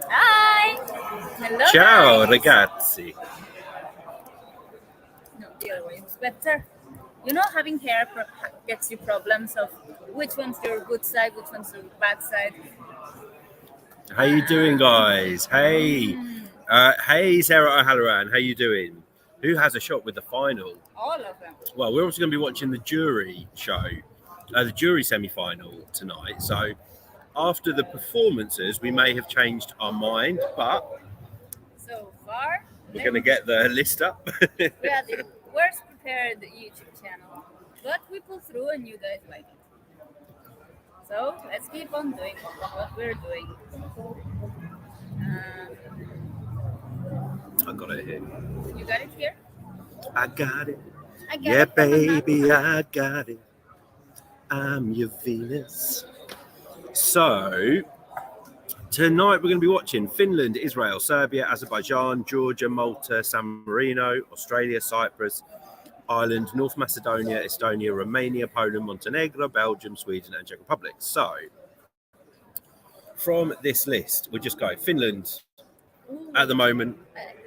Hi! Hello, Ciao guys. ragazzi. No, the other way is better. You know, having hair gets you problems of which one's your good side, which one's your bad side. How you doing, guys? Hey. Hey, Sarah O'Halloran. How you doing? Who has a shot with the final? All of them. Well, we're also going to be watching the jury show, the jury semi-final tonight. So after the performances, we may have changed our mind, but So far, we're going to get the list up. we are the worst prepared YouTube channel, but we pull through and you guys like it. So let's keep on doing what we're doing. I got it here. You got it here? I got it. I got Yeah, it from my mouth. baby, I got it. I'm your Venus. So tonight we're going to be watching Finland, Israel, Serbia, Azerbaijan, Georgia, Malta, San Marino, Australia, Cyprus, Ireland, North Macedonia, Estonia, Romania, Poland, Montenegro, Belgium, Sweden, and Czech Republic. So from this list, we'll just go Finland at the moment.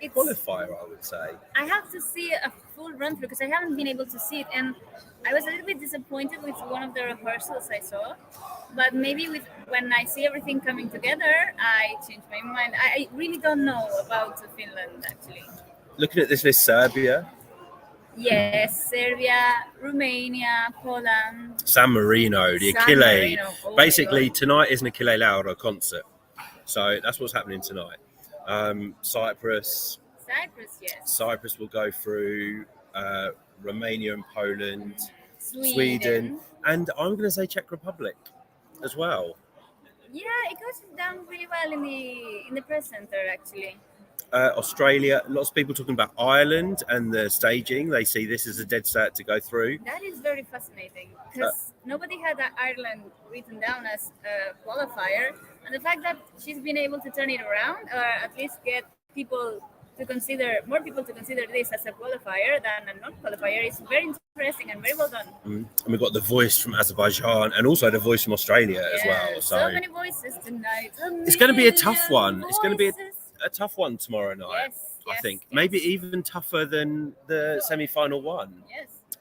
It's Qualifier, I would say. I have to see a full run through because I haven't been able to see it, and I was a little bit disappointed with one of the rehearsals I saw. But maybe when I see everything coming together, I change my mind. I really don't know about Finland actually. Looking at this list, Serbia, Yes, Serbia, Romania, Poland, San Marino, the San Achille. Marino. Oh my Basically, God. tonight is an Achille Lauro concert. So that's what's happening tonight. Cyprus yes. Cyprus will go through Romania and Poland, Sweden, and I'm going to say Czech Republic as well. Yeah, it goes down really well in the press center actually. Australia, lots of people talking about Ireland and the staging. They see this as a dead cert to go through. That is very fascinating because nobody had Ireland written down as a qualifier, and the fact that she's been able to turn it around, or at least get more people to consider this as a qualifier than a non-qualifier, is very interesting and very well done. And we've got the voice from Azerbaijan and also the voice from Australia as well. So many voices tonight. It's going to be a tough one. It's going to be a tough one tomorrow night. I think maybe even tougher than the semi-final one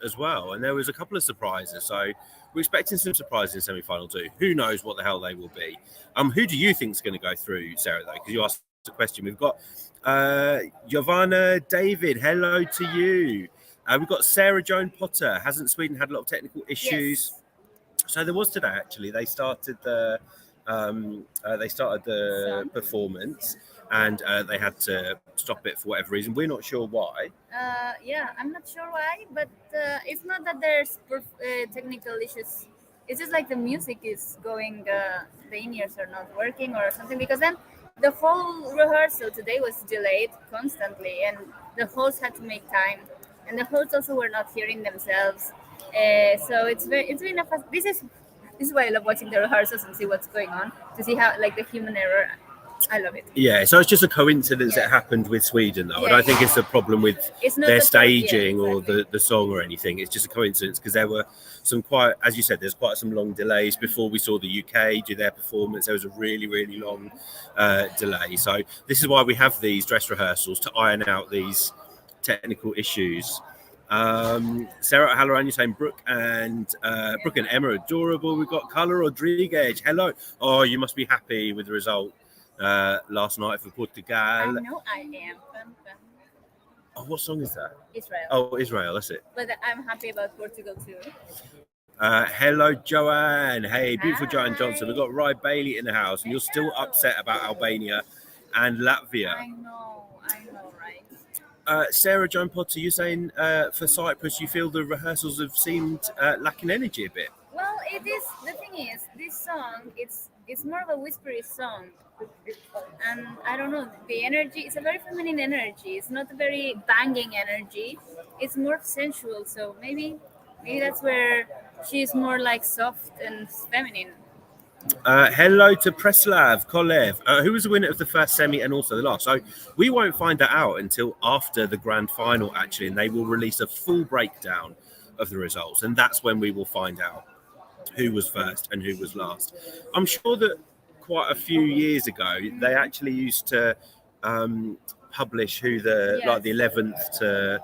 as well. And there was a couple of surprises, so we're expecting some surprises in semi-final too. Who knows what the hell they will be? Who do you think is going to go through, Sarah? Though, because you asked the question, we've got Giovanna David. Hello to you. We've got Sarah Joan Potter. Hasn't Sweden had a lot of technical issues? So there was today actually. They started the performance. And they had to stop it for whatever reason. We're not sure why. I'm not sure why, but it's not that there's technical issues. It's just like the music is going, the in-ears are not working or something, because then the whole rehearsal today was delayed constantly, and the hosts had to make time, and the hosts also were not hearing themselves. So it's really not fast. This is why I love watching the rehearsals and see what's going on, to see how, like, the human error. I love it. Yeah, so it's just a coincidence it happened with Sweden, though. I don't think it's a problem with their staging or the song or anything. It's just a coincidence because there were some quite, as you said, there's quite some long delays before we saw the UK do their performance. There was a really, really long delay. So this is why we have these dress rehearsals, to iron out these technical issues. Sarah Halloran, you're saying Brooke and Emma are adorable. We've got Carla Rodriguez. Hello. Oh, you must be happy with the result. Last night for Portugal. I know I am. Oh, what song is that? Israel. Oh, Israel, that's it. But I'm happy about Portugal too. Hello, Joanne. Hey, beautiful Joanne Johnson. We've got Rye Bailey in the house, and you're still upset about Albania and Latvia. I know, right? Sarah Joan Potter, you're saying for Cyprus, you feel the rehearsals have seemed lacking energy a bit. Well, it is. The thing is, this song, it's more of a whispery song. And I don't know, the energy, it's a very feminine energy. It's not a very banging energy. It's more sensual. So maybe that's where she's more like soft and feminine. Hello to Preslav Kolev, who was the winner of the first semi and also the last. So we won't find that out until after the grand final, actually, and they will release a full breakdown of the results. And that's when we will find out who was first and who was last. I'm sure that quite a few years ago, they actually used to publish who the like the 11th to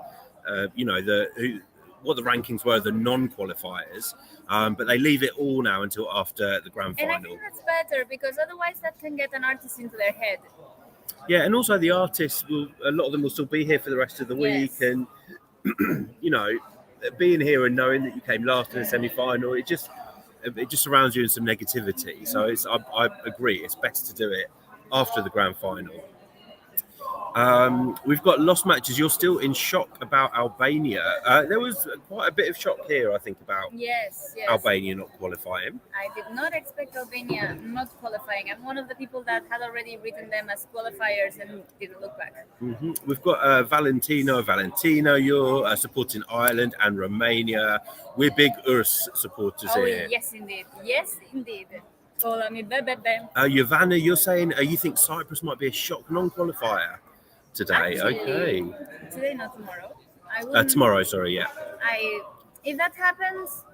what the rankings were, the non-qualifiers, but they leave it all now until after the grand final. And I think that's better because otherwise that can get an artist into their head. Yeah, and also the artists a lot of them will still be here for the rest of the week, and being here and knowing that you came last in the semi-final, it just surrounds you in some negativity. So I agree, it's better to do it after the grand final. We've got lost matches. You're still in shock about Albania. There was quite a bit of shock here, I think, about Albania not qualifying. I did not expect Albania not qualifying. I'm one of the people that had already written them as qualifiers and didn't look back. Mm-hmm. We've got Valentino, you're supporting Ireland and Romania. We're big URSS supporters here. Yes, indeed. Hola, mi bebe. Giovanna, you're saying you think Cyprus might be a shock non-qualifier today? Actually, okay. Today, not tomorrow. Tomorrow, sorry, yeah. If that happens,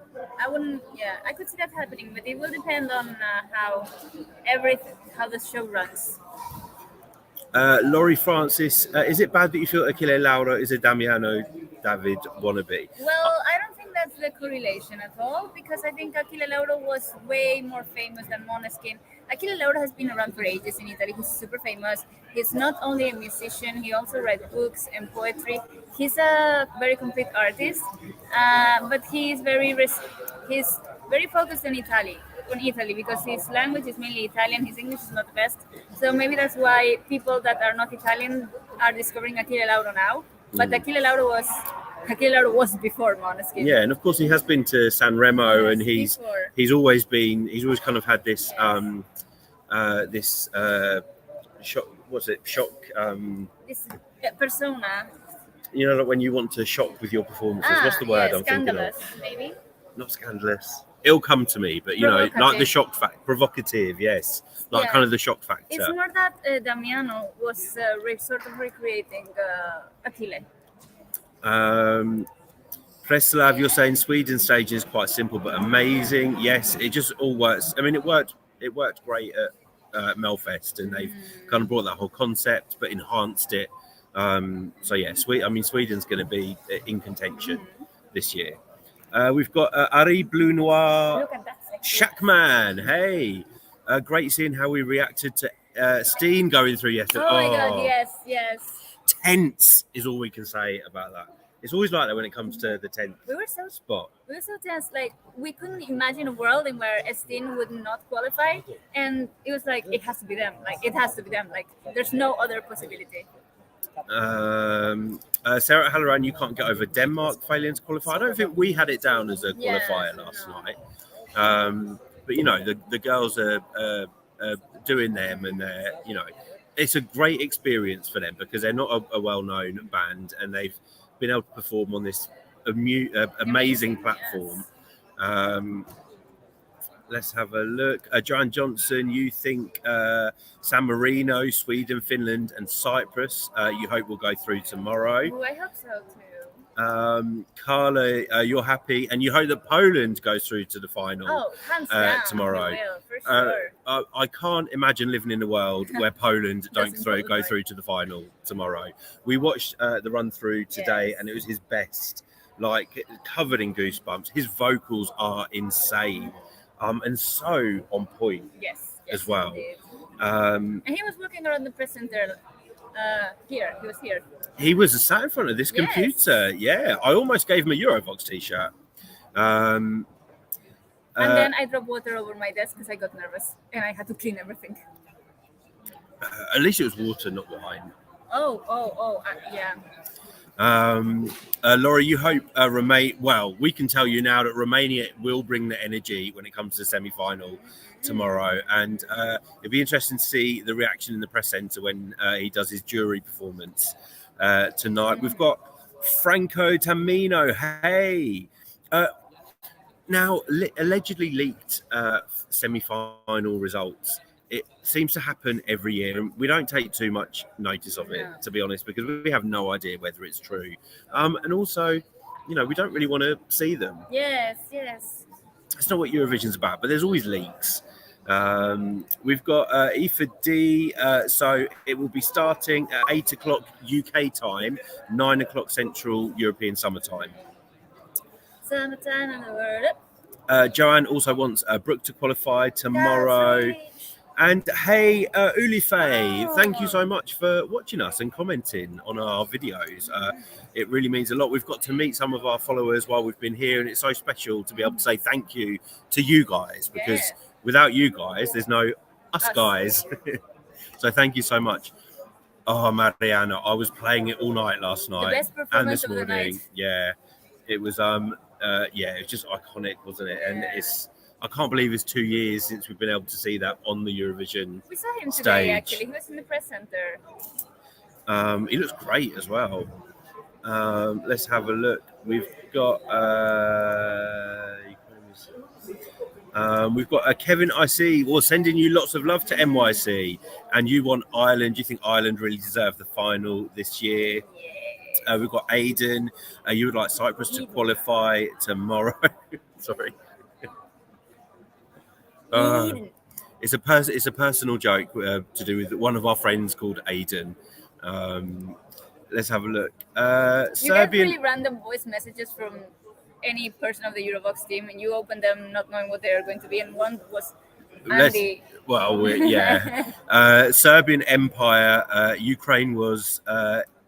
I wouldn't. Yeah, I could see that happening, but it will depend on how the show runs. Laurie Francis, is it bad that you feel Achille Lauro is a Damiano David wannabe? Well, I don't think that's the correlation at all, because I think Achille Lauro was way more famous than Måneskin. Achille Lauro has been around for ages in Italy. He's super famous. He's not only a musician, he also writes books and poetry. He's a very complete artist, but he's very focused on Italy because his language is mainly Italian. His English is not the best. So maybe that's why people that are not Italian are discovering Achille Lauro now. But Achille Lauro was before Måneskin. Yeah, and of course he has been to San Remo, and he's always kind of had this shock. What's it? Shock. This persona. You know, like when you want to shock with your performances. What's the word I'm thinking of? Maybe. Not scandalous. It'll come to me, but like the shock factor, provocative. Yes, kind of the shock factor. It's more that Damiano was sort of recreating Achille. Preslav, you're saying Sweden stage is quite simple but amazing. Yes, it just all works. I mean, it worked great at Melfest, and they've kind of brought that whole concept but enhanced it. So yeah, Sweden's going to be in contention this year. We've got Ari Blue Noir, Shackman. Hey, great seeing how we reacted to Steen going through yesterday. Oh my God, yes. Tense is all we can say about that. It's always like that when it comes to the 10th spot. We were so tense. Like, we couldn't imagine a world in where Steen would not qualify, and it was like, it has to be them. Like, there's no other possibility. Sarah Halloran, you can't get over Denmark failing to qualify. I don't think we had it down as a qualifier last night. But the girls are doing them, and it's a great experience for them because they're not a well-known band, and they've been able to perform on this amazing platform. Let's have a look. Joanne Johnson, you think San Marino, Sweden, Finland, and Cyprus, you hope will go through tomorrow. Oh, I hope so too. Carla, you're happy, and you hope that Poland goes through to the final tomorrow. Will, for sure. I can't imagine living in a world where Poland don't go through to the final tomorrow. We watched the run through today, and it was his best, like covered in goosebumps. His vocals are insane. And so on point as well. And he was walking around the press center here. He was here. He was sat in front of this computer. Yeah, I almost gave him a Eurovox t-shirt. And then I dropped water over my desk because I got nervous and I had to clean everything. At least it was water, not wine. Yeah. Laura, you hope Romania. Well, we can tell you now that Romania will bring the energy when it comes to the semi-final tomorrow, and it'd be interesting to see the reaction in the press centre when he does his jury performance tonight. We've got Franco Tamino. Hey, now allegedly leaked semi-final results. It seems to happen every year, and we don't take too much notice of it, to be honest, because we have no idea whether it's true. And also, we don't really want to see them. Yes. That's not what Eurovision's about, but there's always leaks. We've got E for D, so it will be starting at 8 o'clock UK time, 9 o'clock Central European Summertime. Summertime in the world. Joanne also wants Brooke to qualify tomorrow. And hey, Uli Faye, thank you so much for watching us and commenting on our videos. It really means a lot. We've got to meet some of our followers while we've been here, and it's so special to be able to say thank you to you guys, because without you guys, there's no us guys. So thank you so much. Oh, Mariana, I was playing it all night last night the best performance and this of the morning. night. Yeah, it was it was just iconic, wasn't it? And I can't believe it's 2 years since we've been able to see that on the Eurovision We saw him stage. today, actually. He was in the press center. He looks great as well. Let's have a look. We've got Kevin, I see, well, sending you lots of love to NYC, and you want Ireland. You think Ireland really deserve the final this year? We've got Aidan. You would like Cyprus to qualify tomorrow. Sorry. It's a personal joke to do with one of our friends called Aidan. Let's have a look. You get really random voice messages from any person of the Eurovox team, and you open them not knowing what they are going to be, and one was Andy. Serbian Empire. Ukraine was.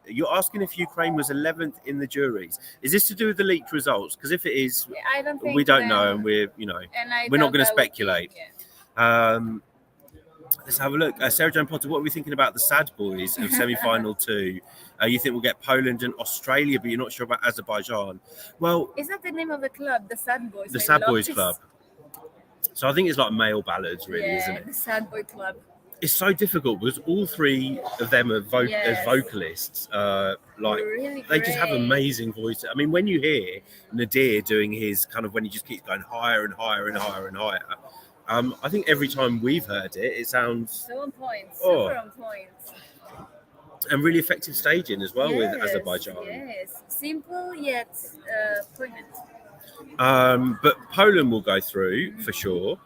You're asking if Ukraine was 11th in the juries. Is this to do with the leaked results? Because if it is, I don't think we don't know, and we're not going to speculate. Let's have a look. Sarah Jane Potter, what are we thinking about the Sad Boys of semi-final 2? You think we'll get Poland and Australia, but you're not sure about Azerbaijan. Well, is that the name of the club, the Sad Boys? The Sad Boys Club. So I think it's like male ballads, really, isn't it? The Sad Boy Club. It's so difficult because all three of them are as vocalists. Really they just have amazing voices. I mean, when you hear Nadir doing his kind of when he just keeps going higher and higher and higher and higher. I think every time we've heard it, it sounds so on point, super on point, and really effective staging as well with Azerbaijan. Yes, simple yet poignant. But Poland will go through for sure.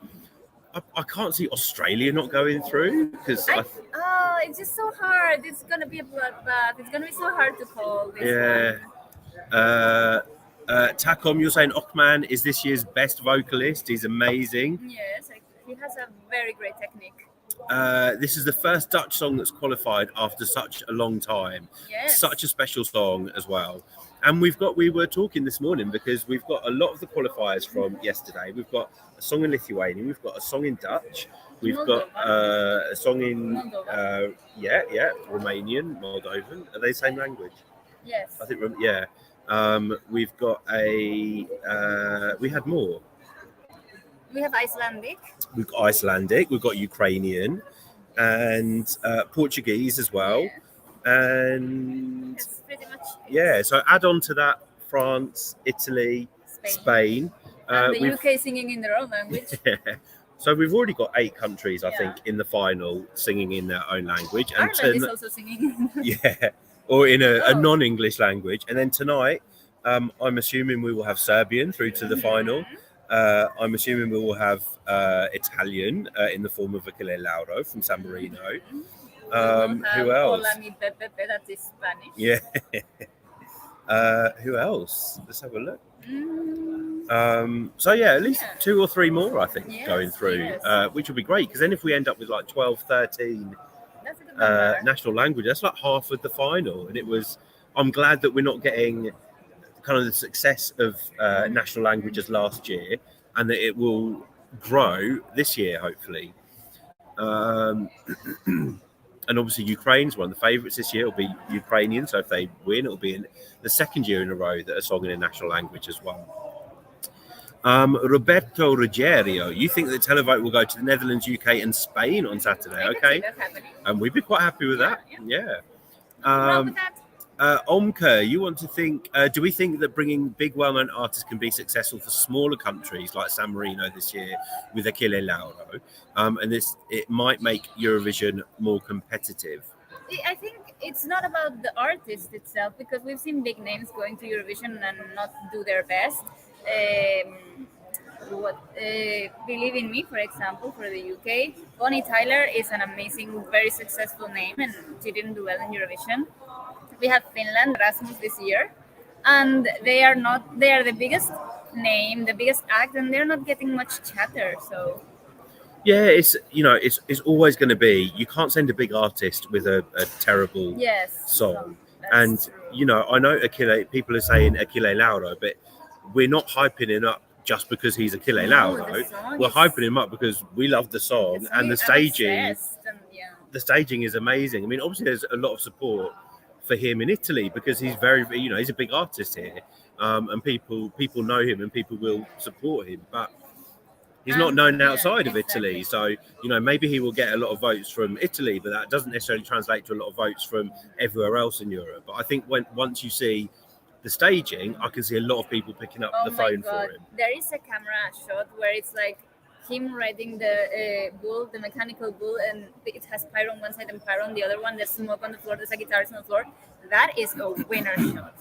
I can't see Australia not going through because it's just so hard. It's gonna be a bloodbath. It's gonna be so hard to call this one. Takom, you're saying Okman is this year's best vocalist. He's amazing. Yes, he has a very great technique. This is the first Dutch song that's qualified after such a long time. Yes. Such a special song as well. And we were talking this morning because we've got a lot of the qualifiers from yesterday. We've got a song in Lithuanian, we've got a song in Dutch, we've got a song in Romanian, Moldovan. Are they the same language? Yes. I think we've got we had more. We have Icelandic. We've got Icelandic, we've got Ukrainian and Portuguese as well. Yeah. And that's pretty much it. So add on to that France, Italy, Spain. And the UK singing in their own language. Yeah. So we've already got 8 countries, I think, in the final singing in their own language. And Ireland is also singing. Or in a non-English language. And then tonight, I'm assuming we will have Serbian through to the final. I'm assuming we will have Italian in the form of Achille Lauro from San Marino. Who else? Hola mi Pepe, that is Spanish. Yeah. Who else? Let's have a look. At least 2 or 3 more, I think, going through, which will be great because then if we end up with like 12, 13 national language, that's like half of the final. And I'm glad that we're not getting kind of the success of national languages last year and that it will grow this year, hopefully. And obviously Ukraine's one of the favourites this year. It'll be Ukrainian, so if they win, it'll be in the second year in a row that a song in a national language has won. Roberto Ruggiero, you think that televote will go to the Netherlands, UK and Spain on Saturday? Okay. And we'd be quite happy with that. Yeah. Omka, you want to think, do we think that bringing big well-known artists can be successful for smaller countries like San Marino this year with Achille Lauro? And it might make Eurovision more competitive. I think it's not about the artist itself because we've seen big names going to Eurovision and not do their best. what Believe in Me, for example, for the UK. Bonnie Tyler is an amazing, very successful name, and she didn't do well in Eurovision. We have Finland, Rasmus this year, and they are not. They are the biggest name, the biggest act, and they're not getting much chatter. So Yeah, it's always going to be. You can't send a big artist with a terrible yes, song. that's And true. I know Achille. People are saying Achille Lauro, but we're not hyping him up just because he's Achille No, Lauro. the song We're is hyping him up because we love the song and the I'm staging. obsessed, and yeah. The staging is amazing. I mean, obviously, there's a lot of support for him in Italy because he's he's a big artist here, and people know him and people will support him. But he's not known Yeah, outside of Italy, exactly. so maybe he will get a lot of votes from Italy, but that doesn't necessarily translate to a lot of votes from everywhere else in Europe. But I think once you see the staging, I can see a lot of people picking up Oh the my phone for god, him. there is a camera shot where it's like him riding the bull, the mechanical bull, and it has pyro on one side and pyro on the other one. There's smoke on the floor, there's a guitar on the floor. That is a winner shot.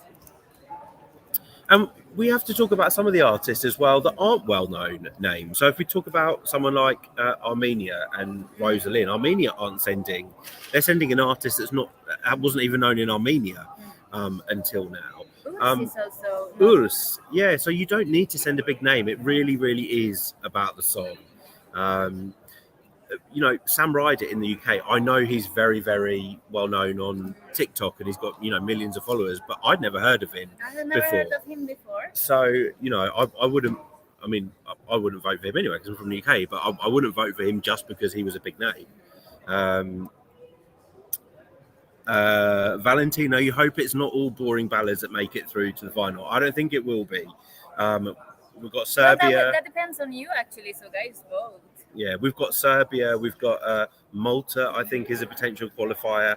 And we have to talk about some of the artists as well that aren't well-known names. So if we talk about someone like Armenia and Rosalind, Armenia they're sending an artist that wasn't even known in Armenia until now. Urs is also not. Urs, yeah. So you don't need to send a big name. It really, really is about the song. Sam Ryder in the UK, I know he's very, very well known on TikTok and he's got, millions of followers, but I'd never heard of him I have never before. heard of him before. So, I wouldn't, I wouldn't vote for him anyway because I'm from the UK, but I wouldn't vote for him just because he was a big name. Valentino, you hope it's not all boring ballads that make it through to the final. I don't think it will be. We've got Serbia. Well, that depends on you, actually. So, guys, vote. Yeah, we've got Serbia. We've got Malta, I think, is a potential qualifier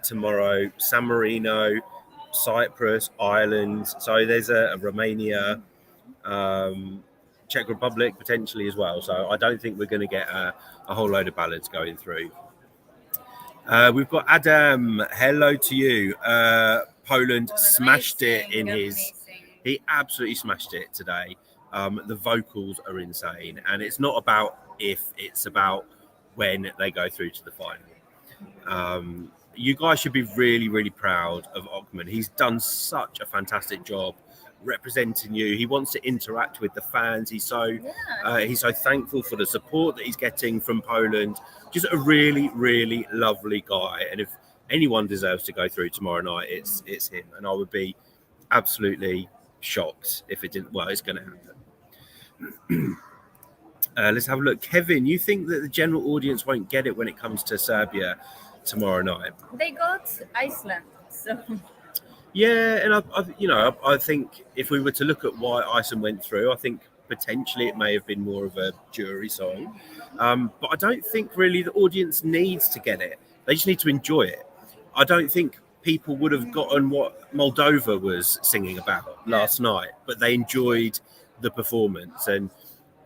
tomorrow. San Marino, Cyprus, Ireland. So there's a Romania, Czech Republic potentially as well. So I don't think we're going to get a whole load of ballads going through. We've got Adam. Hello to you. Poland smashed it in his. He absolutely smashed it today. The vocals are insane, and it's not about if, it's about when they go through to the final. You guys should be really, really proud of Ockman. He's done such a fantastic job representing you. He wants to interact with the fans. He's so thankful for the support that he's getting from Poland. Just a really, really lovely guy. And if anyone deserves to go through tomorrow night, it's him. And I would be absolutely shocked if it didn't. Well, it's going to happen. Let's have a look. Kevin, you think that the general audience won't get it when it comes to Serbia tomorrow night? They got Iceland, so. Yeah, and I think if we were to look at why Iceland went through, I think potentially it may have been more of a jury song. But I don't think really the audience needs to get it. They just need to enjoy it. I don't think people would have gotten what Moldova was singing about last night, but they enjoyed the performance. And,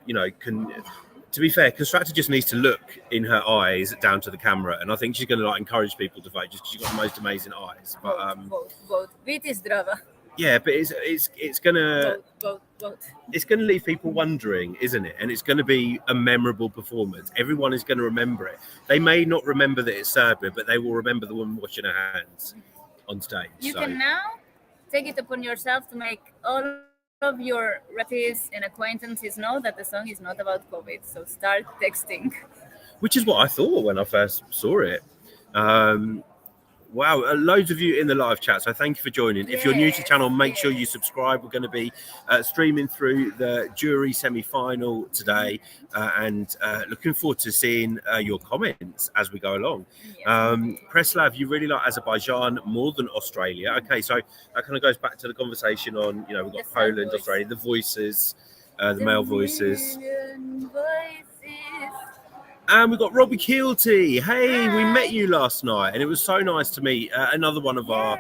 to be fair, Constructor just needs to look in her eyes down to the camera, and I think she's going to encourage people to vote just because she's got the most amazing eyes. But vote. Viti zdrava. Yeah, but it's gonna vote. It's gonna leave people wondering, isn't it? And it's gonna be a memorable performance. Everyone is gonna remember it. They may not remember that it's Serbia, but they will remember the woman washing her hands on stage. You can now take it upon yourself to make all of your relatives and acquaintances know that the song is not about COVID. So start texting. Which is what I thought when I first saw it. Wow, loads of you in the live chat, so thank you for joining. If you're new to the channel, make sure you subscribe. We're going to be streaming through the jury semi-final today, and looking forward to seeing your comments as we go along. Preslav, you really like Azerbaijan more than Australia. Okay, so that kind of goes back to the conversation on, we've got Poland, Australia, the voices, the male voices. And we've got Robbie Keelty. Hey, we met you last night, and it was so nice to meet another one of our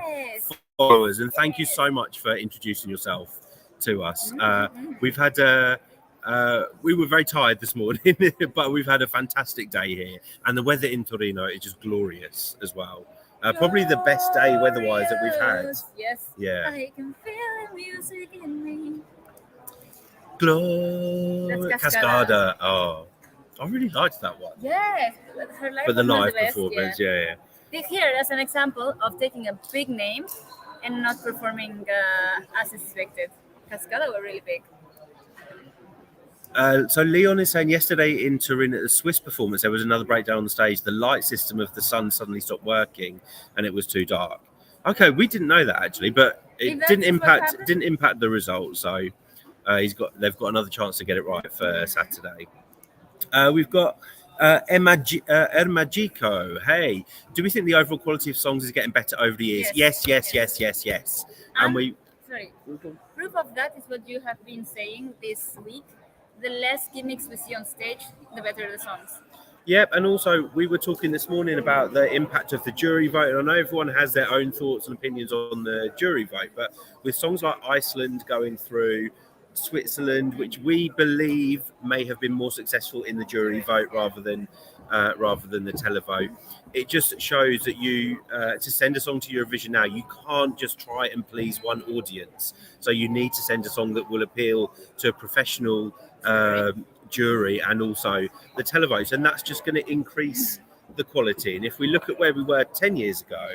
followers. And thank you so much for introducing yourself to us. We've had we were very tired this morning, but we've had a fantastic day here, and the weather in Torino is just glorious as well. Probably the best day weather-wise that we've had. Yes. Yeah. I can feel the music in me. Glory. Cascada. Oh, I really liked that one. Yes, her live But the was not live the best, performance, yeah. Take here as an example of taking a big name and not performing as expected. Cascada were really big. So Leon is saying yesterday in Turin at the Swiss performance, there was another breakdown on the stage. The light system of the sun suddenly stopped working, and it was too dark. Okay, we didn't know that actually, but it didn't impact the result. So they've got another chance to get it right for Saturday. We've got Ermagico. Hey, do we think the overall quality of songs is getting better over the years? Yes. And we. Sorry. Proof of that is what you have been saying this week. The less gimmicks we see on stage, the better the songs. Yep, and also we were talking this morning about the impact of the jury vote. And I know everyone has their own thoughts and opinions on the jury vote, but with songs like Iceland going through, Switzerland, which we believe may have been more successful in the jury vote rather than the televote, it just shows that you to send a song to Eurovision now, you can't just try and please one audience. So you need to send a song that will appeal to a professional jury and also the televotes, and that's just going to increase the quality. And if we look at where we were 10 years ago,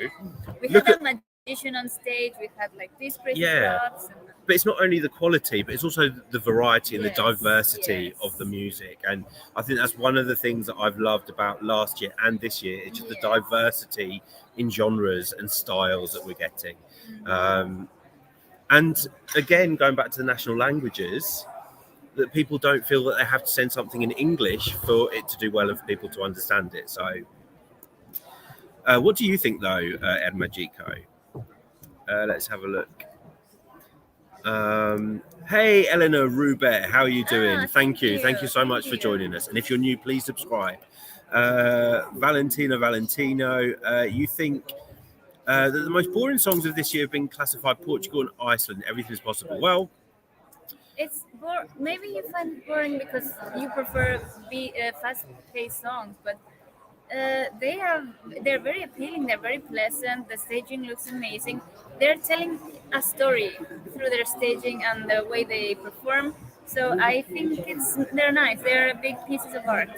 we had a magician on stage, we had like these crazy props. But it's not only the quality, but it's also the variety and the diversity of the music. And I think that's one of the things that I've loved about last year and this year. It's just the diversity in genres and styles that we're getting. And again, going back to the national languages, that people don't feel that they have to send something in English for it to do well and for people to understand it. So what do you think, though, Ermagico? Let's have a look. Hey, Eleanor Rubet, how are you doing? Thank you so much for joining us. And if you're new, please subscribe. Valentino, you think that the most boring songs of this year have been classified Portugal and Iceland? Everything's possible. Well, it's maybe you find it boring because you prefer fast-paced songs, but they're very appealing. They're very pleasant. The staging looks amazing. They're telling a story through their staging and the way they perform. So I think they're nice. They're big pieces of art.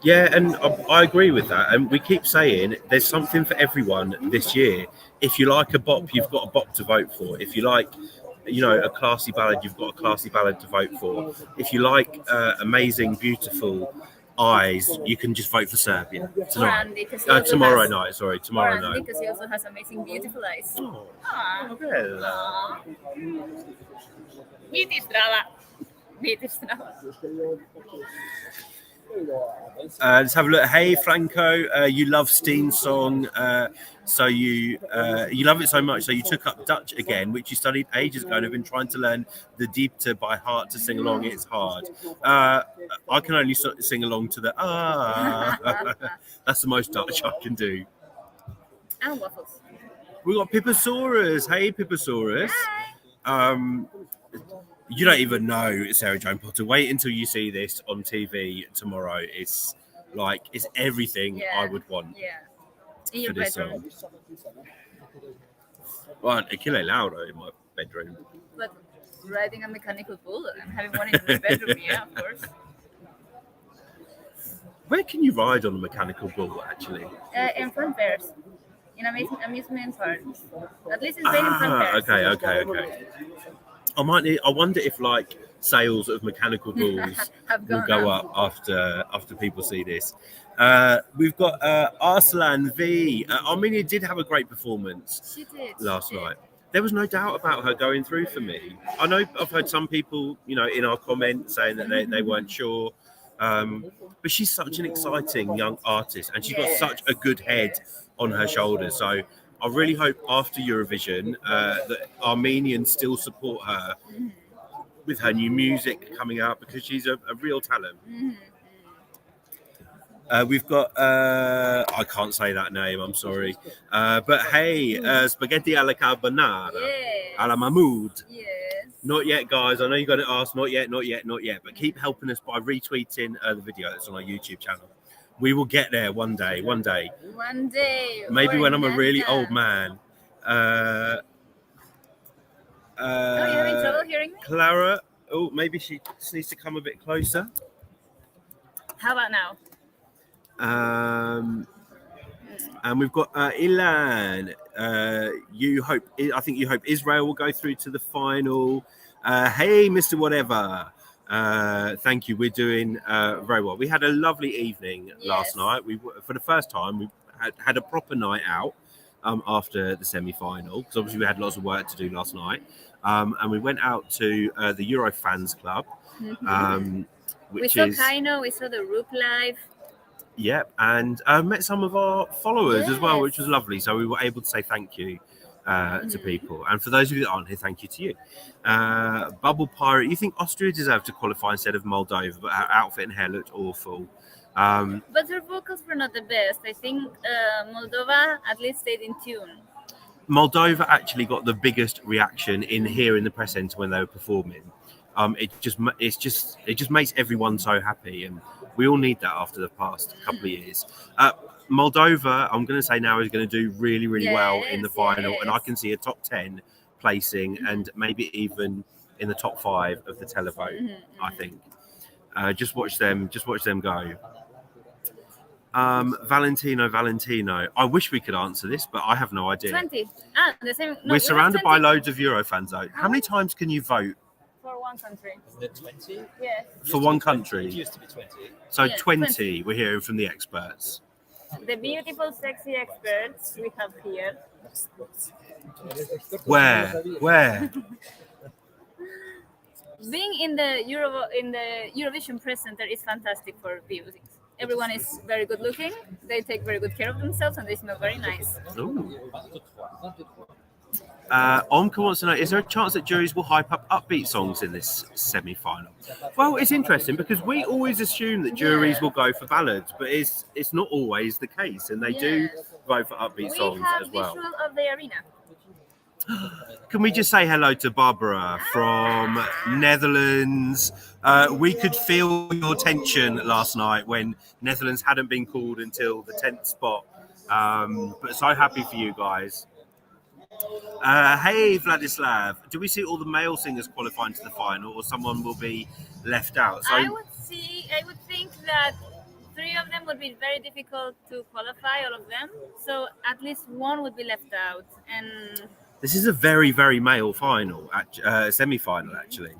Yeah, and I agree with that. And we keep saying there's something for everyone this year. If you like a bop, you've got a bop to vote for. If you like, a classy ballad, you've got a classy ballad to vote for. If you like amazing, beautiful eyes, you can just vote for Serbia tonight. Tomorrow night. Because he also has amazing, beautiful eyes. Oh, bella. Vidi strava. Let's have a look. Hey, Franco, you love Steen's song, so you love it so much, so you took up Dutch again, which you studied ages ago and have been trying to learn the diepte by heart to sing along. It's hard. I can only sing along to the That's the most Dutch I can do. And waffles. We got Pipposaurus. Hey, Pipposaurus. Hi. You don't even know Sarah Jane Potter. Wait until you see this on TV tomorrow. It's everything I would want. Yeah. In your bedroom. Well, Achille Lauro in my bedroom. But riding a mechanical bull and having one in my bedroom, yeah, of course. Where can you ride on a mechanical bull, actually? In front fairs. In amusement parks. At least it's made in front fairs. Okay. I wonder if sales of mechanical bulls will go up after people see this. We've got Arslan V. Armenia did have a great performance last night. There was no doubt about her going through for me. I know I've heard some people, in our comments saying that they weren't sure. But she's such an exciting young artist and she's got such a good head on her shoulders. So I really hope after Eurovision that Armenians still support her with her new music coming out because she's a real talent. We've got, I can't say that name, I'm sorry. But hey, spaghetti alla carbonara, alla Mahmoud. Yes. Not yet, guys. I know you got to ask. Not yet. But keep helping us by retweeting the video that's on our YouTube channel. We will get there one day. One day. Maybe when I'm a really old man. Are you having trouble hearing me? Clara, Oh, maybe she just needs to come a bit closer. How about now? And we've got Ilan. I think you hope Israel will go through to the final. Hey, Mr. Whatever. Thank you. We're doing very well. We had a lovely evening last night. We, for the first time, we had a proper night out after the semi-final, because obviously we had lots of work to do last night. And we went out to the Euro Fans Club. We saw Kaino, we saw the Roop live. Yep, and met some of our followers as well, which was lovely. So we were able to say thank you to people. And for those of you that aren't here, thank you to you. Bubble Pirate, you think Austria deserved to qualify instead of Moldova, but her outfit and hair looked awful. But her vocals were not the best. I think Moldova at least stayed in tune. Moldova actually got the biggest reaction in here in the press centre when they were performing. It just makes everyone so happy, and we all need that after the past couple of years. Moldova, I'm going to say now, is going to do really, really well in the final, and I can see a top 10 placing, and maybe even in the top 5 of the televote. I think. Just watch them go. Valentino. I wish we could answer this, but I have no idea. 20. The same. No, We're surrounded by loads of Euro fans, though. How many times can you vote? For one country. Isn't it 20? Yes. For one country. It used to be 20. So Yes, 20, we're hearing from the experts. The beautiful, sexy experts we have here. Where? Being in the Eurovision press center is fantastic for views. Everyone is very good looking. They take very good care of themselves, and they smell very nice. Omka wants to know, is there a chance that juries will hype up upbeat songs in this semi-final? Well, it's interesting because we always assume that juries will go for ballads, but it's not always the case, and they do vote for upbeat songs as well. We have visual of the arena. Can we just say hello to Barbara from Netherlands? We could feel your tension last night when Netherlands hadn't been called until the 10th spot. But so happy for you guys. Hey, Vladislav. Do we see all the male singers qualifying to the final, or someone will be left out? So I would think that 3 of them would be very difficult to qualify, all of them. So at least one would be left out. And this is a very, very male final, semi-final, actually.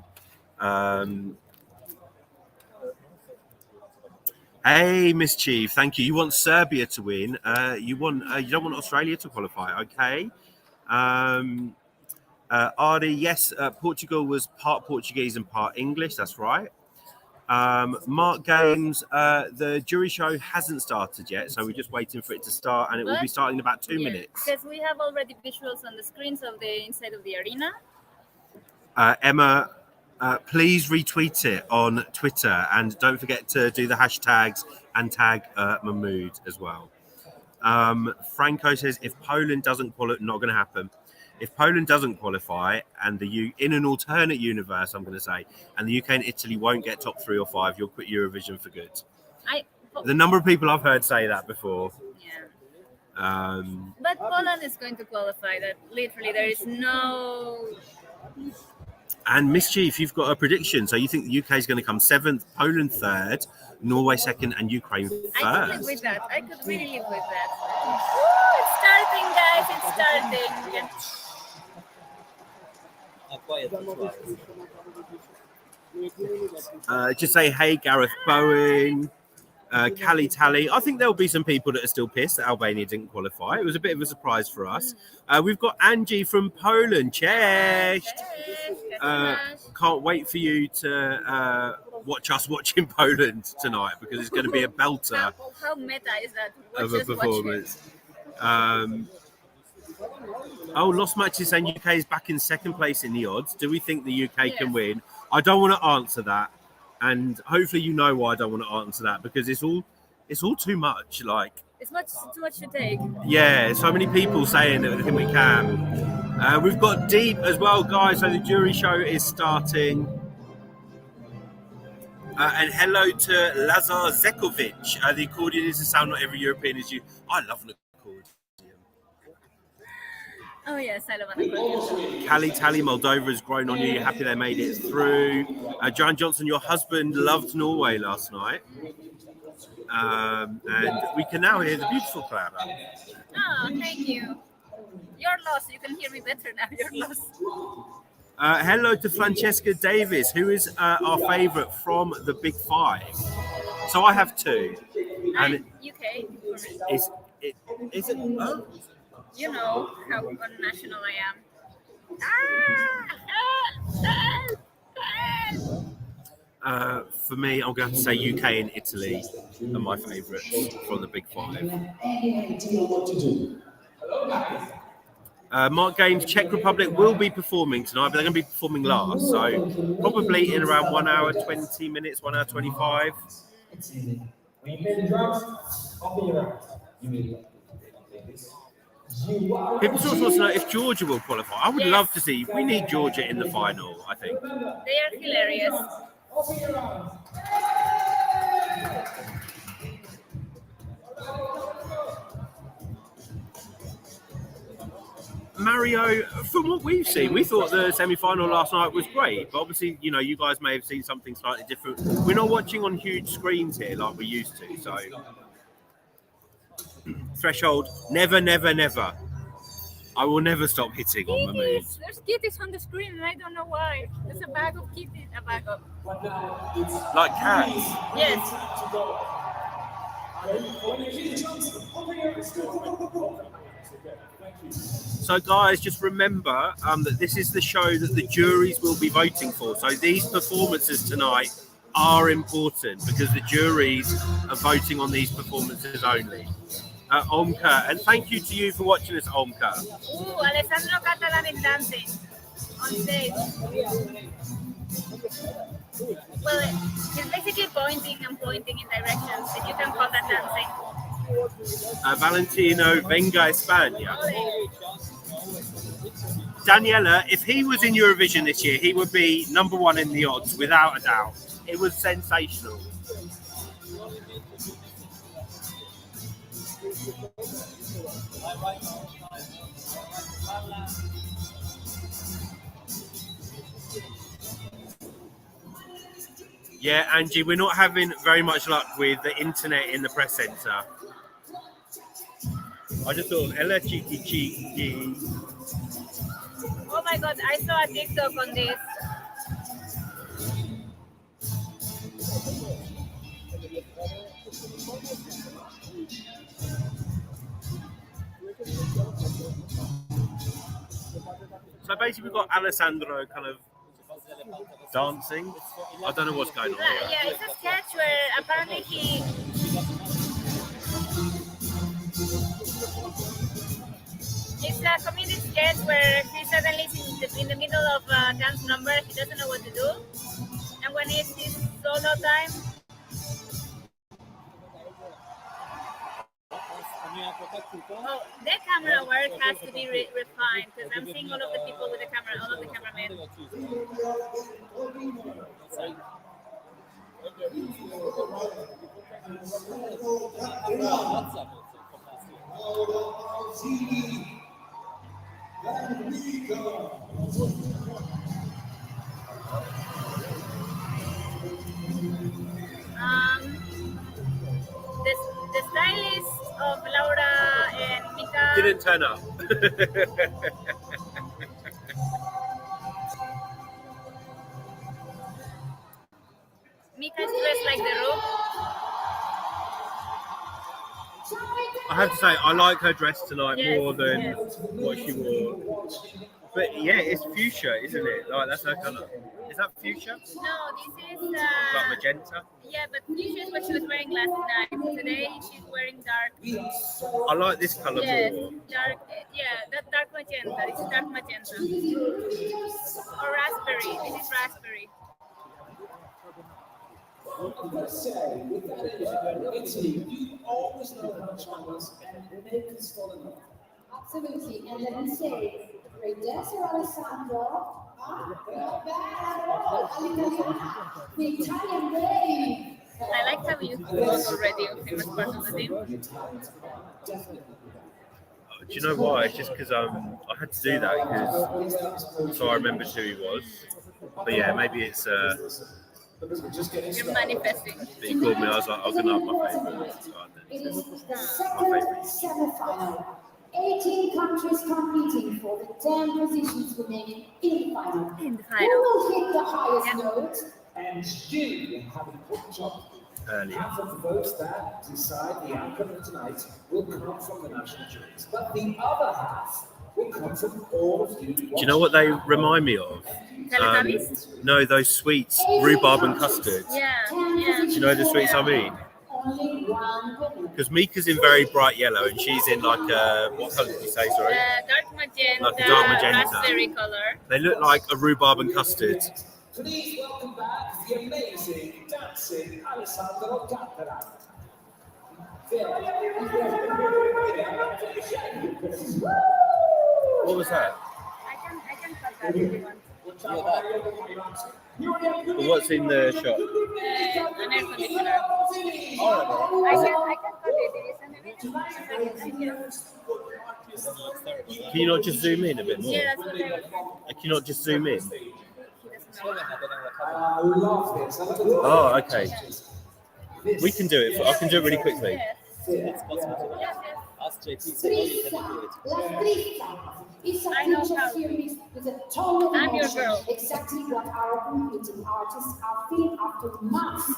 Hey, Mischief, thank you. You want Serbia to win. You don't want Australia to qualify, okay? Ardi, yes, Portugal was part Portuguese and part English. That's right. Mark Games, the jury show hasn't started yet, so we're just waiting for it to start, and it will be starting in about 2 minutes. Because we have already visuals on the screens of the inside of the arena. Emma, please retweet it on Twitter, and don't forget to do the hashtags and tag Mahmood as well. Franco says, if Poland doesn't qualify, not going to happen. If Poland doesn't qualify, and in an alternate universe, I'm going to say, and the UK and Italy won't get top 3 or 5, you'll quit Eurovision for good. The number of people I've heard say that before. Yeah. But Poland is going to qualify. That literally there is no. And Mischief, you've got a prediction. So you think the UK is going to come 7th, Poland 3rd, Norway 2nd, and Ukraine 1st? I could live with that. I could really live with that. Woo, it's starting, guys. It's starting. Just say, hey, Gareth Bowen, Callie Tally. I think there'll be some people that are still pissed that Albania didn't qualify. It was a bit of a surprise for us. We've got Angie from Poland. Cześć. Can't wait for you to watch us watching Poland tonight, because it's going to be a belter. How meta is that? Of a performance. Lost Matches saying UK is back in 2nd place in the odds. Do we think the UK can win? I don't want to answer that, and hopefully you know why I don't want to answer that, because it's all too much. Like, it's too much to take. Yeah, so many people saying that they think we can. We've got Deep as well, guys. So the jury show is starting. And hello to Lazar Zekovic. The accordion is a sound not every European is used. I love an accordion. Oh yes, I love an accordion. Cali Tally, Moldova has grown on you. You're happy they made it through. Joanne Johnson, your husband loved Norway last night. And we can now hear the beautiful Clara. Oh, thank you. You're lost. You can hear me better now. You're lost. Hello to Francesca Davis, who is our favourite from the Big Five. So I have two. And UK. Is it? Oh. You know how unnational I am. For me, I'm going to say UK and Italy are my favourites from the Big Five. Mark Games, Czech Republic will be performing tonight, but they're going to be performing last, so probably in around 1 hour 20 minutes, 1 hour 25. When you play the drums, open your eyes. People sort of want to know if Georgia will qualify. I would love to see. We need Georgia in the final, I think. They are hilarious. Mario, from what we've seen, we thought the semi-final last night was great, but obviously, you know, you guys may have seen something slightly different. We're not watching on huge screens here like we used to, so threshold, never, never, never. I will never stop hitting on the moon. There's kitties on the screen, and I don't know why. There's a bag of kitties, Like cats. Yes. So guys, just remember that this is the show that the juries will be voting for. So these performances tonight are important because the juries are voting on these performances only. Omka, and thank you to you for watching us, Omka. Alessandro Catalan is dancing on stage. Well, he's basically pointing and pointing in directions, if you can call that dancing. Valentino Venga España. Daniela, if he was in Eurovision this year, he would be #1 in the odds, without a doubt. It was sensational. Yeah, Angie, we're not having very much luck with the internet in the press centre. I just thought, Ella Chiki Chiki. Oh my god, I saw a TikTok on this. So basically we've got Alessandro kind of dancing. I don't know what's going on here. Yeah, it's a sketch where apparently it's a comedic sketch where he suddenly is in the middle of a dance number, he doesn't know what to do. And when it's his solo time, the camera work has to be refined because I'm seeing all of the people with the camera, all of the cameramen. The stylist of Laura and Mika didn't turn up. Mika's dressed like the Rook. I have to say, I like her dress tonight more than what she wore. But yeah, it's fuchsia, isn't it? Like, that's her colour. Is that fuchsia? No, this is like magenta. Yeah, but fuchsia is what she was wearing last night. Today she's wearing dark. I like this colour more. Dark. Yeah, that dark magenta. This is dark magenta. Or raspberry. This is raspberry. Absolutely, and let me say, the great dancer Alessandro, not bad at all. The Italian babe. I like how you thought already of him as part of the team. Do you know why? It's just because I had to do that because so I remembered who he was. But yeah, maybe it's You're manifesting. he called me. I was like, I was gonna have my favourite. It is the second semi-final. 18 countries competing for the 10 positions remaining in the final. In the Who final. will hit the highest note? And you have an important job. Earlier. Half of the votes that decide the outcome of tonight will come from the national juries, but the other half will come from all of you. Do you know what they remind me of? Teletubbies? No, those sweets, rhubarb and custard. Yeah. Do you know the sweets I mean? Only one winner. Because Mika's in very bright yellow and she's in like a, what colour did you say, sorry? Dark magenta, Like a dark magenta. raspberry color. They look like a rhubarb and custard. Please welcome back the amazing dancing Alessandro Gattara. What was that? I can cut that if you want. But what's in the shot? An air conditioner. I can cut it. It is Can you not just zoom in a bit more? Yeah, that's what I was. Can you not just zoom in? He doesn't know. I love this. Oh, okay. We can do it. I can do it really quickly. Yes. Trista, La Trista is a I know feature how. series with a ton of I'm your emotion, girl. exactly what our competing artists are feeling after months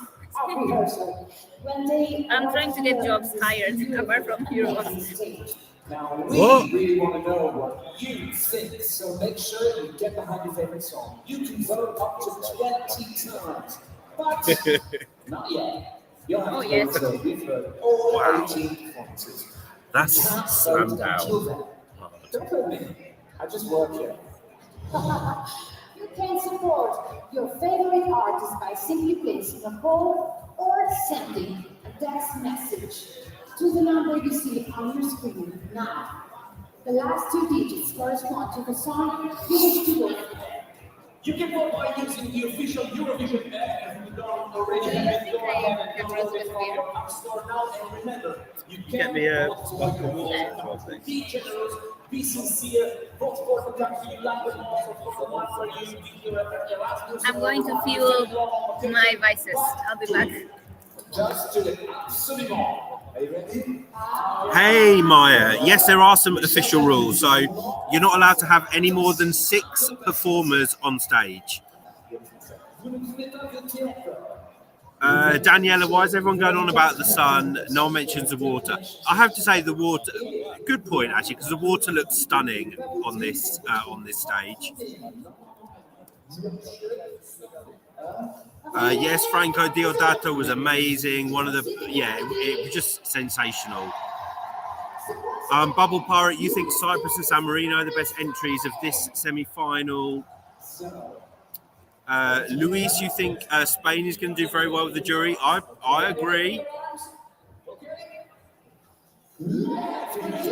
of rehearsal. When they I'm trying to get jobs hired apart from Eurovision. stage. Now, we What? really want to know what you think, so make sure you get behind your favorite song. You can vote up to 20 times, but not yet. You'll have Oh, to yes. wait until we've heard all Wow. 18 performances. That's You can't slammed vote until down. then. Don't put me. I just work here. You can support your favorite artist by simply placing a poll or sending a text message to the number you see on your screen now. The last two digits correspond to the song you wish to vote for. You can vote by using the official Eurovision app if you don't already have it. Go ahead and download it from your App Store now. And remember, you Get can me a vote to bucket of win water the as well, please. Be generous, be sincere, vote for the country you like the most, or for the one where you think you're Erasmus. I'm going to fuel my vices. I'll be back. Just do it. Absolutely. Are you ready? Hey Maya, yes, there are some official rules. So you're not allowed to have any more than 6 performers on stage. Daniela, why is everyone going on about the sun? No one mentions the water. I have to say the water. Good point, actually, because the water looks stunning on this stage. Yes, Franco Diodato was amazing. One of the it was just sensational. Bubble Pirate, you think Cyprus and San Marino are the best entries of this semi-final? Luis, you think Spain is going to do very well with the jury? I agree.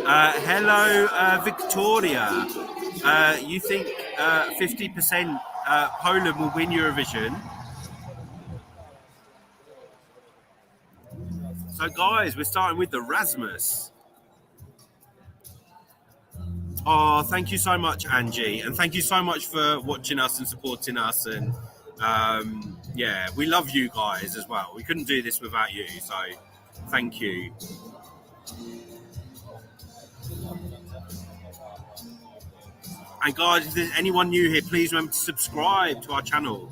Hello, Victoria. You think 50% Poland will win Eurovision? So, guys, we're starting with the Rasmus. Oh, thank you so much, Angie. And thank you so much for watching us and supporting us. And we love you guys as well. We couldn't do this without you. So thank you. And guys, if there's anyone new here, please remember to subscribe to our channel.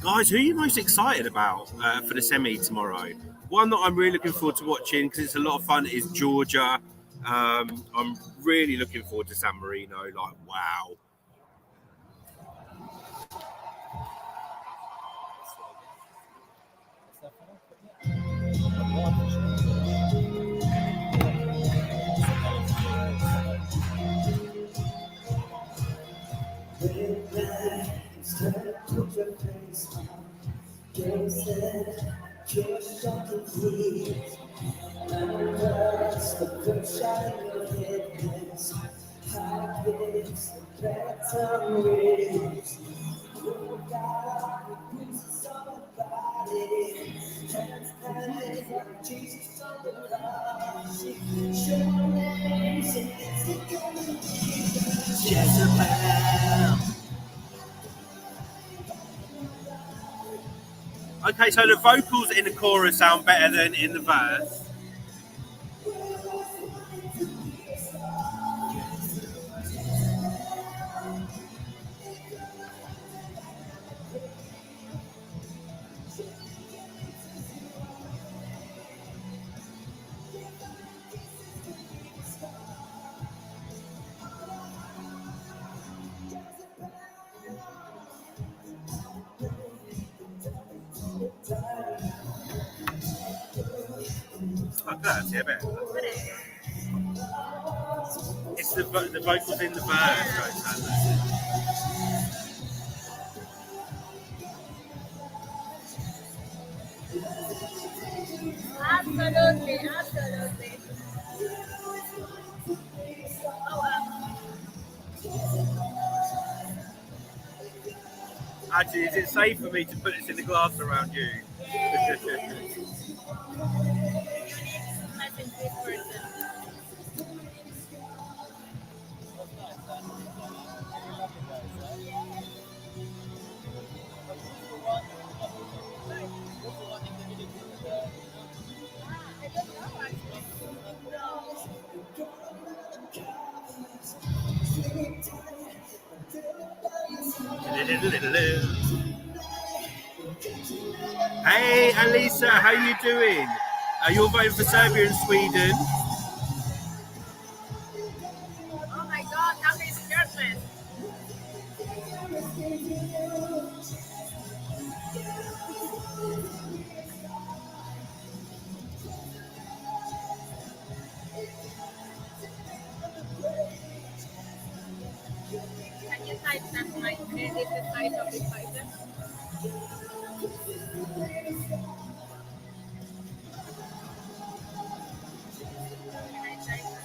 Guys, who are you most excited about for the semi tomorrow? One that I'm really looking forward to watching because it's a lot of fun is Georgia. I'm really looking forward to San Marino. Like, wow. Okay, so the vocals in the chorus sound better than in the verse. Oh, grazie, beh. It's the vocals in the verse, don't sound like. Absolutely, absolutely. Actually, is it safe for me to put this in the glass around you? Hey, Alisa, how you doing? You're voting for Serbia and Sweden. Oh my God, how is shirtless? Can you type that my credit the size of this item? Can I type that?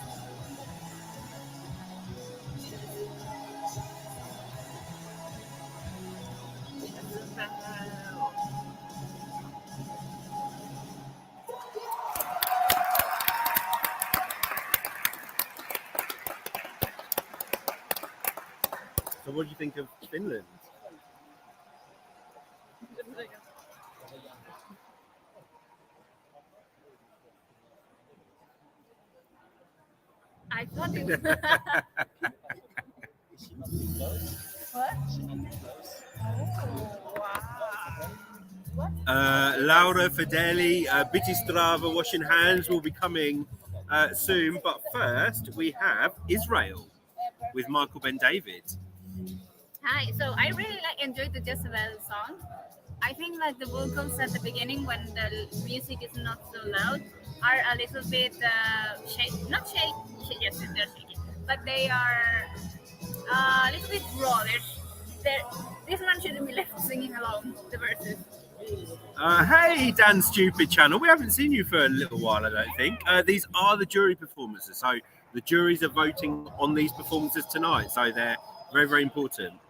So what do you think of Finland? I thought it was... What? Oh, wow. Laura Fedeli, Biti Strava, washing hands will be coming soon. But first, we have Israel with Michael Ben David. Hi, so I really enjoyed the Jezebel song. I think that the vocals at the beginning, when the music is not so loud, are a little bit not shaky, yes, they're shaky, but they are a little bit raw. This man shouldn't be left singing along the verses. Hey, Dan Stupid Channel. We haven't seen you for a little while, I don't think. These are the jury performances. So the juries are voting on these performances tonight. So they're very, very important.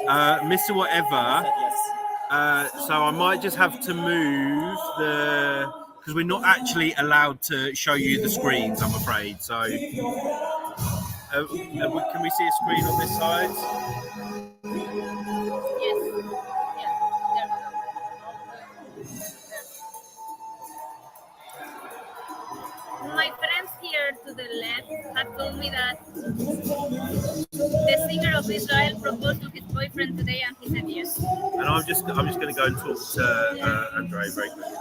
Mr. Whatever. So I might just have to move the... Because we're not actually allowed to show you the screens, I'm afraid. So can we see a screen on this side? Yes. Yeah. There we go. My friends here to the left have told me that the singer of Israel proposed to his boyfriend today, and he said yes. And I'm just going to go and talk to Andre very quickly.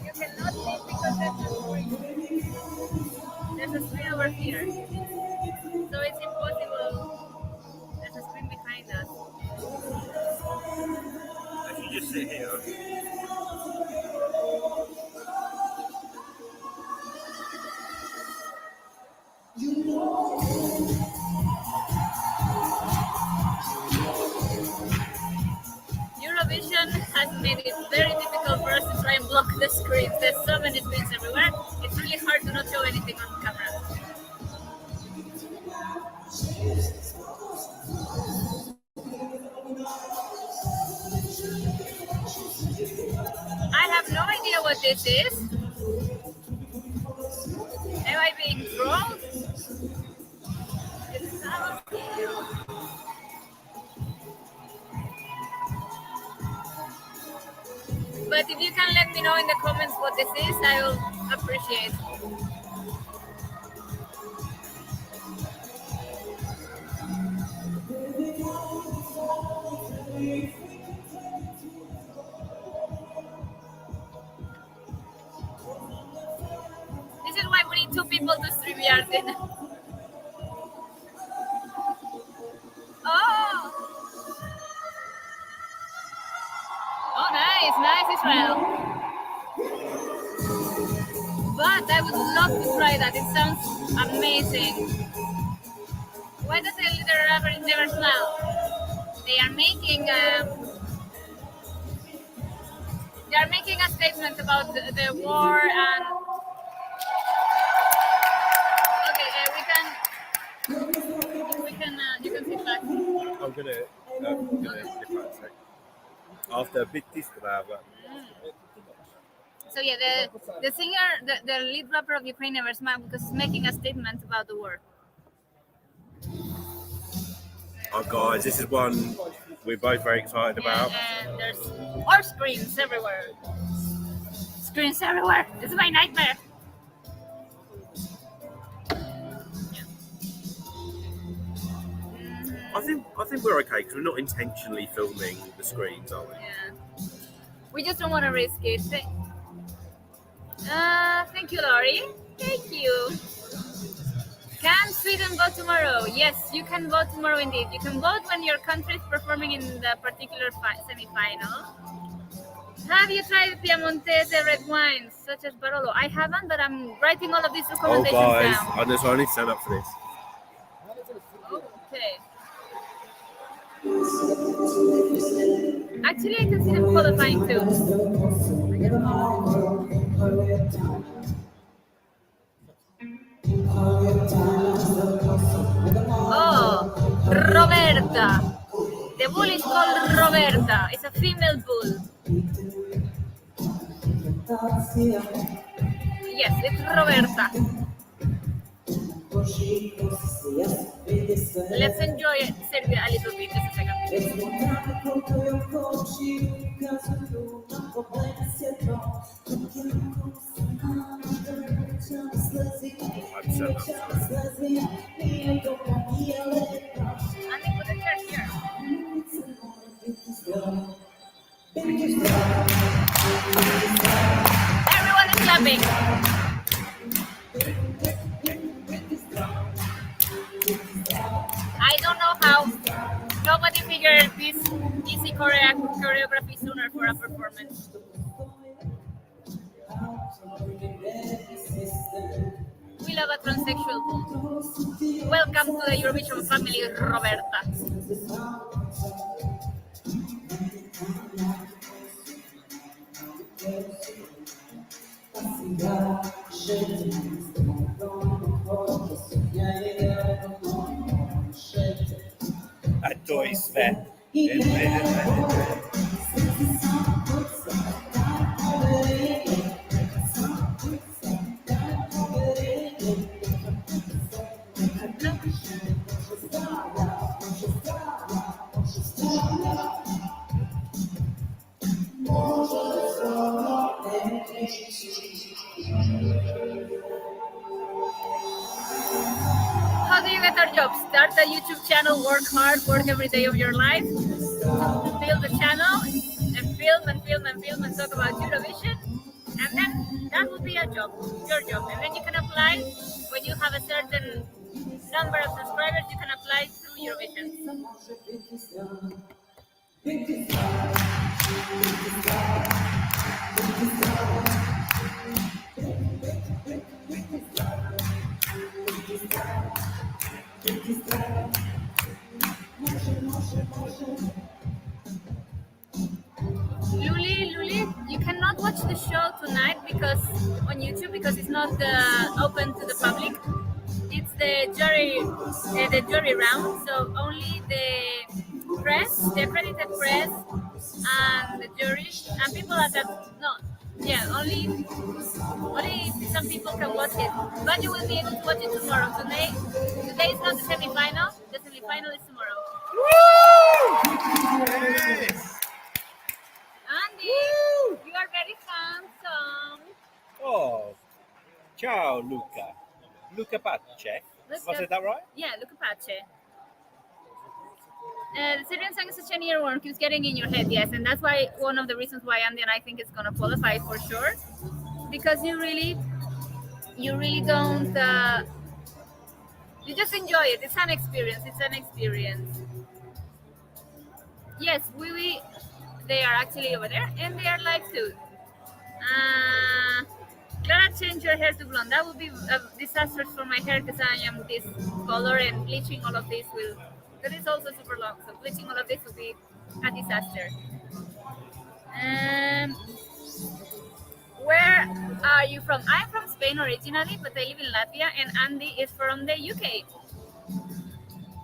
You cannot leave because there's a screen. There's a screen over here. So it's impossible. There's a screen behind us. If you just sit here. Eurovision has made it very difficult for us to try and block the screens. There's so many screens everywhere. It's really hard to not show anything on camera. I have no idea what this is. Am I being trolled? It sounds cute. But if you can let me know in the comments what this is, I will appreciate. This is why we need 2 people to stream it. Oh, nice, Israel. But I would love to try that. It sounds amazing. Why does the leader never smile? They are making a statement about the war and. Okay, you can sit back. I'm gonna nip out a sec. After Bittis Brava. So yeah, the singer, the lead rapper of Ukraine never smiled because he's making a statement about the war. Oh guys, this is one we're both very excited about. And there's more screens everywhere. Screens everywhere. This is my nightmare. I think we're okay because we're not intentionally filming the screens, are we? Yeah. We just don't want to risk it. Thank you, Laurie. Thank you. Can Sweden vote tomorrow? Yes, you can vote tomorrow indeed. You can vote when your country is performing in the particular semi-final. Have you tried Piemontese red wines, such as Barolo? I haven't, but I'm writing all of these recommendations guys, down. I just only stand up for this. Okay. Actually, I can see them qualifying too. Oh, Roberta. The bull is called Roberta. It's a female bull. Yes, it's Roberta. Let's enjoy Serbia a little bit just a second. I'm set up. And they put the chair here. Everyone is clapping. I don't know how nobody figured this easy choreography sooner for a performance. We love a transsexual bull. Welcome to the Eurovision family, Roberta. A toy Sven. How do you get our job? Start a YouTube channel, work hard, work every day of your life, build a channel, and film and talk about Eurovision, and then that will be a job, your job. And then you can apply when you have a certain number of subscribers. You can apply through Eurovision. watch the show tonight because on YouTube because it's not open to the public. It's the jury round, so only the press, the accredited press, and the jury, and people at that. No, yeah, only some people can watch it, but you will be able to watch it tomorrow. Today is not the semi-final. The semi-final is tomorrow. Yes. Andy, you are very handsome. Oh, ciao, Luca. Luca Pace. Have I said that right? Yeah, Luca Pace. The Syrian song is such an earworm, keeps getting in your head, yes, and that's why one of the reasons why Andy and I think it's gonna qualify for sure, because you really don't. You just enjoy it. It's an experience. Yes, they are actually over there, and they are live too. Clara, change your hair to blonde. That would be a disaster for my hair because I am this color, and bleaching all of this will. But it's also super long, so bleaching all of this will be a disaster. Where are you from? I'm from Spain originally, but I live in Latvia, and Andy is from the UK.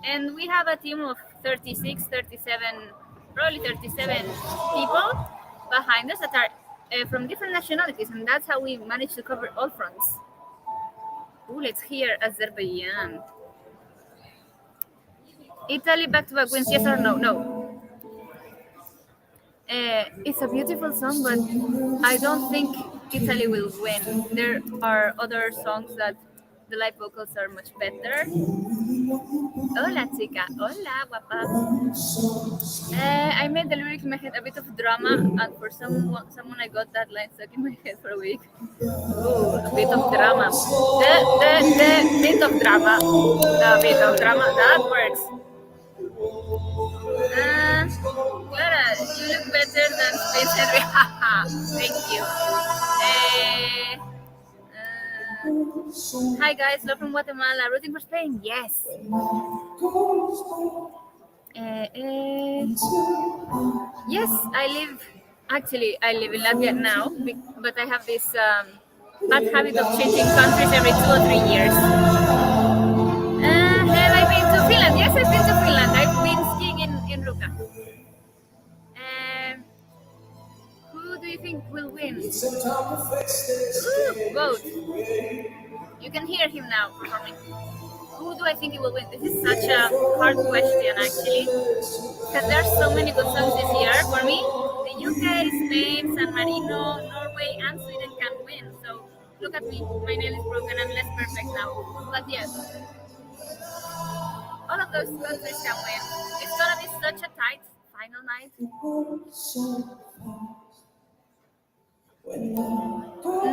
And we have a team of 36, 37, probably 37 people behind us that are from different nationalities, and that's how we manage to cover all fronts. Ooh, let's hear Azerbaijan. Italy back-to-back wins, yes or no? No. It's a beautiful song, but I don't think Italy will win. There are other songs that the live vocals are much better. Hola, chica. Hola, guapa. I made the lyric in my head a bit of drama, and for someone I got that line stuck in my head for a week. Ooh, a bit of drama. The bit of drama. The bit of drama. That works. Clara, you look better than Space Henry. Thank you. Hi guys, love from Guatemala. Rooting for Spain? Yes. Yes, I live in Latvia now, but I have this bad habit of changing countries every 2 or 3 years. Have I been to Finland? Yes, I've been to Finland. I've been skiing in Ruka. Who do you think will win? Ooh, vote. You can hear him now performing. Who do I think will win? This is such a hard question, actually, because there are so many good songs this year. For me, the UK, Spain, San Marino, Norway, and Sweden can win. So look at me, my nail is broken. I'm less perfect now, but yes, all of those countries can win. It's gonna be such a tight final night.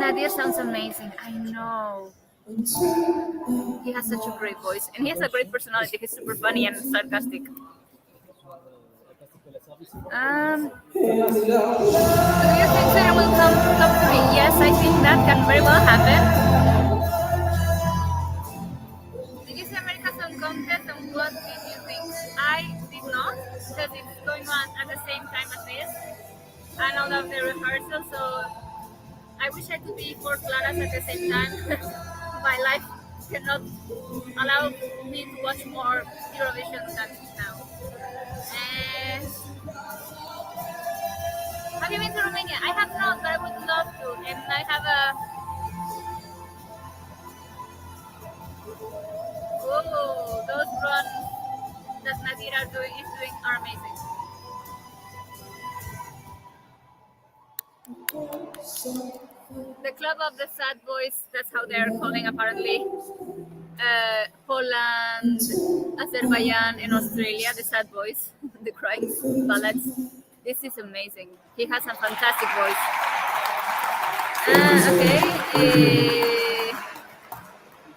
Nadir sounds amazing. I know. He has such a great voice, and he has a great personality. He's super funny and sarcastic. Do you think Sweden will come top 3? Yes, I think that can very well happen. Did you see America Song Contest, and what did you think? I did not, because it's going on at the same time as this, and all of the rehearsals, so I wish I could be 4 Claras at the same time. My life cannot allow me to watch more Eurovision than now. Have you been to Romania? I have not, but I would love to. And I have a... Oh, those runs that Nadir is doing are amazing. The Club of the Sad Boys, that's how they're calling apparently. Poland, Azerbaijan, and Australia, the Sad Boys, the crying ballads. This is amazing. He has a fantastic voice. Okay.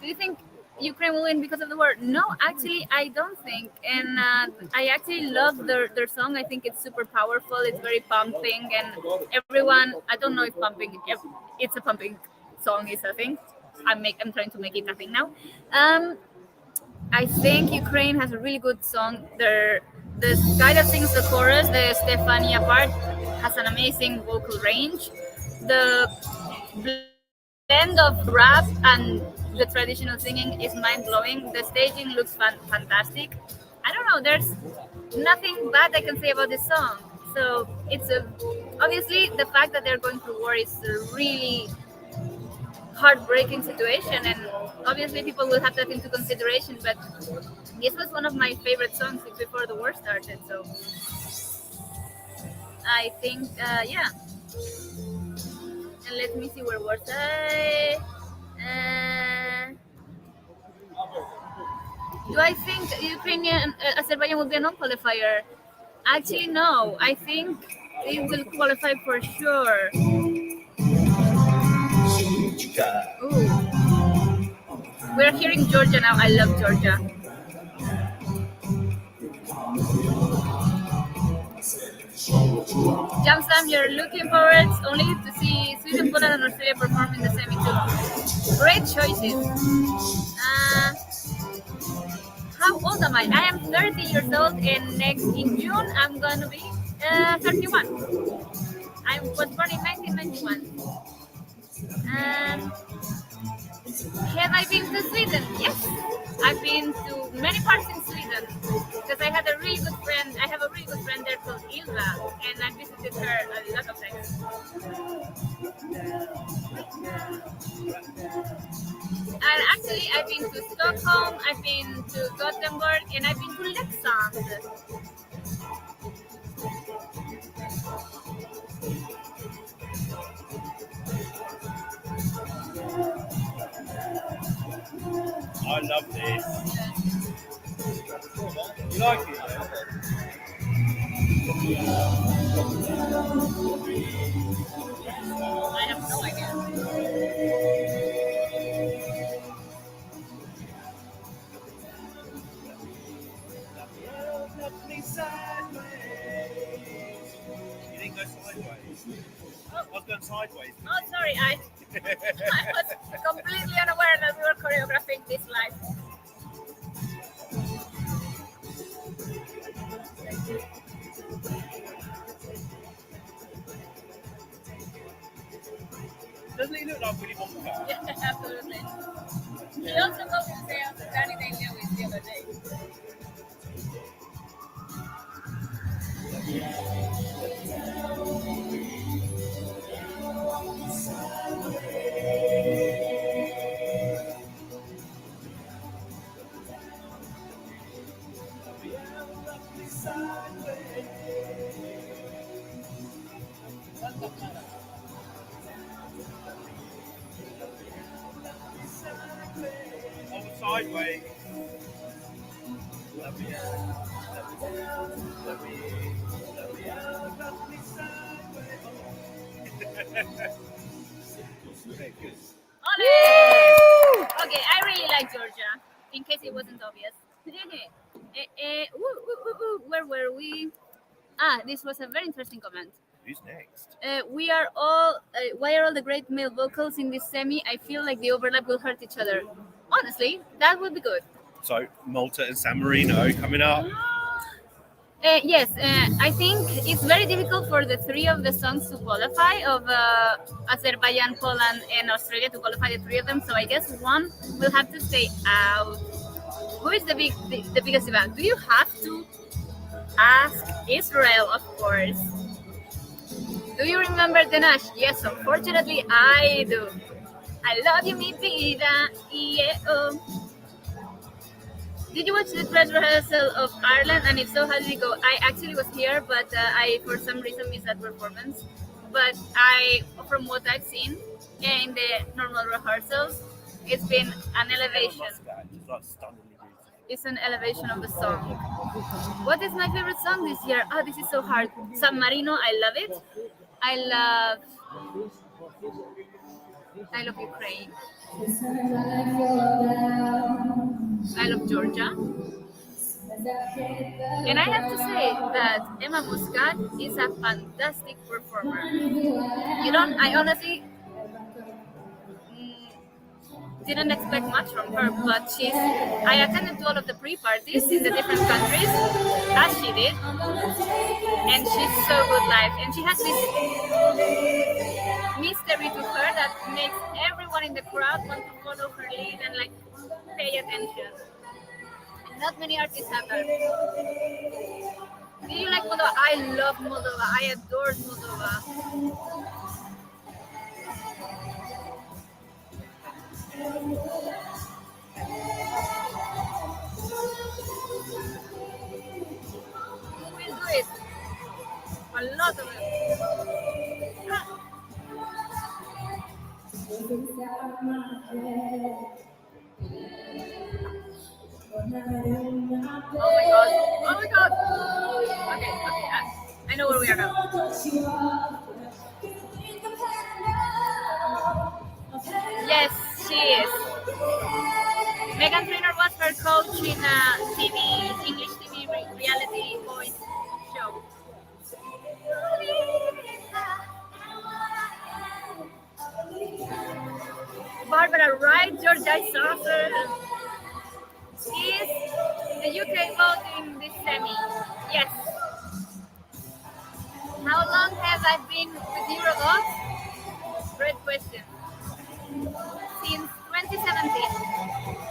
Do you think Ukraine will win because of the war? No, actually, I don't think. And I actually love their song. I think it's super powerful. It's very pumping, and everyone. I don't know if pumping. If it's a pumping song is a thing. I'm trying to make it a thing now. I think Ukraine has a really good song. The guy that sings the chorus, the Stefania part, has an amazing vocal range. the blend of rap and the traditional singing is mind-blowing. The staging looks fantastic. I don't know, there's nothing bad I can say about this song. So it's obviously the fact that they're going through war is a really heartbreaking situation, and obviously people will have that into consideration, but this was one of my favorite songs before the war started, so I think yeah. And let me see, where was I? Do I think Ukrainian Azerbaijan will be a non-qualifier? Actually, no. I think it will qualify for sure. Ooh. We're hearing Georgia now. I love Georgia. Jamsam, you're looking forward only to see Sweden, Poland, and Australia perform in the semi too. Great choices. How old am I? I am 30 years old, and in June I'm gonna be 31. I was born in 1991. Have I been to Sweden? Yes, I've been to many parts in Sweden because I had a really good friend. I have a really good friend there called Ilva, and I visited her a lot of times. And actually, I've been to Stockholm, I've been to Gothenburg, and I've been to Leksand. I love this. You like it? I have no idea. You didn't go sideways. I was going sideways. Oh, sorry, I was completely unaware that we were choreographing this live. Doesn't he look like Willy Wonka? Yeah, absolutely. He also got himself Danny Day-Lewis the other day. Sideways. Okay, I really like Georgia, in case it wasn't obvious. Where were we? This was a very interesting comment. Who's next? We are all. Why are all the great male vocals in this semi? I feel like the overlap will hurt each other. Honestly, that would be good. So Malta and San Marino coming up. Yes, I think it's very difficult for the three of the songs to qualify, of Azerbaijan, Poland, and Australia to qualify, the three of them. So I guess one will have to stay out. Who is the biggest event? Do you have to ask Israel, of course? Do you remember the Nash? Yes, unfortunately, I do. I love you, mi vida, yeah, oh. Did you watch the press rehearsal of Ireland? And if so, how did it go? I actually was here, but I, for some reason, missed that performance. But from what I've seen in the normal rehearsals, it's been an elevation. It's an elevation of the song. What is my favorite song this year? Oh, this is so hard. San Marino, I love it. I love Ukraine. I love Georgia. And I have to say that Emma Muscat is a fantastic performer. I honestly didn't expect much from her, but I attended to all of the pre-parties in the different countries, as she did. and she's so good live. And she has this mystery to her that makes everyone in the crowd want to follow her lead and like pay attention. And not many artists have that. Do you like Moldova? I love Moldova. I adore Moldova. Who will do it? A lot of them. Oh my god. Oh my god. Okay. I know where we are now. Yes, she is. Megan Trainor was her coach in a English TV reality voice show. Barbara Wright, Georgia Saucer is the UK vote in this semi. Yes. How long have I been with Eurovote? Great question. Since 2017.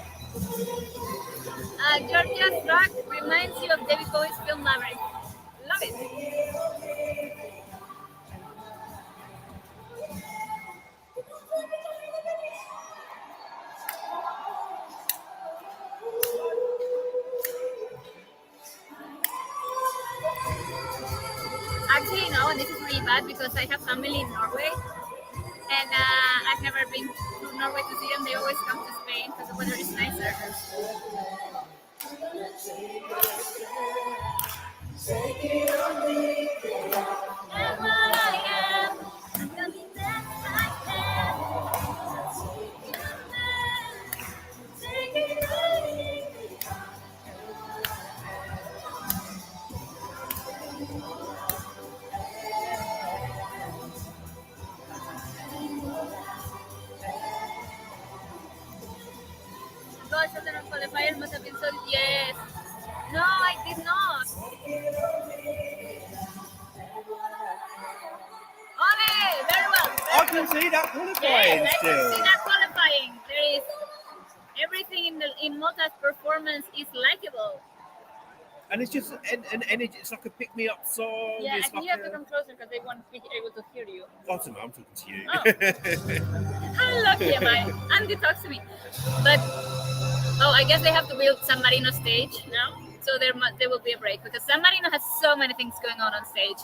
Georgia's track reminds you of David Bowie's film Maverick. Love it. Actually, no, this is really bad because I have family in Norway, and I've never been to Norway to see them. They always come to Spain because the weather is nicer. Gosh, the qualifiers must have been so. Yes. No, I did not. Okay, very well. I can see that qualifying Yes, I still. can see that qualifying. There is everything in Malta's performance is likable. And it's just an energy. It's like a pick-me-up song. Yeah, I It's think like you have to come closer because they won't be able to hear you. I'm talking to you. Oh. How lucky am I? Andy talks to me. But I guess they have to build San Marino stage now, so there will be a break because San Marino has so many things going on stage.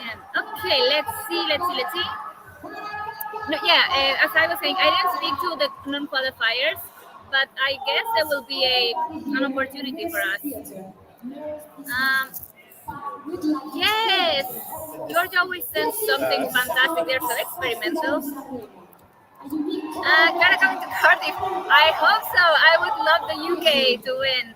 Yeah. Okay, let's see. No, yeah, as I was saying, I didn't speak to the non-qualifiers, but I guess there will be an opportunity for us. Yes, Georgia always sends something fantastic. They're so experimental. Gotta come to Cardiff. I hope so. I would love the UK to win.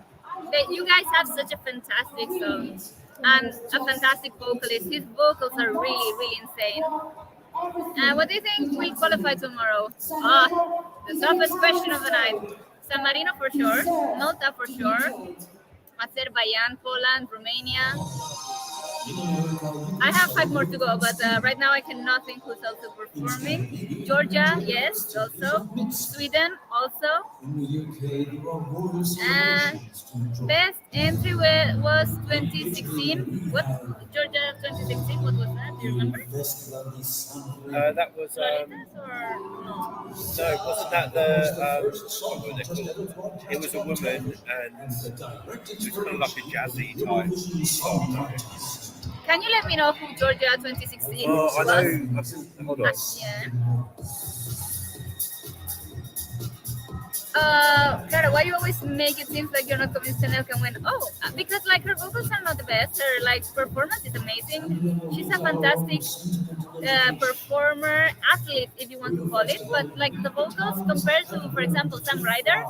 You guys have such a fantastic song and a fantastic vocalist. His vocals are really, really insane. What do you think will qualify tomorrow? The toughest question of the night. San Marino for sure, Malta for sure, Azerbaijan, Poland, Romania. I have 5 more to go, but right now I cannot think who's also performing. Georgia, yes, also. Sweden, also. Best entry was 2016. What? Georgia 2016, what was that? Do you remember? That was Floridas or no? no, wasn't that the what were they called? It was a woman and it was kind of like a jazzy type song. Can you let me know who Georgia 2016 Well, was? I know. Hold on. Yeah. Clara, why you always make it seem like you're not convinced Chanel can win? Oh, because like her vocals are not the best. Her like performance is amazing. She's a fantastic performer, athlete, if you want to call it. But like the vocals compared to, for example, Sam Ryder,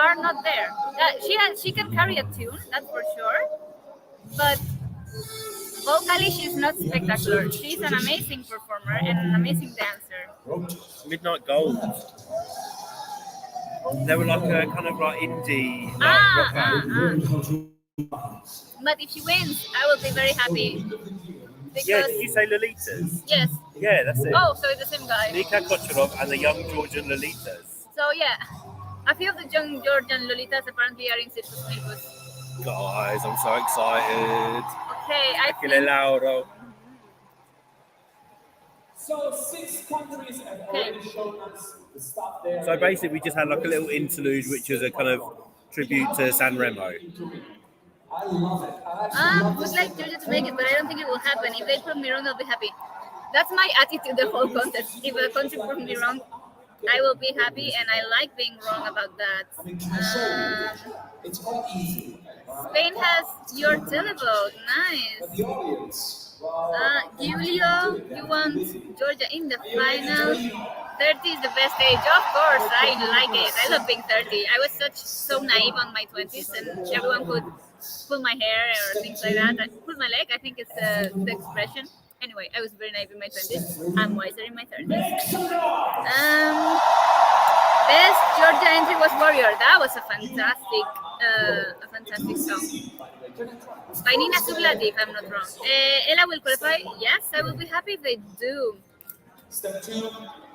are not there. She can carry a tune, that's for sure. But vocally, she's not spectacular. She's an amazing performer and an amazing dancer. Midnight Gold. They were like a kind of like indie rock band. But if she wins, I will be very happy. Because, Yeah, did you say Lolitas? Yes. Yeah, that's it. Oh, so it's the same guy. Nika Kocherov and the young Georgian Lolitas. So yeah, a few of the young Georgian Lolitas apparently are in Sisterhood. Guys, I'm so excited. Okay, I Aquile think... Lauro. So 6 countries have already shown us the stuff there. So basically, we just had like a little interlude, which was a kind of tribute to San Remo. I love it. I actually love would this like Georgia to make it, but I don't think it will happen. If they prove me wrong, I'll be happy. That's my attitude the whole contest. If a country proves me wrong, I will be happy, and I like being wrong about that. I mean, can I show you? It's quite easy. Spain has your televote. Nice. But the audience, well, Giulio, you want Georgia in the final? 30 is the best age. Of course, I like it. I love being 30. I was so naive on my 20s, and everyone could pull my hair or things like that. Pull my leg, I think it's the expression. Anyway, I was very naive in my 20s. I'm wiser in my 30s. Best Georgia entry was Warrior. That was a fantastic song. By Nina Sublati, if I'm not wrong. Ella will qualify. Yes, I will be happy if they do. Step 2.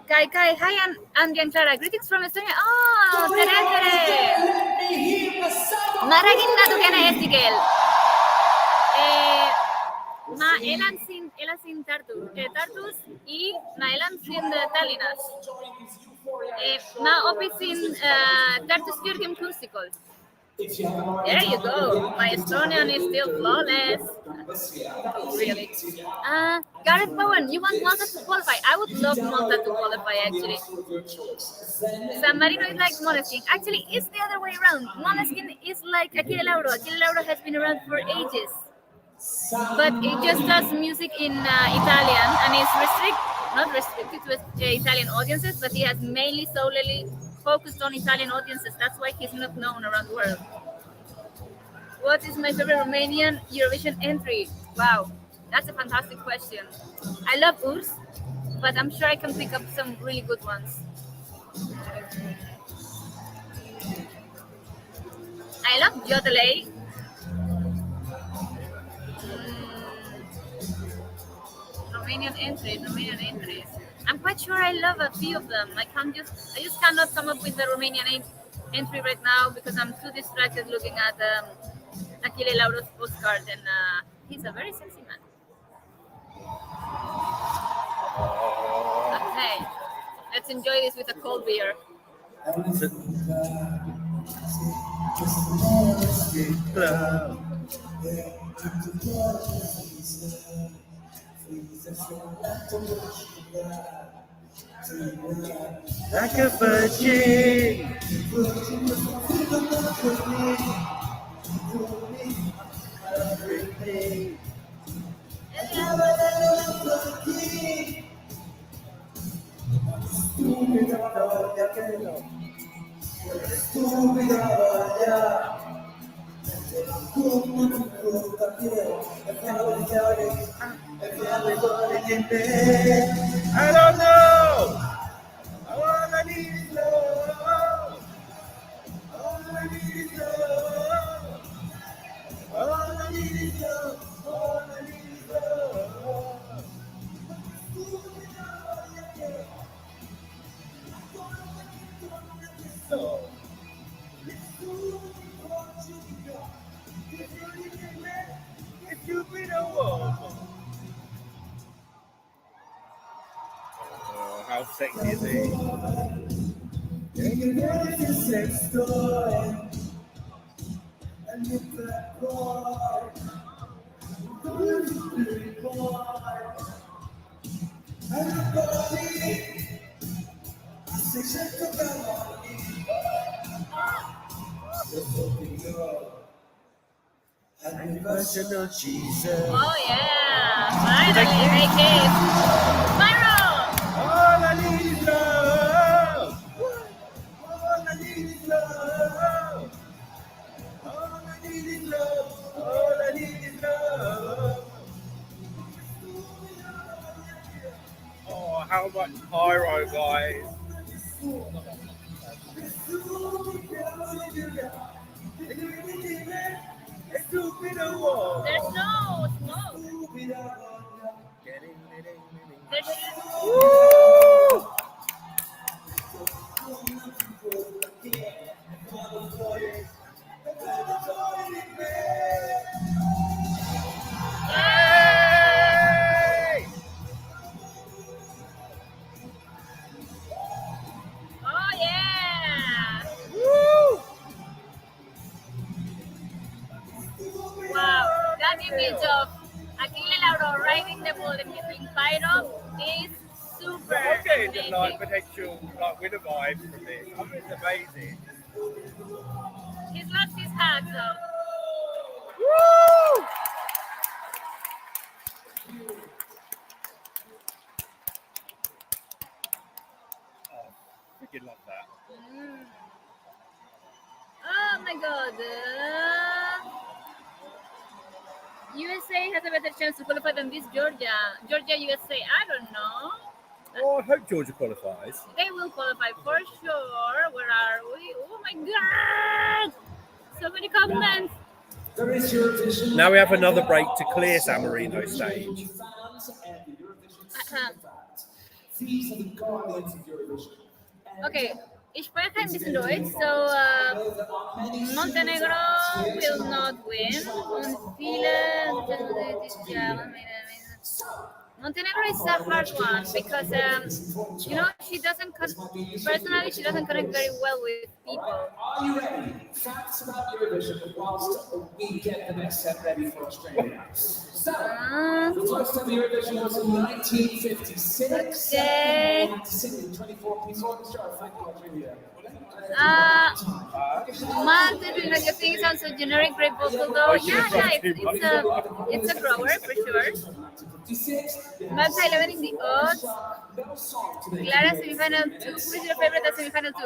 Kai, hi, Andy and Clara. Greetings from Estonia. Oh, tere. Maragin natuke Estikel. Ma elan sin Tartus y ma elan sin Tallinas. Ma opis sin Tartus Kyrgyz Kusikol. There you go. My Estonian is still flawless. Really. Gareth Bowen, you want Malta to qualify? I would love Malta to qualify, actually. San Marino is like Måneskin. Actually, it's the other way around. Måneskin is like Aquile Lauro. Aquile Lauro has been around for ages. But it just does music in Italian, and is not restricted to Italian audiences, but he has mainly solely focused on Italian audiences. That's why he's not known around the world. What is my favorite Romanian Eurovision entry? Wow, that's a fantastic question. I love Urs, but I'm sure I can pick up some really good ones. I love Jodelay. Romanian entries. I'm quite sure I love a few of them. I just cannot come up with the Romanian entry right now because I'm too distracted looking at Aquile Lauro's postcard, and he's a very sexy man. Okay, let's enjoy this with a cold beer. Like a virgin. I don't know. All I need is love. All I need is love. All I need is love. All I need is love. So, if you be the one. Oh, how sexy is he? Sex toy. And you black boy. Anniversary Jesus. Oh yeah, finally, great case. Viral! All I need is love. All I need is love. All I need is love. All I need is love. Oh, how much pyro, guys. There's no smoke. There's... Yay! Oh yeah! Woo! Wow, that image of Aquila Lauro riding the bull and using pyro is super I'm getting amazing. like potential like winner vibes from this. I mean, it's amazing. He's lost his hat though. Woo! Oh, freaking love that. Oh my god. USA has a better chance to qualify than this Georgia. Georgia, USA, I don't know. Oh, I hope Georgia qualifies. They will qualify for sure. Where are we? Oh my god! So many comments. There is Eurovision. Now we have another break to clear San Marino stage. Fans and the Eurovision fans. These are the guardians of Eurovision. Okay, ich spreche ein bisschen Deutsch, so Montenegro will not win. Und viele Montenegro is a hard one because you know she doesn't personally she doesn't connect very well with people. Are you ready? Facts about Eurovision whilst we get the next set ready for Australia. So, the first time Eurovision was in 1956. Okay. And singing 24-piece orchestra. Thank you, Australia. Martin, you think it sounds so generic, great vocal though. Yeah, it's a grower for sure. Max 11 in the odds. Clara semifinal 2. Who is your favorite at semifinal 2?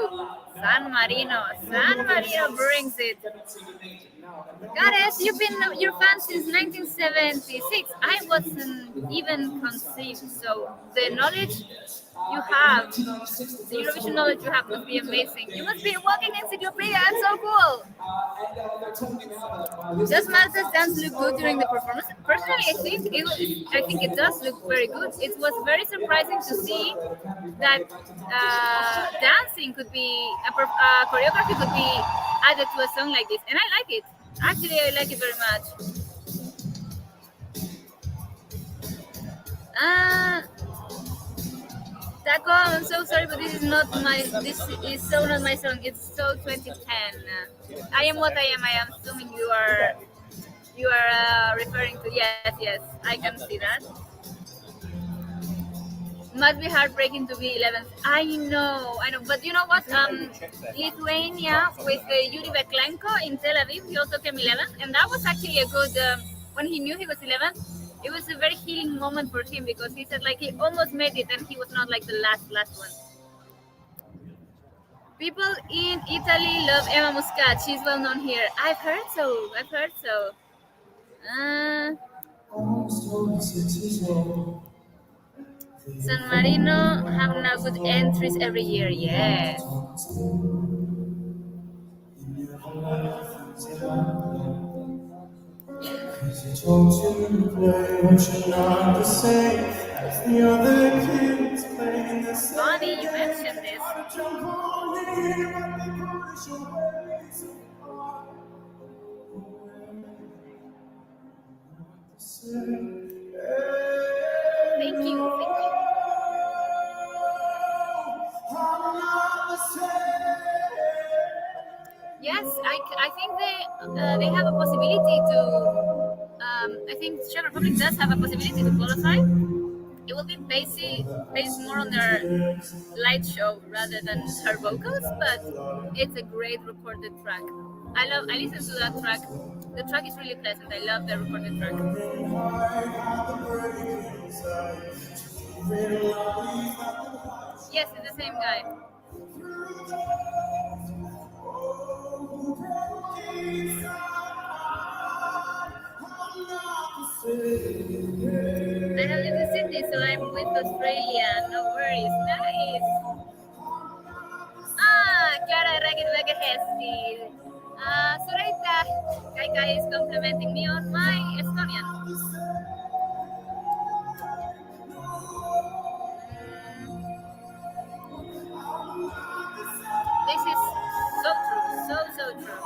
San Marino. San Marino brings it. Goddess, you've been your fan since 1976. I wasn't even conceived, so the knowledge you have, the Eurovision knowledge you have must be amazing. You must be a walking encyclopedia. That's so cool. Does Malta's dance look good during the performance? Personally, I think it does look very good. It was very surprising to see that dancing could be choreography could be added to a song like this, and I like it. Actually, I like it very much. Taco, I'm so sorry, but this is so not my song. It's so 2010. I am what I am. I am assuming you are referring to. Yes, I can see that. Must be heartbreaking to be 11th. I know. But you know what? Lithuania with Yuri Beklenko in Tel Aviv, he also came 11th, and that was actually a good. When he knew he was 11th, it was a very healing moment for him because he said like he almost made it, and he was not like the last one. People in Italy love Emma Muscat. She's well known here. I've heard so. San Marino have now good entries every year. Yes. Bonnie, you mentioned this. Thank you. Yes, I think they have a possibility to. I think Czech Republic does have a possibility to qualify. It will be based more on their light show rather than her vocals, but it's a great recorded track. I listen to that track. The track is really pleasant. I love the recorded track. Yes, it's the same guy. I have lived in Sydney, so I'm with Australia. No worries. Nice. Clara Ragged Hesti. Sureita, Kaika is complimenting me on my Estonian. This is so true, so true.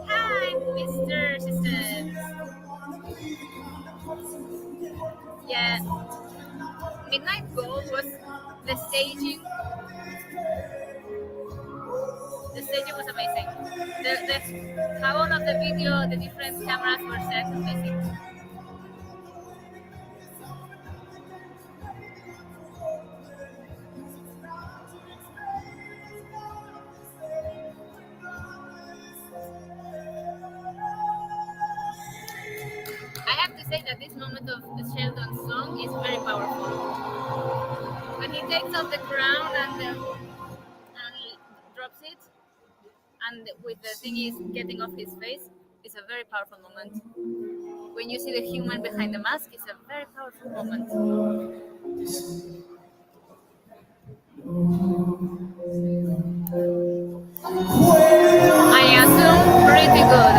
Hi, Mr. Systems. Yeah, Midnight Goal was the staging. The staging was amazing. How all of the video, the different cameras were set, amazing. I have to say that this moment of the Sheldon song is very powerful. When he takes off the crown and drops it, and with the thing is getting off his face, it's a very powerful moment. When you see the human behind the mask, it's a very powerful moment. I assume pretty good.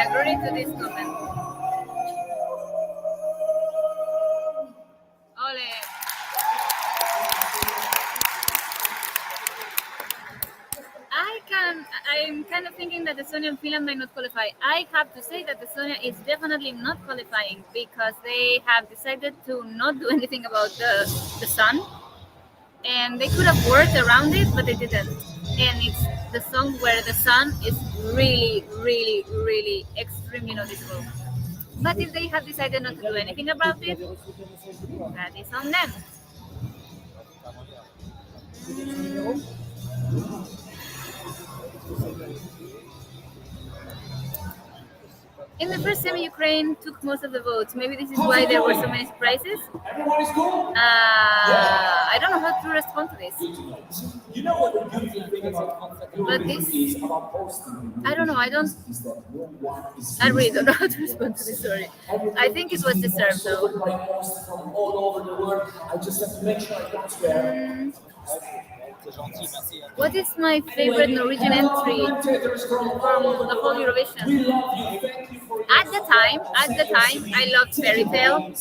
Agree to this comment. Ole. I'm kind of thinking that Estonia and Finland might not qualify. I have to say that Estonia is definitely not qualifying because they have decided to not do anything about the sun. And they could have worked around it, but they didn't. And it's the song where the sun is really, really, really extremely noticeable. But if they have decided not to do anything about it, that is on them. In the first semi, Ukraine took most of the votes. Maybe this is why there were so many surprises. I don't know how to respond to this. You know what the beautiful thing about But this, is about posting. I don't know. I really don't know how to respond to this story. I think it was deserved though. From all over the world. I just have to make sure I got there. What is my favorite Norwegian entry from the whole Eurovision? At the time, I loved Fairy Tale,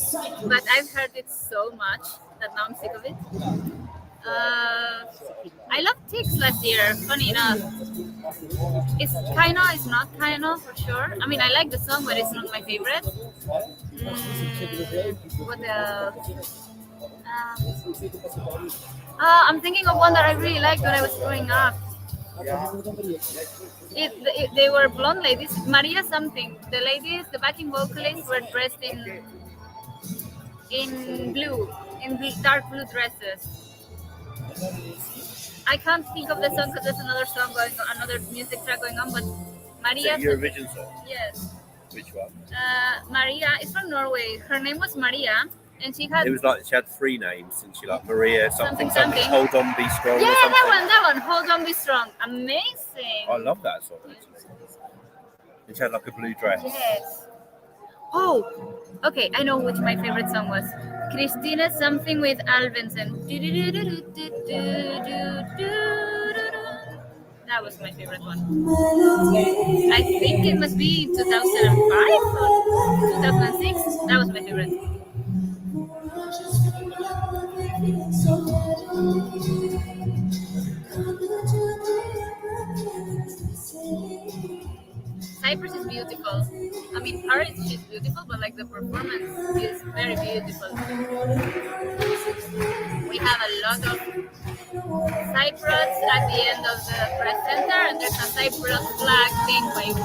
but I've heard it so much that now I'm sick of it. I loved Tix last year, funny enough. It's not Kaino for sure. I mean, I like the song, but it's not my favorite. What else? I'm thinking of one that I really liked when I was growing up. They were blonde ladies, Maria something. The ladies, the backing vocalists, were dressed in blue, dark blue dresses. I can't think of the song because there's another song going on, another music track going on. But Maria. Is it Eurovision song? Yes. Which one? Maria is from Norway. Her name was Maria. And she had. It was like she had 3 names, and she like Maria something. Hold on, be strong. Yeah, or something. that one. Hold on, be strong. Amazing. I love that song actually. And she had like a blue dress. Yes. Oh, okay. I know which my favorite song was. Christina something with Alvensen. That was my favorite one. I think it must be 2005 or 2006. That was my favorite. Cyprus is beautiful. I mean, Paris is beautiful, but like the performance is very beautiful. We have a lot of Cyprus at the end of the press center, and there's a Cyprus flag being waved.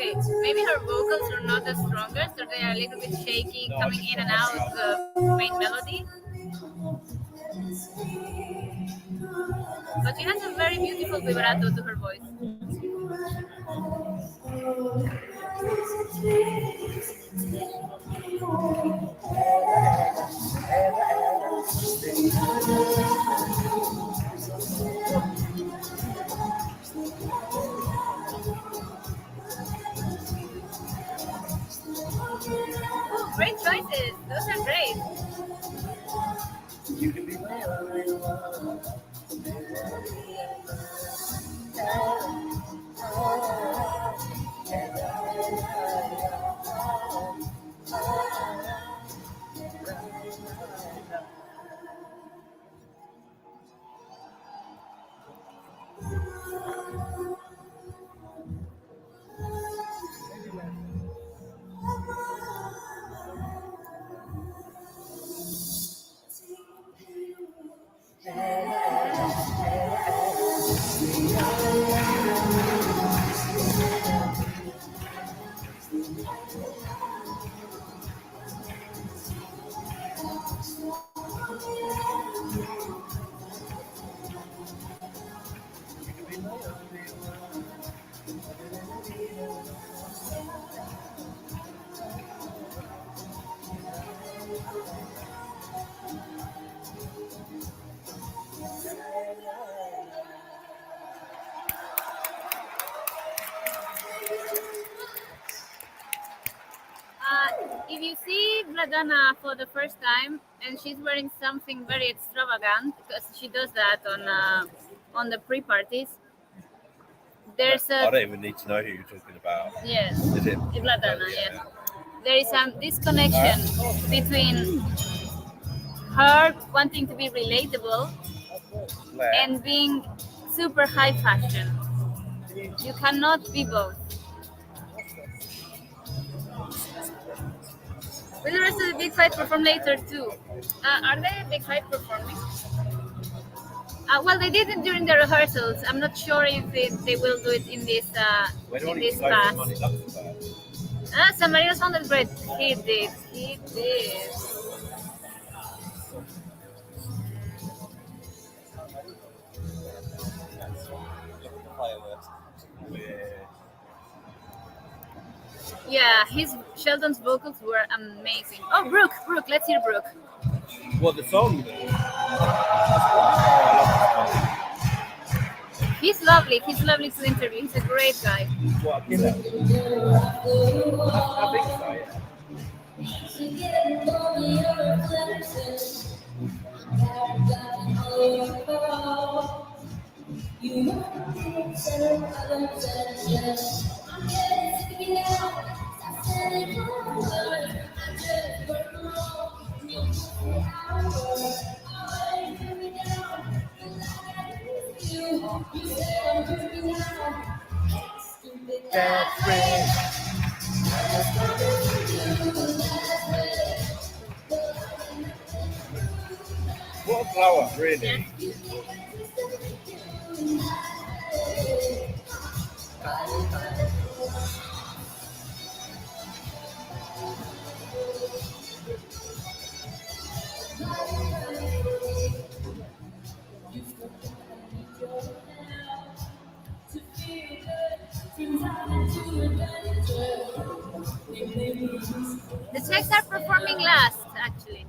okay, maybe her vocals are not the strongest, or they are a little bit shaky, coming in and out of the main melody. But she has a very beautiful vibrato to her voice. Oh, great choices. Those are great. If you see Vladana for the first time and she's wearing something very extravagant, because she does that on the pre-parties, there's I don't even need to know who you're talking about. Yes, Is it Vladana, yes. There is a disconnection between her wanting to be relatable and being super high fashion. You cannot be both. Will the rest of the Big Five perform later too? Are they Big Five performing? Well, they did it during the rehearsals. I'm not sure if they will do it in this pass. San Marino sounded great. He did. He did. Yeah, Sheldon's vocals were amazing. Oh, Brooke, let's hear Brooke. What, the song? He's lovely to interview. He's a great guy. What, I think so, yeah. What a blow up, really. The Czechs are performing last, actually.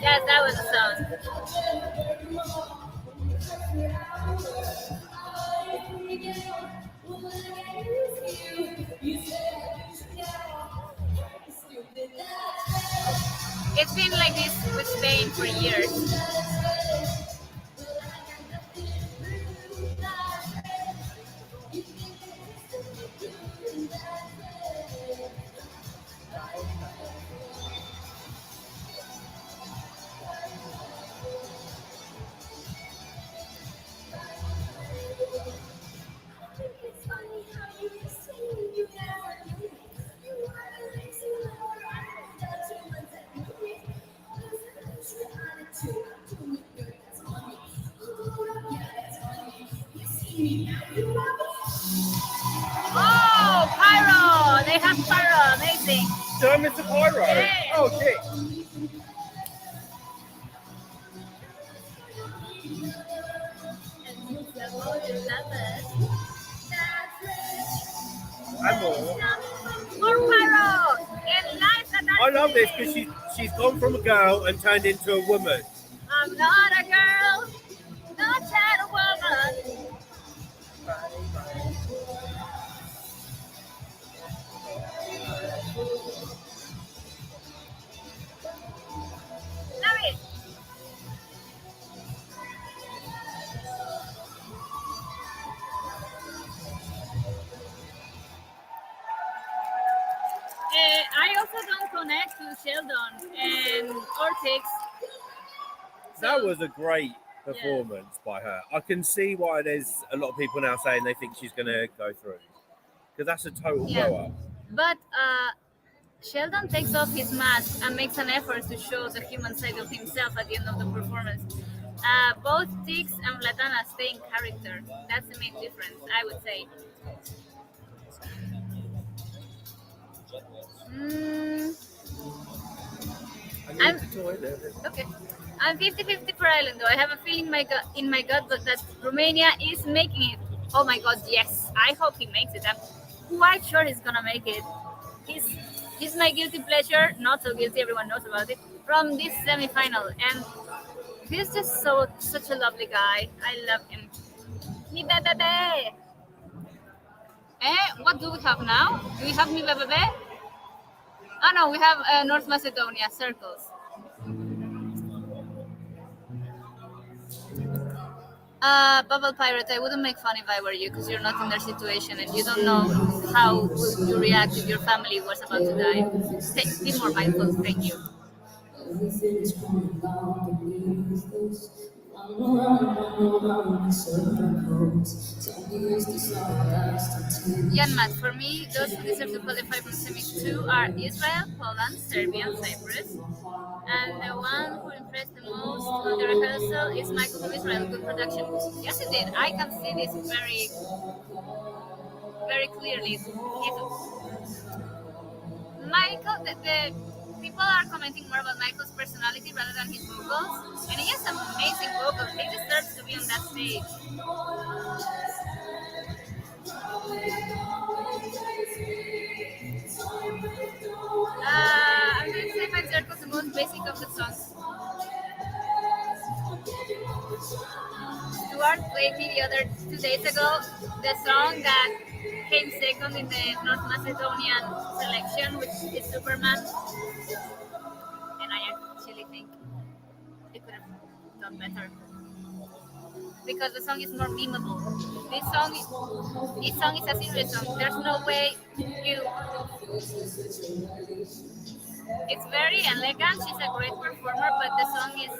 Yes, that was the sound. It's been like this with Spain for years. Oh, pyro! They have pyro. Amazing. Did I miss the pyro? Yeah. Oh, shit. And more. More pyro in life that I love this because she's gone from a girl and turned into a woman. I'm not a girl, not yet a woman. Love it. I also don't connect to Sheldon and Ortix. That was a great performance by her. I can see why there's a lot of people now saying they think she's going to go through. Because that's a total blow up. But Sheldon takes off his mask and makes an effort to show the human side of himself at the end of the performance. Both Tix and Vladana stay in character. That's the main difference, I would say. Okay. I'm 50-50 for Ireland, though. I have a feeling in my gut that Romania is making it. Oh my God, yes. I hope he makes it. I'm quite sure he's gonna make it. He's my guilty pleasure. Not so guilty. Everyone knows about it. From this semi-final, and he's just such a lovely guy. I love him. Mi bebe. What do we have now? Do we have mi bebe? Oh no, we have North Macedonia circles. Bubble Pirate, I wouldn't make fun if I were you because you're not in their situation and you don't know how would you react if your family was about to die. Be more mindful, thank you. Yanmat, for me, those who deserve to qualify from Semi 2 are Israel, Poland, Serbia, and Cyprus. And the one who impressed the most on the rehearsal is Michael from Israel. Good production. Yes, it did. I can see this very, very clearly. Michael, the people are commenting more about Michael's personality rather than his vocals, and he has amazing vocals. He deserves to be on that stage. I'm going to say my circle's the most basic of the songs. Stuart played me the other 2 days ago the song that came second in the North Macedonian selection, which is Superman. And I actually think it could have done better because the song is more memeable. This song is a serious song. There's no way you. It's very elegant. She's a great performer, but the song is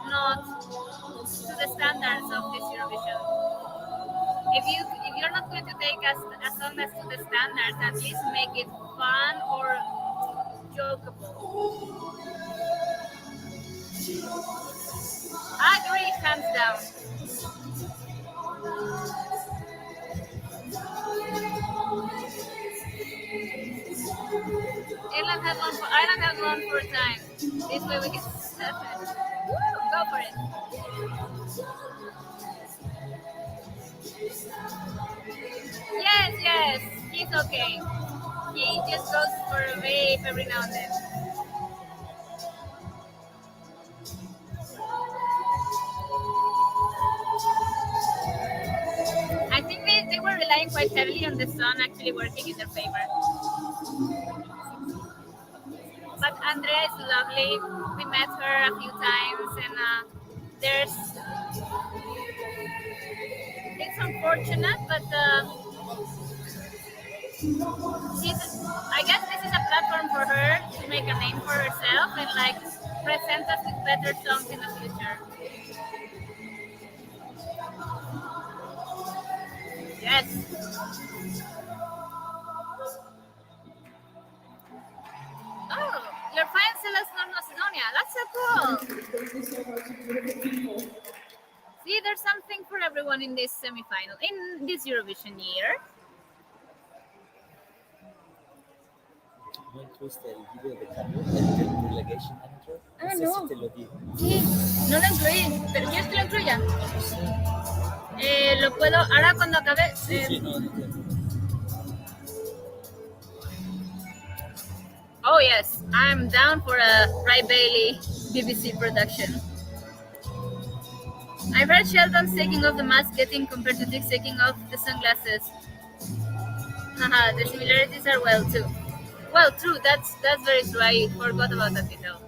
not to the standards of this Eurovision. If you're not going to take a song that's to the standards, at least make it fun or jokeable. I agree, hands down. Ireland has won 4 times. This way we get 7. Woo, go for it. Yes, he's okay. He just goes for a vape every now and then. I think they were relying quite heavily on the sun actually working in their favor. But Andrea is lovely. We met her a few times, and it's unfortunate, but I guess this is a platform for her to make a name for herself and like present us with better songs in the future. Yes. Oh, your fans selects North Macedonia. That's so cool. See, there's something for everyone in this semi-final, in this Eurovision year. ¿No incluiste el video de cambio del relegation intro? Ah, sé no. si te lo di. Sí, no lo incluí, pero ¿quieres que lo incluya? Lo puedo, ahora cuando acabe... Sí, no, Oh yes, I'm down for a Ray Bailey BBC production. I've heard Sheldon's taking off the mask getting compared to Dick's taking off the sunglasses. Haha, the similarities are well too. Well, true, that's very true. I forgot about that detail.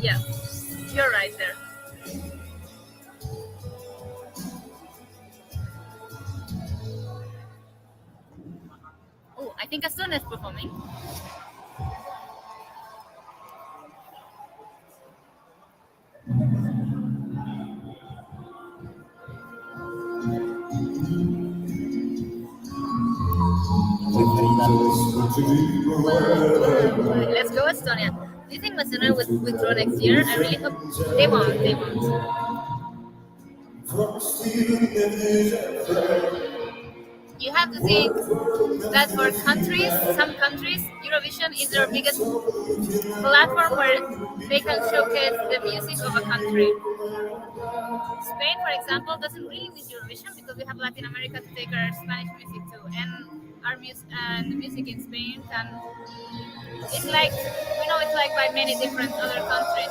Yeah, you're right there. Oh, I think Asuna is performing. Let's go, Estonia. Do you think Masuna will withdraw next year? I really hope they won't. They won't. You have to think that for countries, some countries, Eurovision is their biggest platform where they can showcase the music of a country. Spain, for example, doesn't really miss Eurovision because we have Latin America to take our Spanish music too, and our music and the music in Spain can. It's like it's like by many different other countries.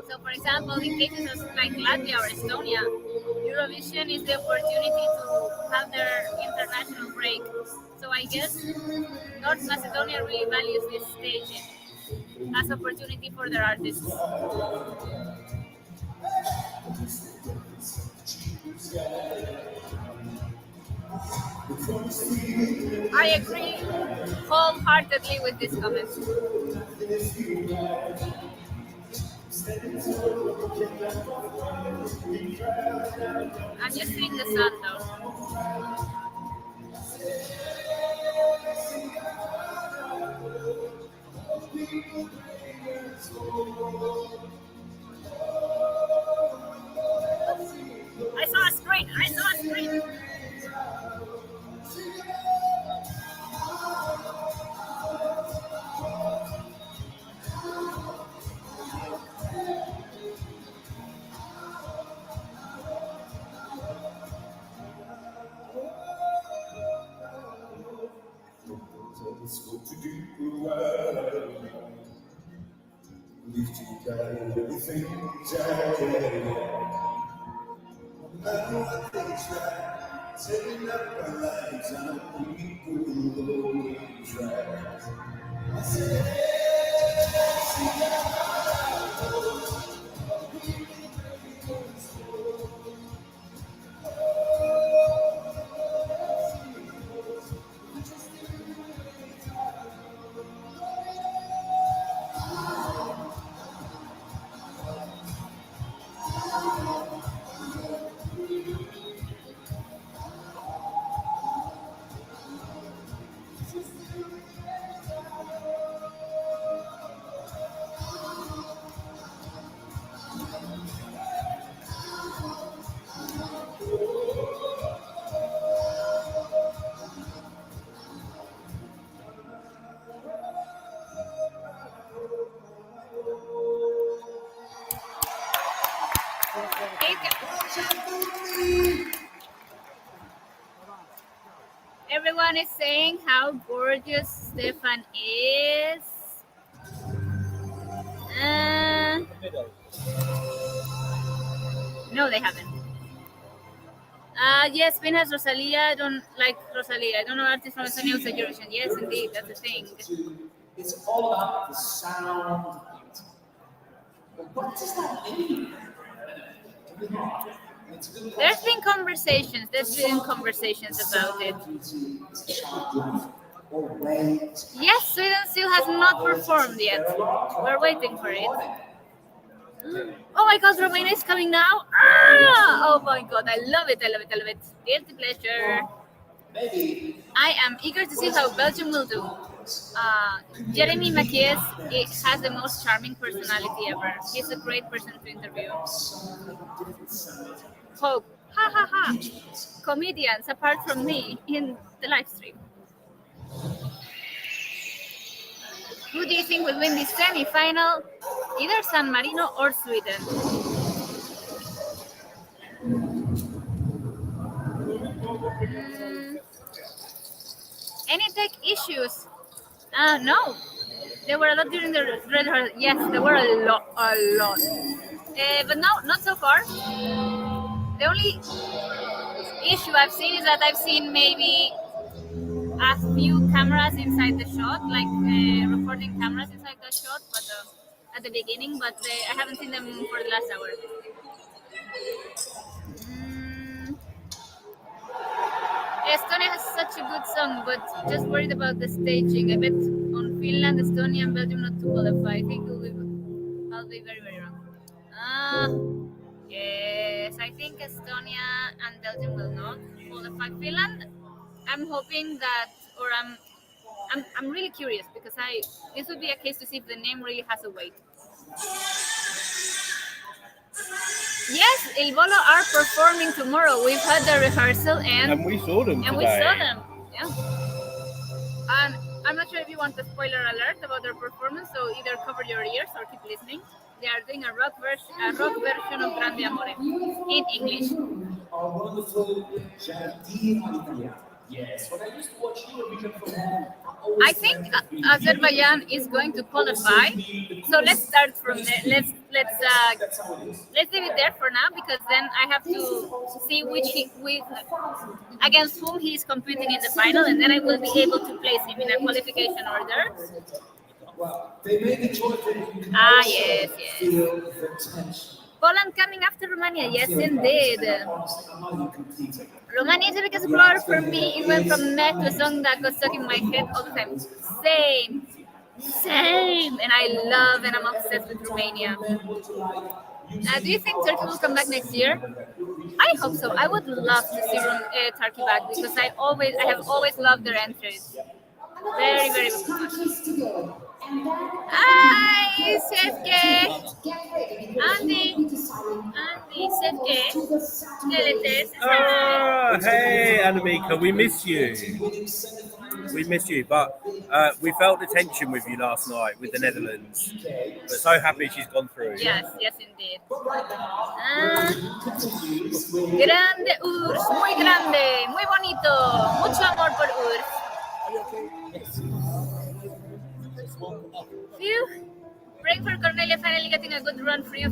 So, for example, in cases of like Latvia or Estonia, Eurovision is the opportunity to have their international break. So I guess North Macedonia really values this stage as opportunity for their artists. I agree wholeheartedly with this comment. I'm just seeing the sun though. I saw a screen. Everyone is saying how gorgeous Stefan is. No, they haven't. Yes, Spain has Rosalia. I don't like Rosalia. I don't know artists from Estonia who say Eurovision. Yes, indeed, that's the thing. It's all about the sound. What does that mean? There's been conversations about it. Yes, Sweden still has not performed yet. We're waiting for it. Oh my god, Romania is coming now! Oh my god, I love it. Guilty pleasure. I am eager to see how Belgium will do. Jeremy Macias has the most charming personality ever. He's a great person to interview. Hope. Ha ha ha. Comedians apart from me in the live stream. Who do you think will win this semi-final? Either San Marino or Sweden. Any tech issues? No. There were a lot during the rehearsal. Yes, there were a lot. But no, not so far. The only issue I've seen is that I've seen maybe a few cameras inside the shot, like recording cameras inside the shot, but at the beginning. But I haven't seen them for the last hour. Estonia has such a good song, but just worried about the staging. I bet on Finland, Estonia, and Belgium not to qualify. I think I'll be very, very wrong. Yes, I think Estonia and Belgium will not qualify. Finland, I'm hoping that, or I'm really curious because this would be a case to see if the name really has a weight. Yes, Il Volo are performing tomorrow. We've had the rehearsal and we saw them today. We saw them, yeah. And I'm not sure if you want a spoiler alert about their performance, so either cover your ears or keep listening. They are doing a rock version of Grande Amore in English. Our wonderful Giardino all'Italiano. Yes, when I used to watch Eurovision from home, I think Azerbaijan is going to qualify. So let's start from there. Let's leave it there for now because then I have to see against whom he is competing in the final, and then I will be able to place him in a qualification order. well, they made the choice that you can Yes. feel the tension. Poland coming after Romania, yes indeed. Honestly, I'm not even competing. Romania is a biggest flower for me. It went from meh to a song that got stuck in my head all the time. Same. And I love and I'm obsessed with Romania. Do you think Turkey will come back next year? I hope so. I would love to see Turkey back because I have always loved their entries. Very, very good. Hi, Sevke. Andy, Sevke. Hey, Annemieka, we miss you. But we felt the tension with you last night with the Netherlands. We're so happy she's gone through. Yes, indeed. Grande Urs, muy grande, muy bonito. Mucho amor por Urs. Phew. Praying for Cornelia finally getting a good run free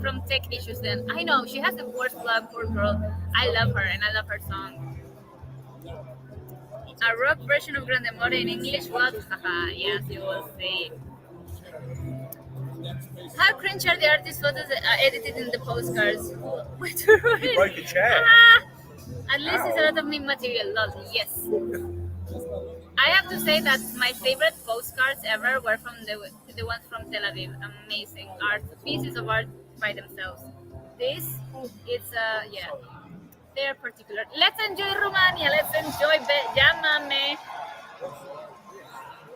from tech issues then. I know, she has the worst luck, poor girl. I love her and I love her song. A rock version of Grande Amore in English, what? Haha, yes, you will see. How cringe are the artist photos edited in the postcards? You broke a chair. At least it's a lot of new material, lol, yes. I have to say that my favorite postcards ever were from the ones from Tel Aviv. Amazing art, pieces of art by themselves. This, it's they're particular. Let's enjoy Romania. Let's enjoy Llámame.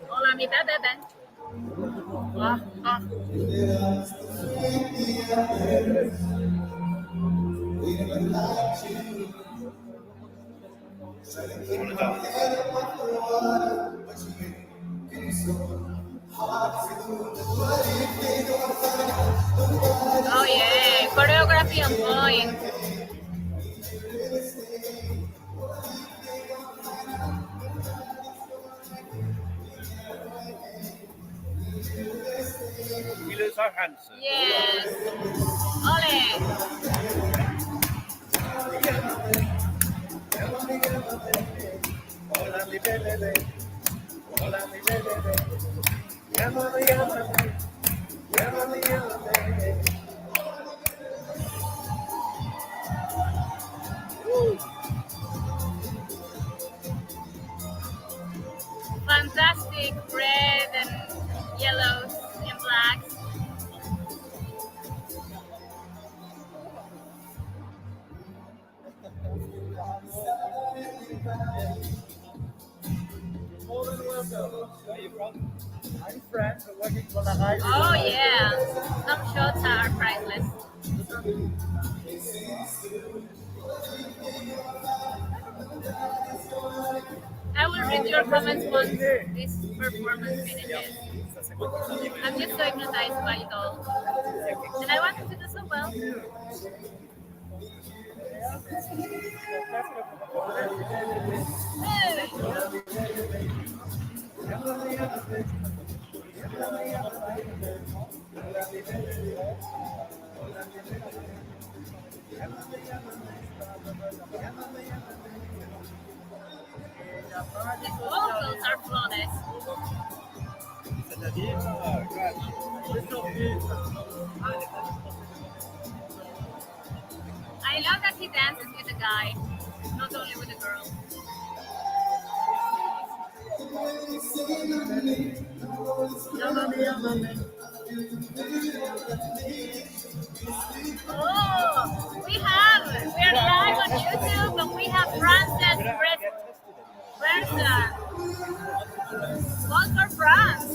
Hola, mi bebé. Oh yeah, choreography on point. You look so handsome. Yes. Ole. Hola, mi bebé. Hola, mi bebé. Llámame. Fantastic red and yellows and blacks. Oh yeah, some shots are priceless. I will read your comments once this performance finishes. I'm just so hypnotized by it all. And I wanted to do so well. The vocals are flawless. I love that he dances with a guy, not only with a girl. Oh, we are live on YouTube and we have Frances Bersa. Vote for France.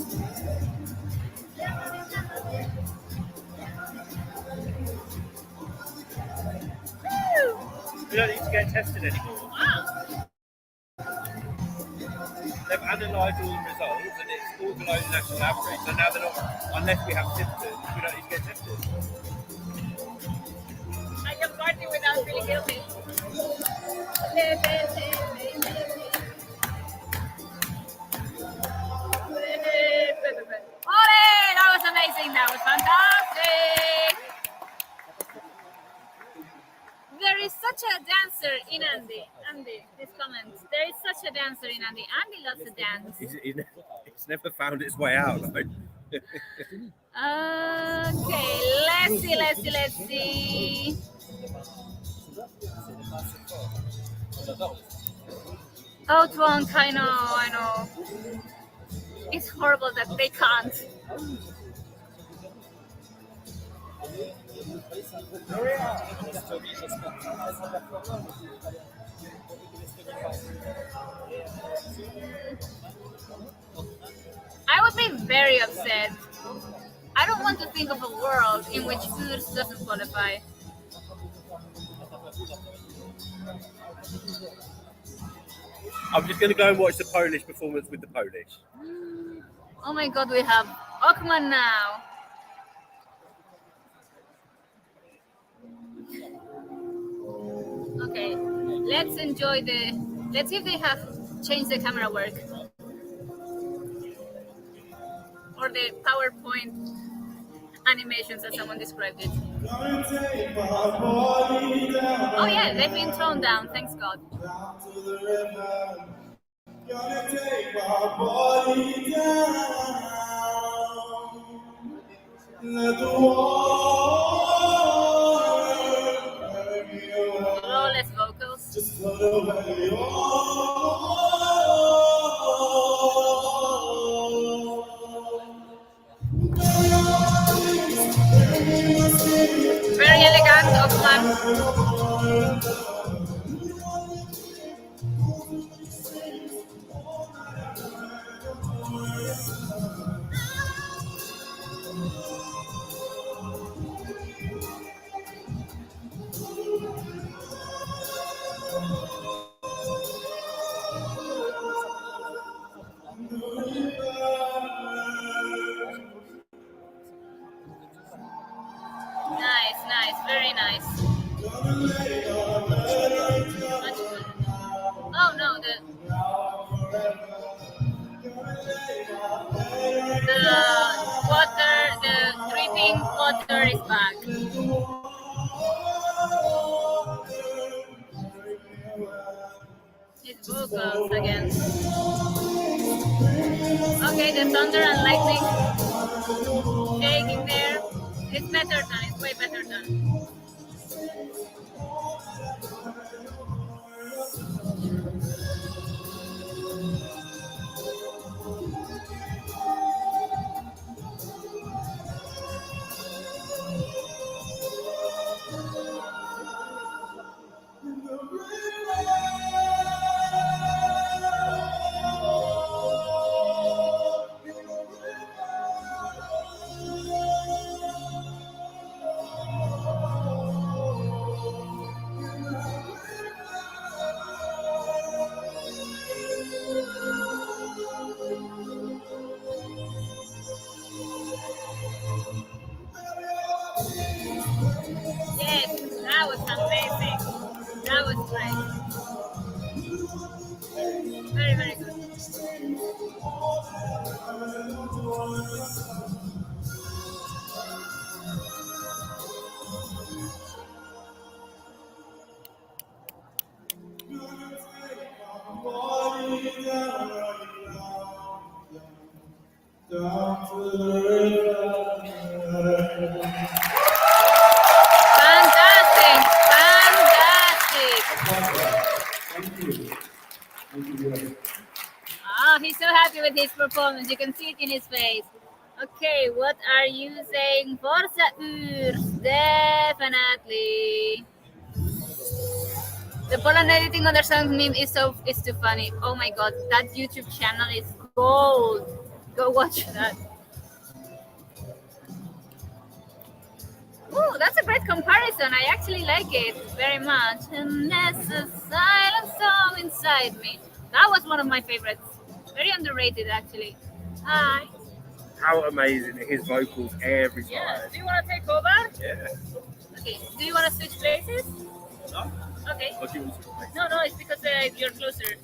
We don't need to get tested anymore. Wow. They've analysed all the results and it's organised national average. So now they're not, unless we have symptoms, we don't need to get tested. I can party without feeling guilty. Ole! That was amazing. That was fantastic. There is such a dancer in Andy. Andy, this comment. There is such a dancer in Andy. Andy loves to dance. It's never found its way out. Like. Okay, let's see. Oh, Twonk, I know. It's horrible that they can't. I would be very upset. I don't want to think of a world in which food doesn't qualify. I'm just going to go and watch the Polish performance with the Polish. Oh my god, we have Ockman now. Okay, let's see if they have changed the camera work. Or the PowerPoint animations as someone described it. Oh yeah, they've been toned down, thanks God. Flawless vocals. Very elegant, Ockman. Nice, very nice. Much good. Oh no, the water, the dripping water is back. His vocals again. Okay, the thunder and lightning shaking there. It's better done, it's way better done. Fantastic! Fantastic! Oh, he's so happy with his performance. You can see it in his face. Okay, what are you saying? Forza Urs, definitely. The Poland editing on their songs meme is too funny. Oh my god, that YouTube channel is gold. Go watch that. Ooh, that's a great comparison. I actually like it very much. And there's a silent song inside me. That was one of my favorites. Very underrated, actually. Hi. How amazing are his vocals every time. Yeah. Do you want to take over? Yeah. Okay. Do you want to switch places? No? Okay. What do you want to say? No, it's because you're closer.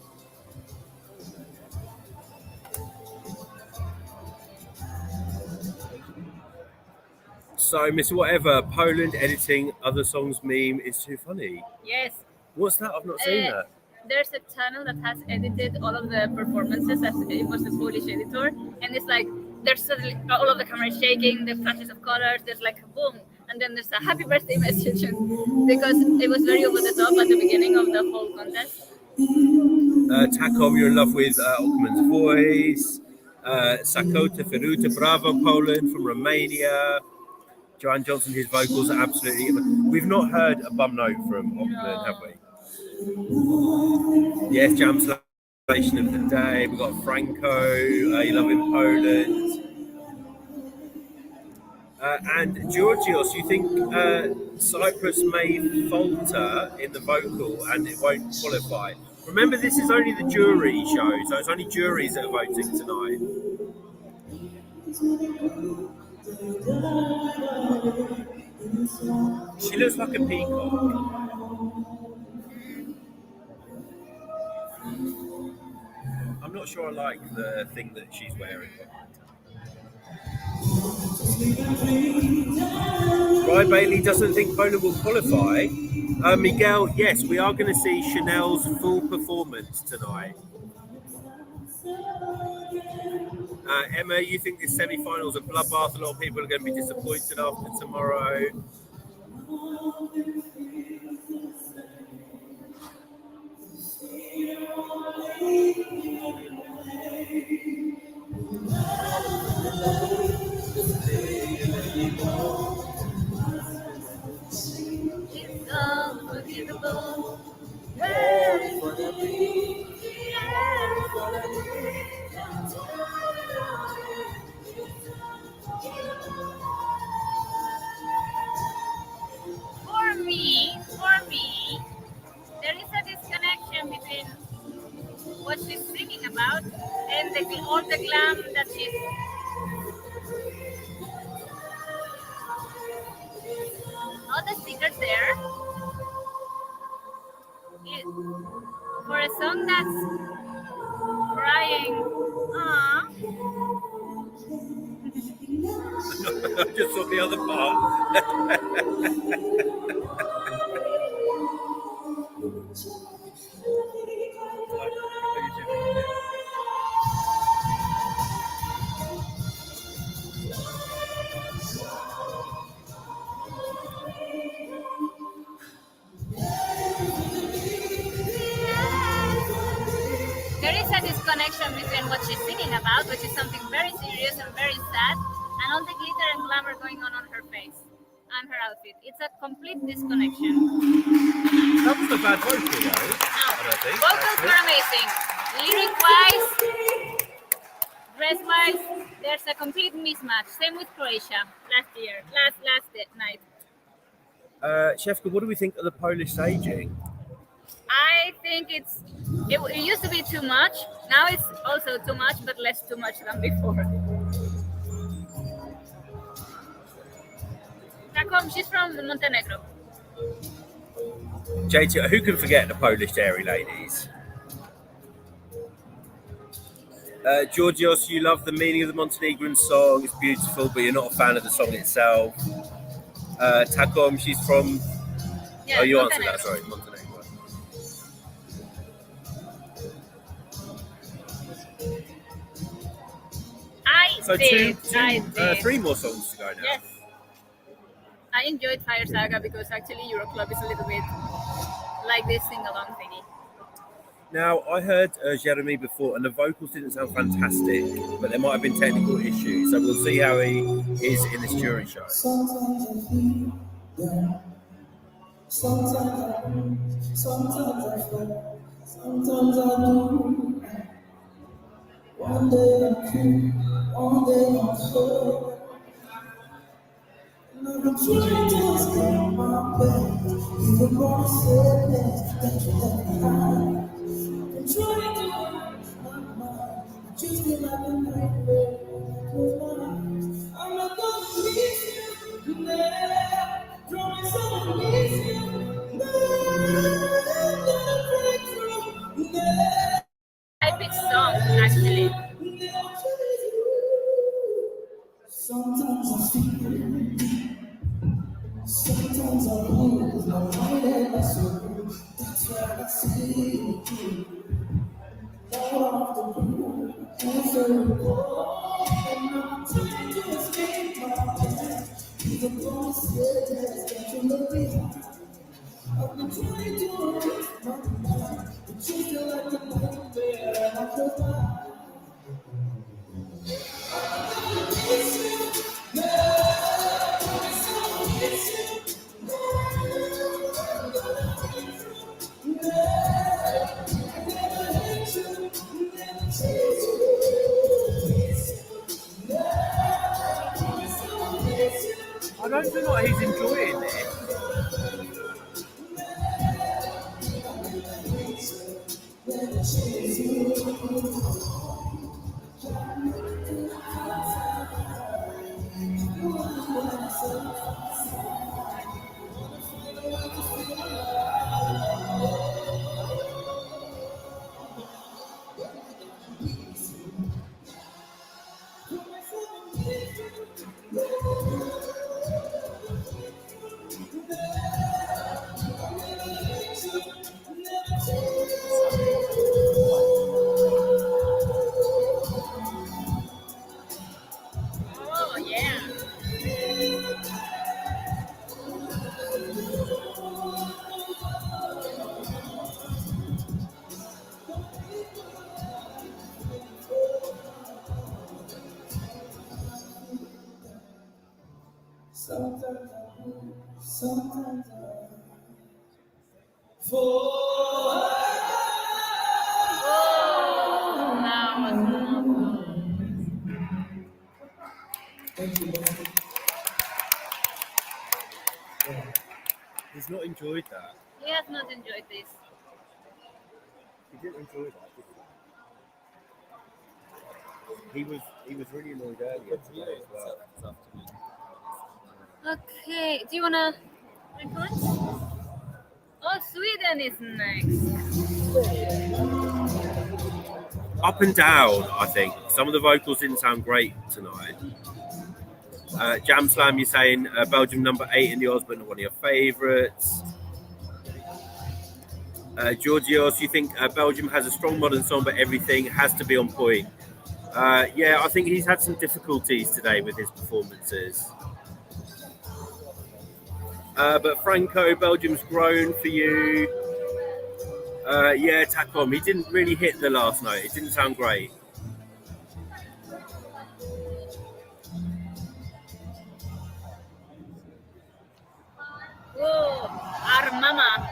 So, Mr. Whatever, Poland editing other songs meme is too funny. Yes. What's that? I've not seen that. There's a channel that has edited all of the performances as it was a Polish editor, and it's like there's suddenly all of the cameras shaking, the flashes of colors, there's like a boom, and then there's a happy birthday message, and because it was very over the top at the beginning of the whole contest. Takom, you're in love with Ockman's voice. Sakota Feruta, Bravo Poland from Romania. Joanne Johnson, his vocals are absolutely... We've not heard a bum note from Ockman, have we? Yes, Jam Selection of the Day. We've got Franco, You Love in Poland. And Georgios, you think Cyprus may falter in the vocal and it won't qualify? Remember, this is only the jury show, so it's only juries that are voting tonight. She looks like a peacock. I'm not sure I like the thing that she's wearing. Ryan Bailey doesn't think Poland will qualify. Miguel, yes, we are going to see Chanel's full performance tonight. Emma, you think this semi-finals a bloodbath? A lot of people are going to be disappointed after tomorrow. It's unforgivable. For me, there is a disconnection between what she's singing about and all the glam that she's. All the stickers there. For a song that's crying, I just saw the other part. there is a disconnection between what she's singing about, which is something very serious and very sad, and all the glitter and glamour going on her face and her outfit. It's a complete disconnection. That was a bad vocal, though. I don't think. Vocals were amazing. Lyric-wise, dress-wise, there's a complete mismatch. Same with Croatia last night. Shefka, what do we think of the Polish staging? I think it used to be too much. Now it's also too much, but less too much than before. Takom, she's from Montenegro. JT, who can forget the Polish dairy ladies? Georgios, you love the meaning of the Montenegrin song. It's beautiful, but you're not a fan of the song itself. Takom, she's from... Yeah, you Montenegro. answered that, sorry, Montenegro. So three more songs to go now. Yes. I enjoyed Fire Saga because actually Euroclub is a little bit like this sing-along thingy. Now, I heard Jeremy before, and the vocals didn't sound fantastic, but there might have been technical issues, so we'll see how he is in this jury show. Sometimes I feel down. Sometimes I sometimes I fall. Sometimes I do. One day I'm cool, one day I'm cold. And I've been trying to escape my pain. Even though I said that you left behind. I'm trying to hide my mind. I just feel like a nightmare. Close my eyes. I'm not gonna leave you now. Promise I won't leave you now. I'm gonna break through now. Epic song, actually. Sometimes I feel it. Sometimes I lose my mind and my soul. That's why I see you. Out of the blue, answer the call. And I'm trying to escape my past. Even though I said that you look behind. I've been trying to erase my mind. But you feel like a nightmare. And I feel bad. I don't feel like he's enjoying it. Oh, yeah. Sometimes I lose, sometimes I fall. That was lovely. Thank you, man. He's not enjoyed that. He has not enjoyed this. He didn't enjoy that, did he? He was really annoyed earlier today as well. Okay, do you wanna record? Oh, Sweden is next. Up and down, I think. Some of the vocals didn't sound great tonight. Jam Slam, you're saying Belgium number 8 in the Oz, but not one of your favourites. Georgios, you think Belgium has a strong modern song, but everything has to be on point. Yeah, I think he's had some difficulties today with his performances. But Franco, Belgium's grown for you. Yeah, Takom, he didn't really hit the last note. It didn't sound great. Oh, our mama.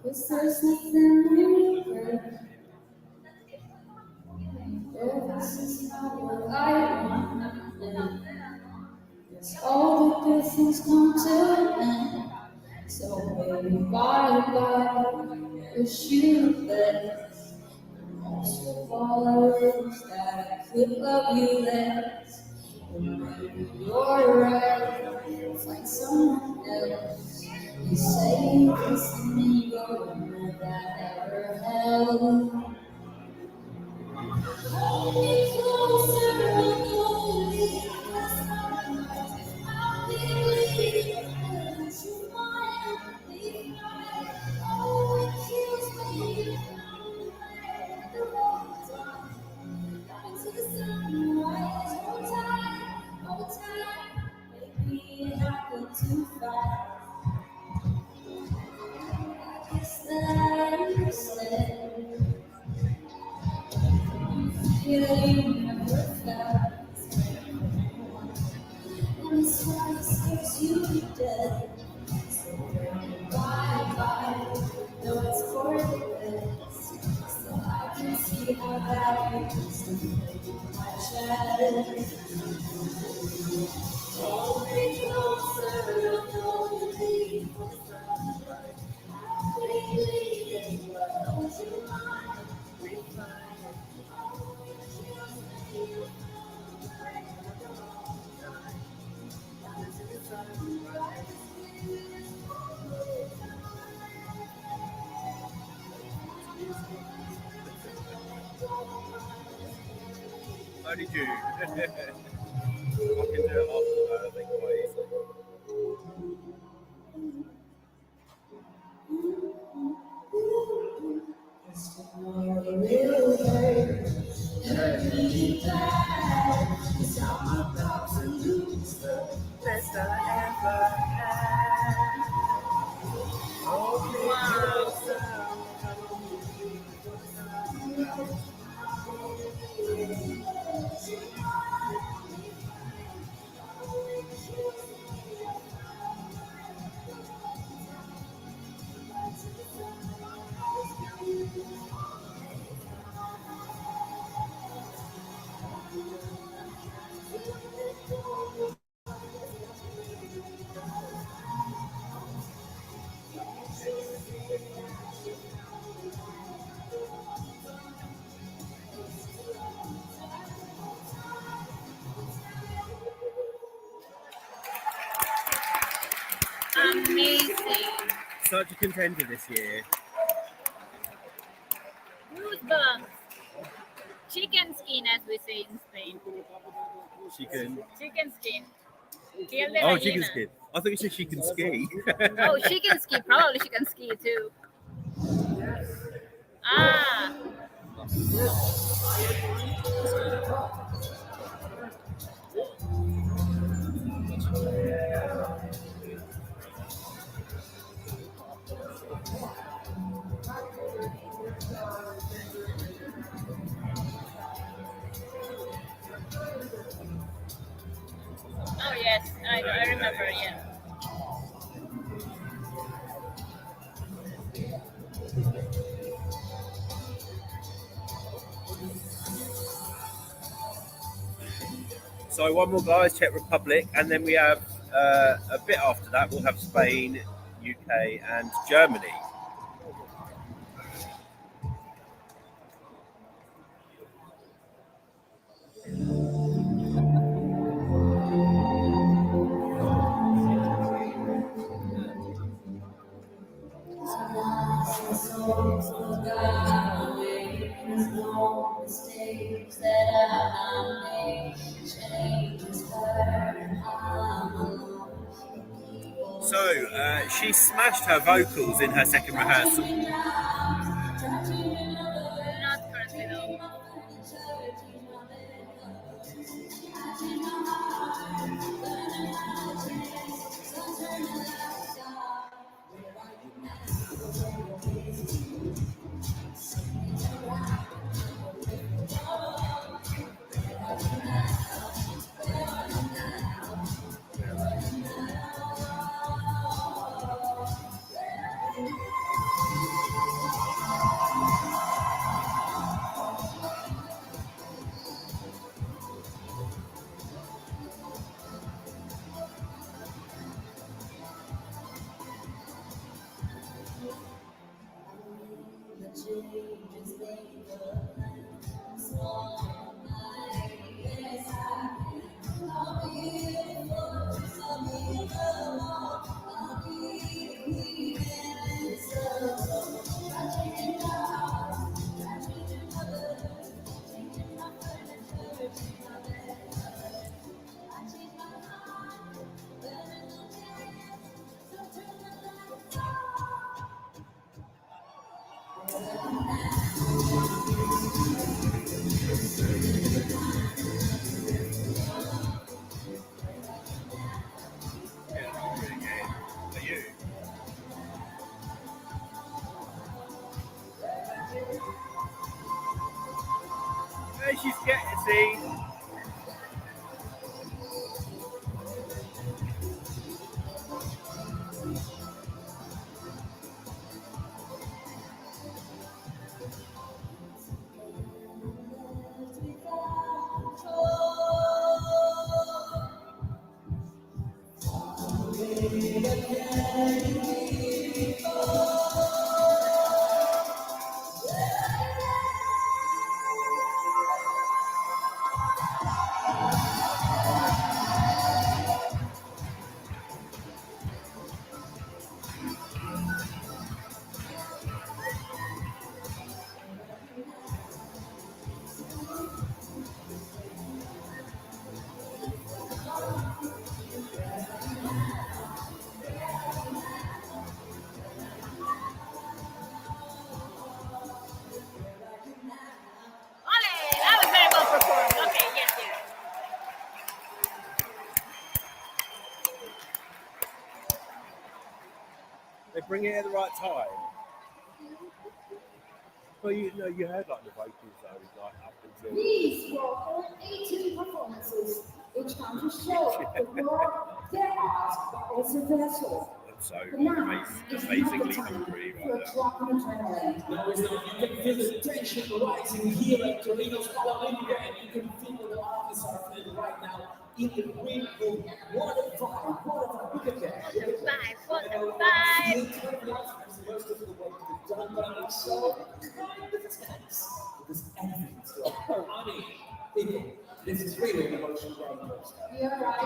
Cause there's nothing deeper. This is not what I want. Yes, all the good things come to an end. So baby, bye-bye. Wish you the best. Most of all, I wish that I could love you less. And maybe you're right. Find someone else. You say you kiss me, but none of that ever held. Hold me closer, and hold me. I'll be leaving to my too fast. I guess that I understand. You feel you never felt. And this one scares you dead. So bye. No, it's for the best. So I can see how that used to make my chest. Hold me closer, hold me closer. Please, close your mind, refine it. Only June. I can do it after that, I think, quite easily. Hurt me bad, 'cause I'm about to lose the best I ever had. Hold me closer. Amazing. Such a contender this year. Goosebumps. Chicken skin, as we say in Spain. Chicken. Chicken skin. Piel de Oh, gallina. chicken skin. I thought you said she can ski. Oh, she can ski. Probably she can ski too. Ah. Oh yes, I remember. Yeah. So one more, guys, Czech Republic, and then we have a bit after that. We'll have Spain, UK, and Germany. So she smashed her vocals in her second rehearsal. Not currently though. see. That was very well performed. Okay, yes, yes. They bring it at the right time. Well, you know, you heard like the vocals though, like up until. These were all 18 performances, which come to show the world, their art, but also their soul. I'm so But now is amazingly not the time hungry for right a now. drop in adrenaline. No, it's not. You can feel the tension rising here at Torino's Paralympica, and you can feel what the artists are feeling right now in the green room. What a vibe, what a vibe. Look at that. What a vibe. Most of the work is done, but I'm so kind of tense because everything's going on. I mean, people, this is really an emotional roller coaster. You're right.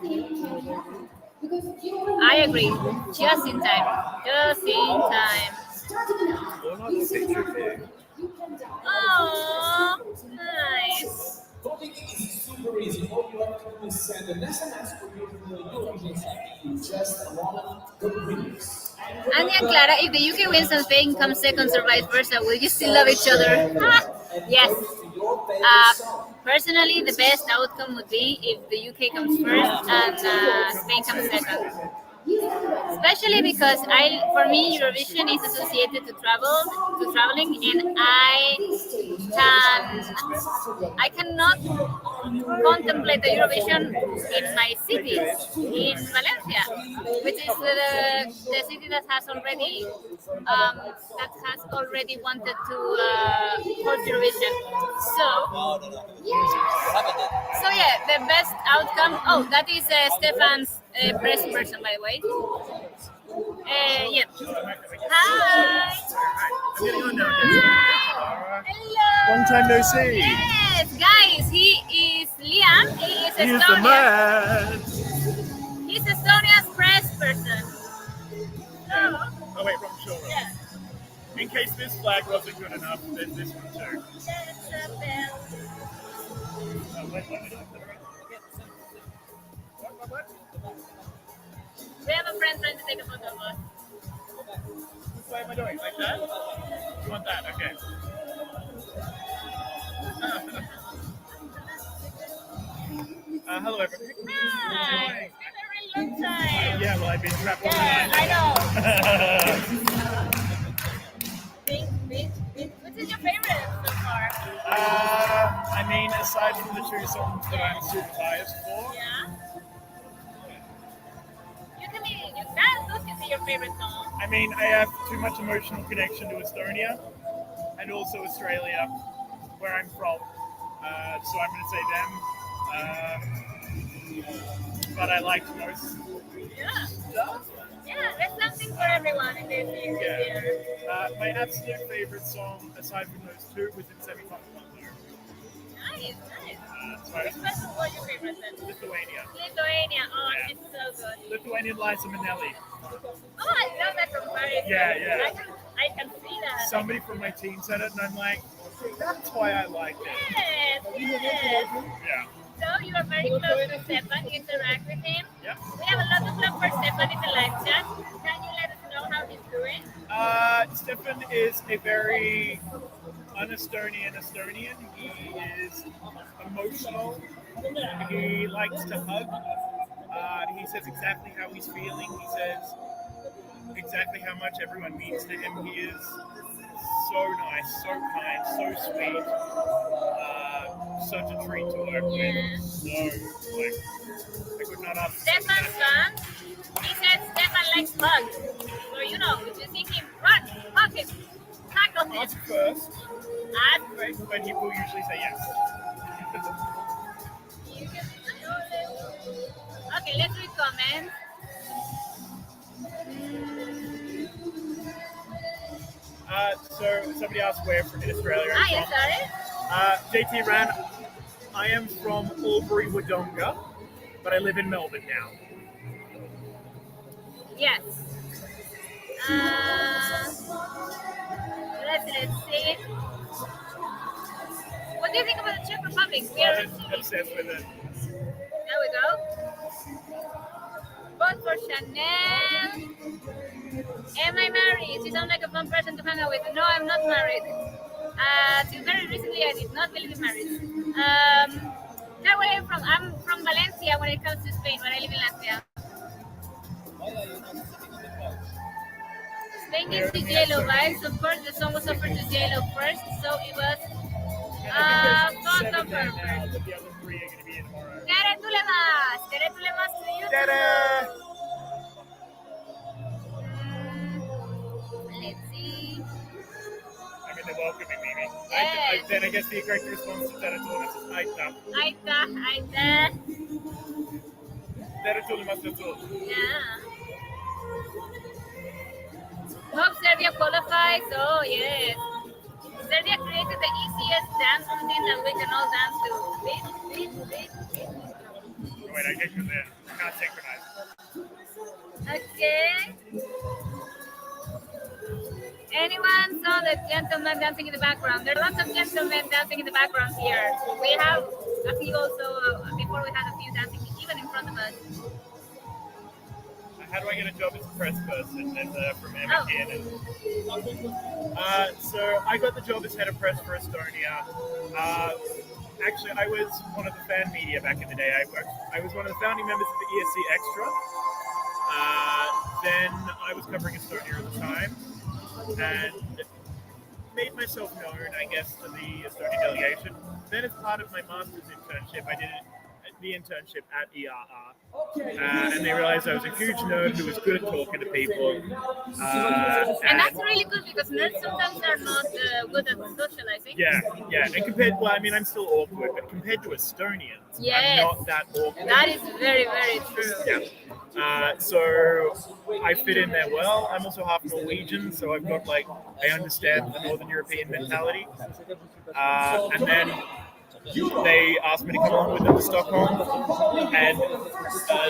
Anything can happen. Because you I agree. Just in time. Just in time. starting now. Well, I You like see the the picture number. here. You can download. Oh, nice. Voting is super easy. All you have to do is send an SMS or you can Eurovision site. You just want the winners. Andy and Clara, if the UK wins and Spain comes second or vice versa, will you still love each other? Yes. Personally, the best outcome would be if the UK comes first and Spain comes second. Especially because for me, Eurovision is associated to traveling, and I cannot contemplate the Eurovision in my city, in Valencia, which is the city that has already wanted to host Eurovision. So yeah, the best outcome. Oh, that is Stefan's press person, by the way. Yeah. Hi. Hello. Long time no see. Yes, guys, he is Liam. He is He's the Estonian. man. He's Estonia's press person. So, Oh wait, wrong shoulder. yeah. In case this flag wasn't good enough, there's this one too. That's a bell. What? We have a friend trying to take a photo of us. What am I doing? Like that? You want that? Okay. Hello, everybody. Hi. It's been a really long time. Yeah, well, I've been trapped all Yeah, night. I know. Which is your favorite so far? I mean, aside from the two songs that I'm super biased for, Yeah. Those can be your favorite song. I mean, I have too much emotional connection to Estonia and also Australia, where I'm from. So I'm going to say them. But I liked most. Yeah. Yeah, there's something for everyone in this year. My absolute favorite song, aside from those two, was in semi-final. Nice. Sorry, Which person was your favorite then? Lithuania. Lithuania. Oh, Yeah. it's so good. Lithuanian Liza Minnelli. Oh, I love that comparison. Yeah. I can see that. Somebody from my team said it, and I'm like, that's why I like it. Yes. Yeah. So you are very close to Stefan. You interact with him. Yep. We have a lot of love for Stefan in the live chat. Can you let us know how he's doing? Stefan is a very un-Estonian Estonian. He is emotional. He likes to hug. He says exactly how he's feeling. He says exactly how much everyone means to him. He is so so nice, so kind, so sweet. Such a treat to work with. So, like, I could not ask. Stefan's son, he said Stefan likes hugs. So, you know, if you see him, run, hug him, tackle him. Ask first, Ask first. but he will usually say yes. Okay, let's read comments. So somebody asked where from in Australia I'm Yes, from. sorry. JT Ran, I am from Albury Wodonga, but I live in Melbourne now. Yes. Let's see. What do you think about the Czech Republic? I'm obsessed with it. There we go. Vote for Chanel. Am I married? You sound like a fun person to hang out with. No, I'm not married. Till very recently, I did not believe in marriage. Where are you from? I'm from Valencia when it comes to Spain, but I live in Latvia. Spain gives the JLo vibes. Of course, the song was offered to JLo first, so it was thought of her first. The other three are going to be in tomorrow. Tere Tulemas! Tere Tulemas to you. Let's see. I mean, they're welcoming me. Yes. Then I guess the correct response to Tere Tulemas is Aita. Aita. Tere Tulemas is all. Yeah. Hope Serbia qualifies. Oh, yes. Serbia created the easiest dance routine that we can all dance to. Beat. Wait, I get you there. Not synchronized. Okay. Anyone saw the gentleman dancing in the background? There are lots of gentlemen dancing in the background here. We have a few also, before we had a few dancing even in front of us. How do I get a job as a press person? That's from Emma Cannon. So I got the job as head of press for Estonia. Actually, I was one of the fan media back in the day. I was one of the founding members of the ESC Extra. Then I was covering Estonia at the time and made myself known, I guess, to the Estonian delegation. Then as part of my master's internship, I did the internship at ERR. And they realized I was a huge nerd who was good at talking to people. And that's really good because nerds sometimes are not good at socializing. Yeah. And compared, well, I mean, I'm still awkward, but compared to Estonians, Yes. I'm not that awkward. That is very, very true. Yeah. So I fit in there well. I'm also half Norwegian, so I've got I understand the Northern European mentality. And then they asked me to come along with them to Stockholm, and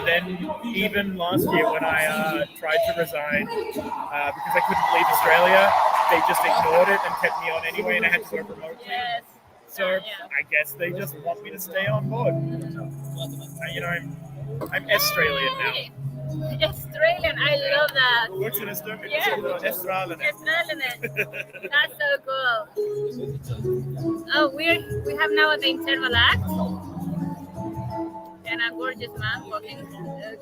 then even last year when I tried to resign because I couldn't leave Australia, they just ignored it and kept me on anyway, and I had to work remotely. Yes. So I guess they just want me to stay on board. I'm Australian now. Australian, I love that. What's an Australian? Yeah. Australian. That's so cool. Oh, we have now the interval act. And a gorgeous man walking,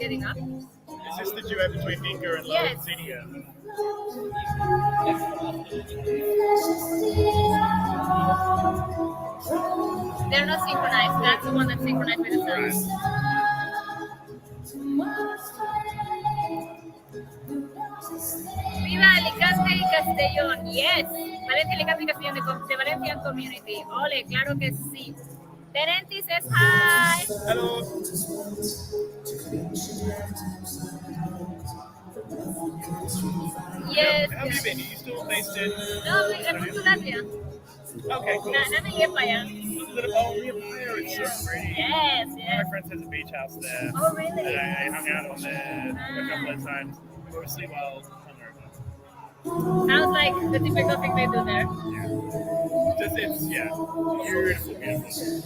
getting up. Is this the duet between Nika and Yes. Zinnia? They're not synchronized. That's the one that's synchronized with the sun. Viva Alicante y Castellón. Yes. Valencia, Alicante y Castellón de Valencian Community. Ole, claro que sí. Terenti says hi. Hello. Yes. How have you been? Are you still based in? No, I moved to Latvia. Okay, cool. No, not in Liepāja. It's so pretty. Yes, One yes. of my friends has a beach house there. Oh, really? And I hung out on there a couple of times, mostly while hungover. Sounds like the typical thing they do there. It's beautiful.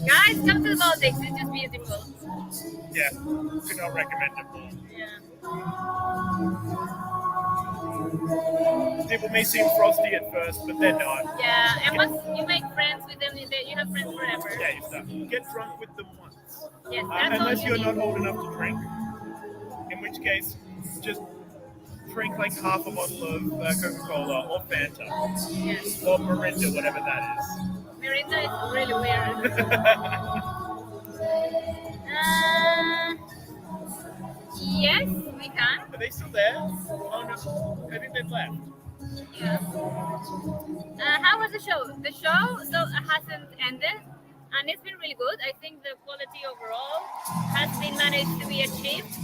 Guys, come to the Baltics. It's just beautiful. Yeah, could not recommend it more. Yeah. People may seem frosty at first, but they're not. Yeah, and once you make friends with them, you have friends forever. Yeah, you start. Get drunk with them once. Yes, that's all Unless you you're need. not old enough to drink. In which case, just drink like half a bottle of Coca-Cola or Fanta Yes. or Mirinda, whatever that is. Mirinda is really weird. Yes, we can. Are they still there? Oh no, I think they've left. Yeah. How was the show? The show hasn't ended, and it's been really good. I think the quality overall has been managed to be achieved.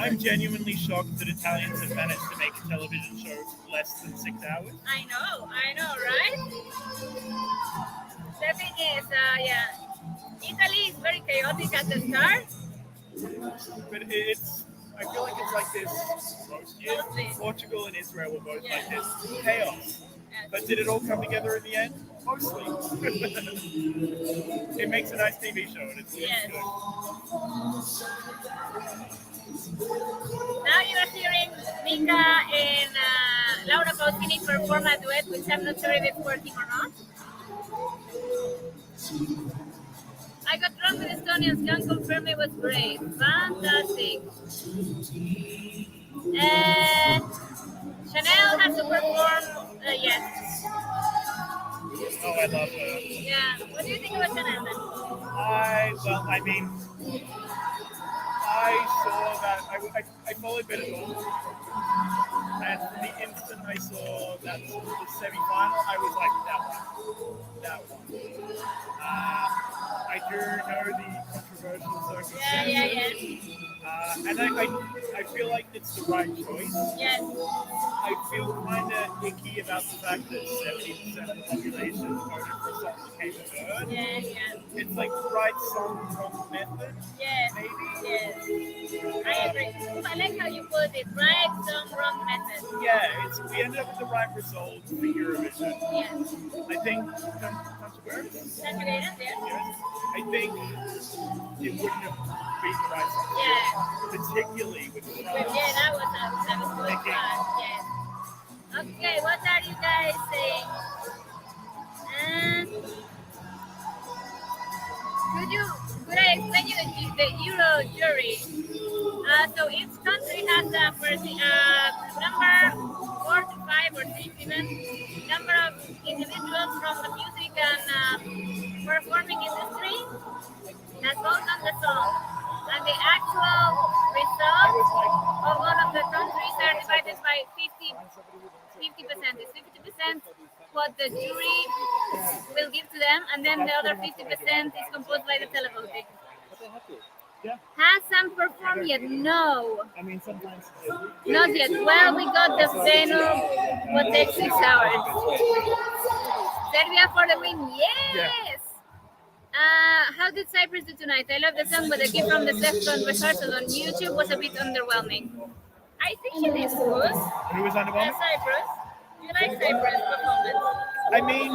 I'm genuinely shocked that Italians have managed to make a television show less than 6 hours. I know, right? The thing is, Italy is very chaotic at the start. But I feel like it's like this most years. Mostly. Portugal and Israel were both Yeah. like this chaos. Yes. But did it all come together in the end? Mostly. It makes a nice TV show and it's Yes. good. Now you are hearing Mika and Laura Pausini perform a duet, which I'm not sure if it's working or not. I got drunk with Estonians, can confirm it was great. Fantastic. Chanel has to perform, yes. Oh, I love her. Yeah. What do you think about Chanel then? I saw that. I followed Benidorm, and the instant I saw that the semi-final, I was like, that one. I do know the controversial circumstances. Yeah. And I feel like it's the right choice. Yes. I feel kind of icky about the fact that 70% of the population voted for a song that came third. Yeah. It's like right song, wrong method. Yes. Maybe. Yes. I agree. I like how you put it. Right song, wrong method. Yeah, we ended up with the right result for Eurovision. Yes. I think Contender. That's great. Yes. I think it wouldn't have been the right song. Yeah. Particularly with But France. yeah, that was good. Yes. Okay, what are you guys saying? Could I explain you the Euro jury? So each country has a number 4 to 5 or 6 even number of individuals from the music and performing industry that vote on the song. And the actual results of all of the countries are divided by 50%. It's 50% what the jury will give to them, and then the other 50% is composed by the televoting. Has Sam performed yet? No. I mean, sometimes. Not yet. Well, we got the Venom, what takes 6 hours. Serbia for the win. Yes. How did Cyprus do tonight? I love the song, but the kid from the second rehearsal on YouTube was a bit underwhelming. I think she did good. Who was underwhelming? Cyprus. You like Cyprus' performance? I mean,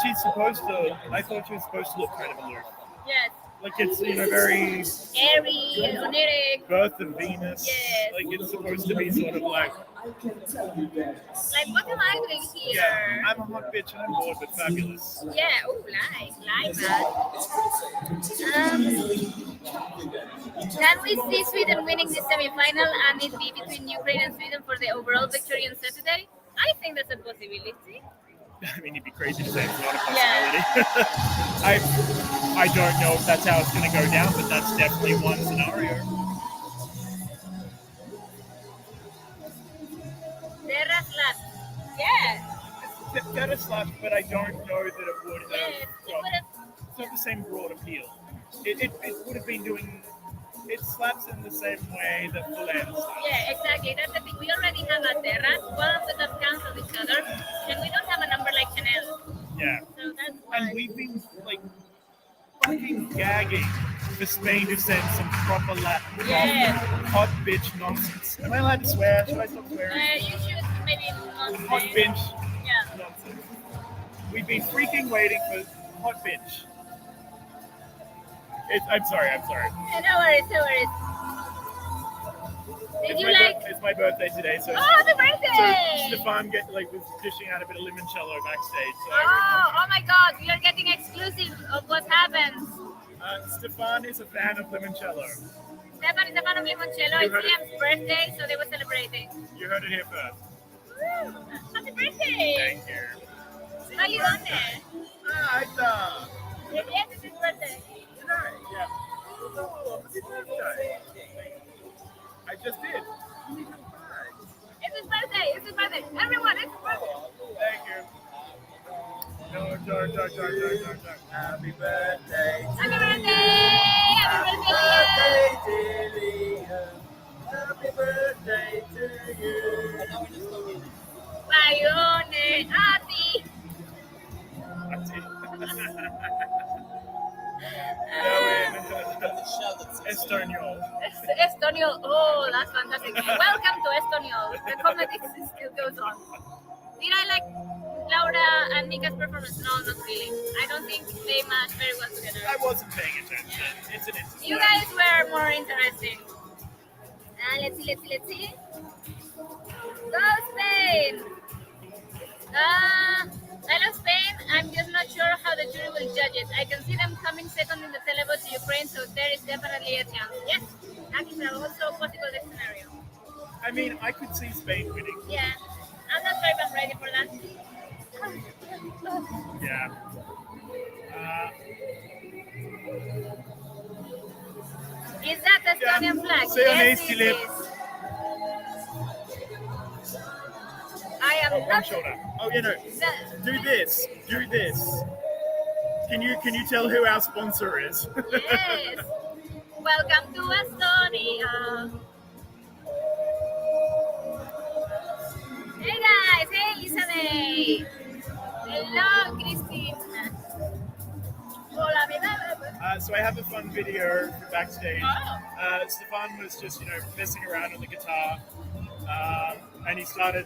she's supposed to. I thought she was supposed to look kind of aloof. Yes. Like it's very Airy, oniric. Birth of Venus. Yes. Like it's supposed to be sort of like. Like, what am I doing here? Yeah, I'm a hot bitch and I'm bored but fabulous. Yeah, like that. Can we see Sweden winning the semi-final and it be between Ukraine and Sweden for the overall victory on Saturday? I think that's a possibility. I mean, it'd be crazy to say it's not a possibility. I don't know if that's how it's going to go down, but that's definitely one scenario. Terra slap. Yeah. Better slap, but I don't know that it would have. Yes, It's not the same broad appeal. It would have been doing. It slaps in the same way that Poland slaps. Yeah, exactly. That's the thing. We already have a Terra. One of them cancel each other, and we don't have a number like Chanel. Yeah. So that's why. And we've been like fucking gagging for Spain to send some proper Latin hot bitch nonsense. Am I allowed to swear? Should I stop swearing? You should maybe not Hot say. bitch Yeah. nonsense. We've been freaking waiting for hot bitch. I'm sorry. Yeah, no worries. Did you like? It's my birthday today, so. Oh, happy birthday! So Stefan was dishing out a bit of limoncello backstage. So Oh my God! We are getting exclusive of what happens. Stefan is a fan of limoncello. Stefano Limoncello, it's Liam's birthday, so they were celebrating. You heard it here first. Woo! Happy birthday! Thank you. Vali, ¿dónde? Ahí está. Yes, it's his birthday. Today, yeah. Oh, happy birthday. I just did. It's his birthday. It's his birthday. Everyone, it's his birthday. Thank you. No, darn. Happy birthday. Happy birthday! Happy birthday, Liam. Happy birthday to you. Bayone, Ati. That's it. Estornol. Estoniol. Oh, that's fantastic. Welcome to Estoniol. The comedy still goes on. Did I like Laura and Mika's performance? No, not really. I don't think they match very well together. I wasn't paying attention. It's an interesting. You guys were more interesting. Let's see. Go Spain! I love Spain. I'm just not sure how the jury will judge it. I can see them coming second in the televote to Ukraine, so there is definitely a chance. Yes, that is also a possible scenario. I mean, I could see Spain winning. Yeah, I'm not sure if I'm ready for that. Yeah. Is that the Estonian flag? Say your name, Yes, it Philip. is. I am One not. shoulder. Oh, you know. The- Do this. Can you tell who our sponsor is? Yes. Welcome to Estonia. Hey guys, hey Elizabeth. Hello, Christine. Hola, vida. So I have a fun video from backstage. Oh. Stefan was just, messing around on the guitar, and he started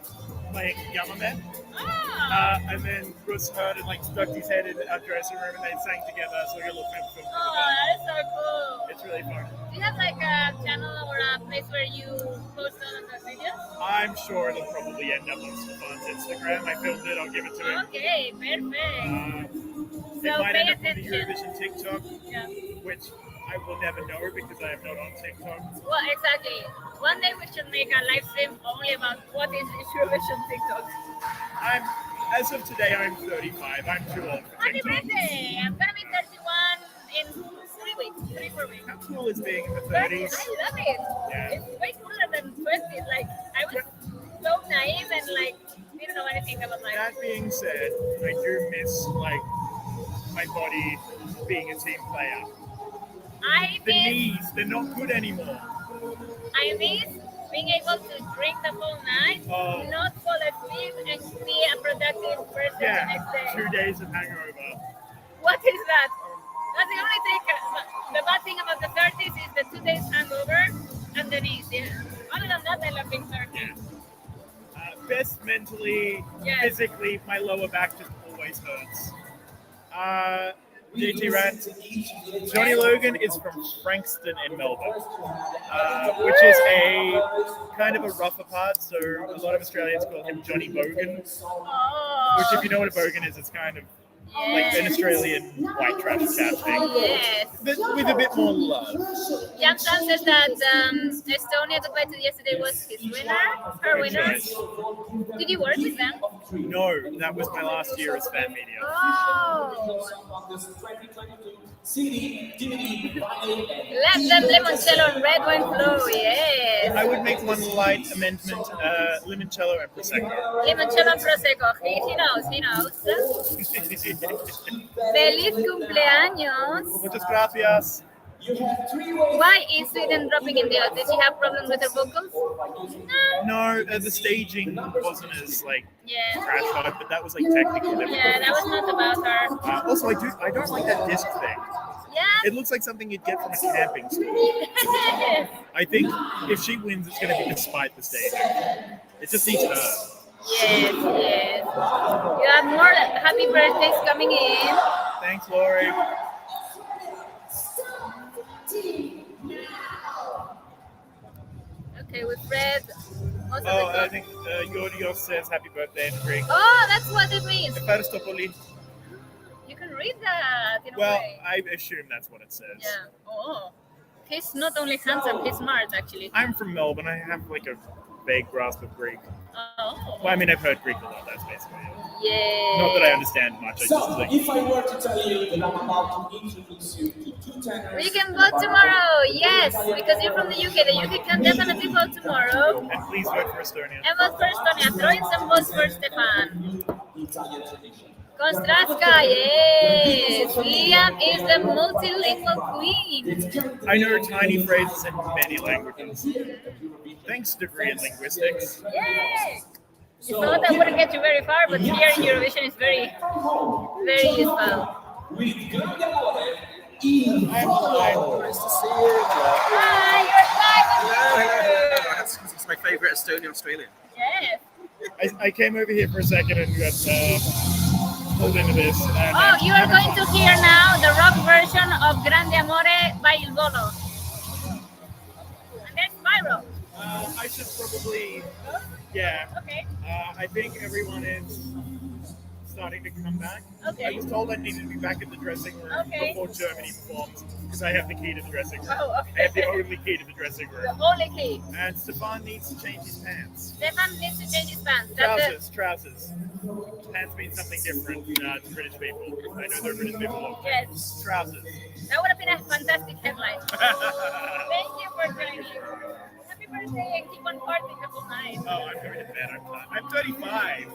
playing Yamaman. Oh. And then Russ heard and stuck his head in our dressing room, and they sang together. So we got a little film. Oh, that is so cool. It's really fun. Do you have like a channel or a place where you post all of the videos? I'm sure it'll probably end up on Stefan's Instagram. I filmed it. I'll give it to him. Okay, perfect. It So might pay end up on the attention. Eurovision TikTok, Yeah. which I will never know because I am not on TikTok. Well, exactly. One day we should make a live stream only about what is Eurovision TikTok. As of today, I'm 35. I'm too old for Happy TikTok. birthday! I'm gonna be 31 in 4 weeks. How cool is being in the But 30s? I love it. Yeah. It's way cooler than 20s. Like, I was so naive and didn't know anything about life. That being said, I do miss my body being a team player. I The miss, knees, they're not good anymore. I miss being able to drink the whole night, Oh. not fall asleep, and be a productive person the Yeah, next day. 2 days of hangover. What is that? That's the only thing. The bad thing about the 30s is the 2 days hangover and the knees. Yeah. Other than that, I love being 30. Best mentally, Yes. physically, my lower back just always hurts. JT Rat, Johnny Logan is from Frankston in Melbourne, which is a kind of a rougher part. So a lot of Australians call him Johnny Bogan, Oh. which if you know what a bogan is, it's kind of like an Australian white trash chat thing, Yes. but with a bit more love. Jan Sam says that Estonia goodbye to yesterday was his winner, her winner. Did you work with them? No, that was my last year as fan media. Oh. Let them limoncello and red wine flow, yes. I would make one light amendment, limoncello and prosecco. Limoncello and prosecco. He knows. Feliz cumpleaños. Muchas gracias. Why is Sweden dropping in the odds? Did she have problems with her vocals? No, the staging wasn't as Yeah. trash on it, but that was technical. Yeah, that was not about her. Also, I don't like that disc thing. Yeah. It looks like something you'd get from a camping store. I think if she wins, it's going to be despite the staging. It just needs her. Yes. You have more happy birthdays coming in. Thanks, Lori. Okay, we've read most of the Oh, I stuff. think Yorios says happy birthday and drink. Oh, that's what it means. Ευχαριστώ. You can read that in a Well, way. I assume that's what it says. Yeah. Oh. He's not only handsome, he's smart actually. I'm from Melbourne. I have like a vague grasp of Greek. Oh. Well, I mean, I've heard Greek a lot. That's basically it. Yeah. Not that I understand much. I So, just like. if I were to tell you that I'm about to introduce you to two tenors, We can vote tomorrow, yes, because you're from the UK. The UK can definitely vote tomorrow. And please vote for Estonia. And vote for Estonia. Throw in some votes for Stefan. Italian tradition. Konstratska, yes. Liam is the multilingual queen. I know tiny phrases in many languages. Thanks, degree in linguistics. Yay! You thought that wouldn't get you very far, but here in Eurovision is very, very useful. With grande amore, il volo. Nice to see you. Hi, you're live. It's my favourite Estonian Australian. Yes. I came over here for a second and got pulled into this. And Oh, you are going to hear now the rock version of Grande Amore by Il Volo. And there's Spyro. I should probably, yeah. Okay. I think everyone is starting to come back. Okay. I was told I needed to be back in the dressing room Okay. before Germany performs because I have the key to the dressing room. Oh, I have the okay. only key to the dressing The room. only key. And Stefan needs to change his pants. Stefan needs to change his pants. That's Trousers. Pants mean something different to British people. I know they're British people. Yes. Trousers. That would have been a fantastic headline. Thank you for joining. Happy birthday and keep on partying the whole night. Oh, I'm going to bed. I'm 35.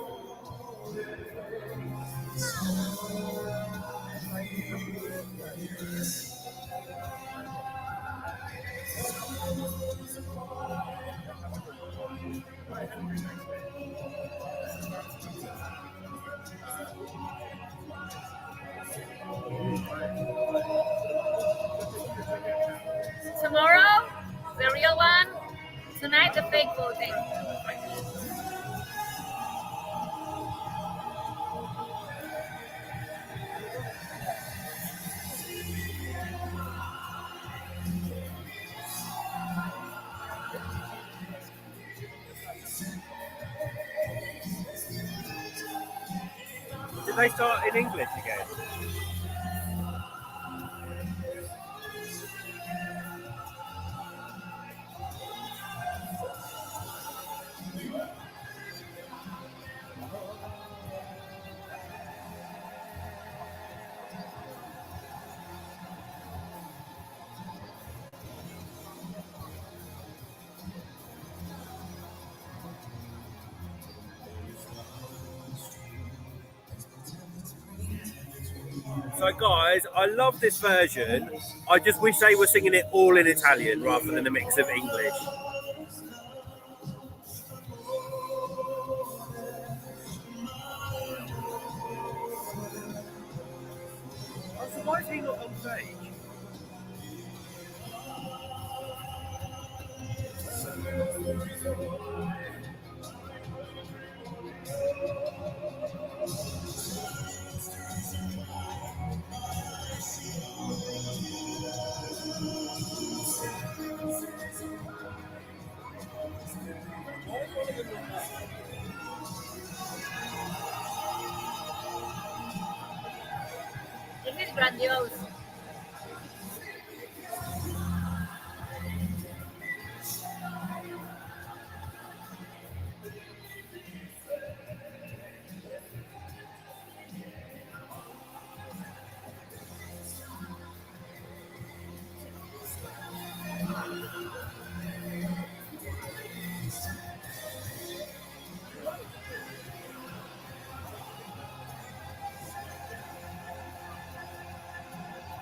Tomorrow, the real one. Tonight, the fake voting. Did they start in English again? So guys, I love this version. I just wish they were singing it all in Italian rather than a mix of English. So why is he not on stage? This is grandiose.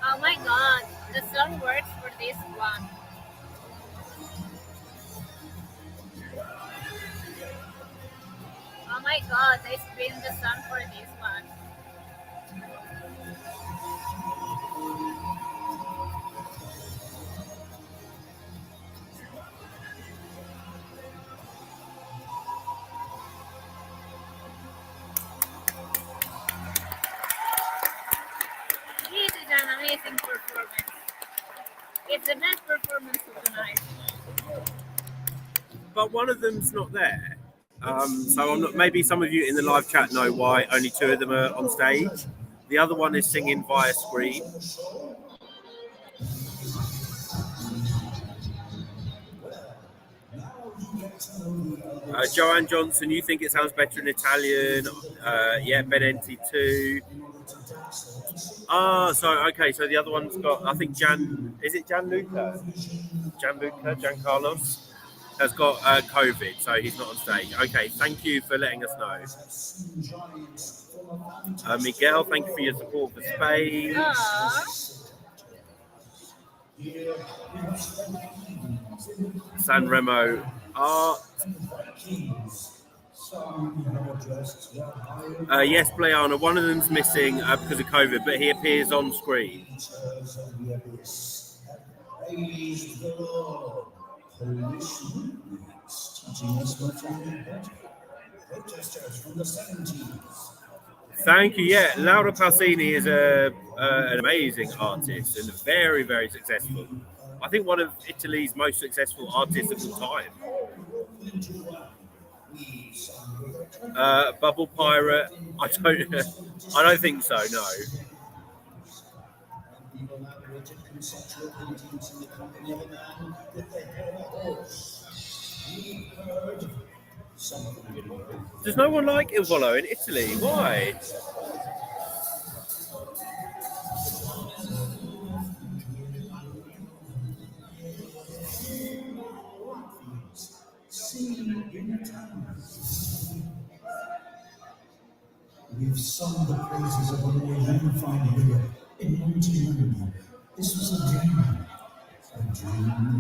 Oh my god, the song works for this one. Oh my god, they spin the song for this one. This is an amazing performance. It's the best performance of the night. But one of them's not there. So I'm not, maybe some of you in the live chat know why only two of them are on stage. The other one is singing via screen. Joanne Johnson, you think it sounds better in Italian? Yeah, Benenti too. Okay, so the other one's got, I think is it Gianluca? Giancarlos has got COVID, so he's not on stage. Okay, thank you for letting us know. Miguel, thank you for your support for Spain. Sanremo Art. Yes, Playana, one of them's missing because of COVID, but he appears on screen. Thank you. Yeah, Laura Pausini is an amazing artist and very, very successful. I think one of Italy's most successful artists of all time. Bubble Pirate, I don't think so. No. Does no one like Il Volo in Italy? Why? We've sung the praises of a more unified Europe in 1990. This was a dream we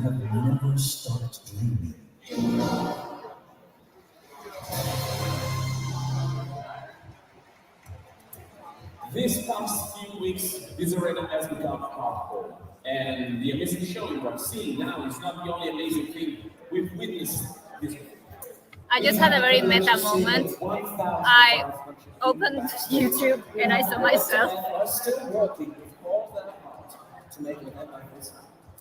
have never stopped dreaming. These past few weeks, this arena has become hardcore. And the amazing showing we're seeing now is not the only amazing thing we've witnessed this week. I just had a very meta moment. I opened YouTube and I saw myself.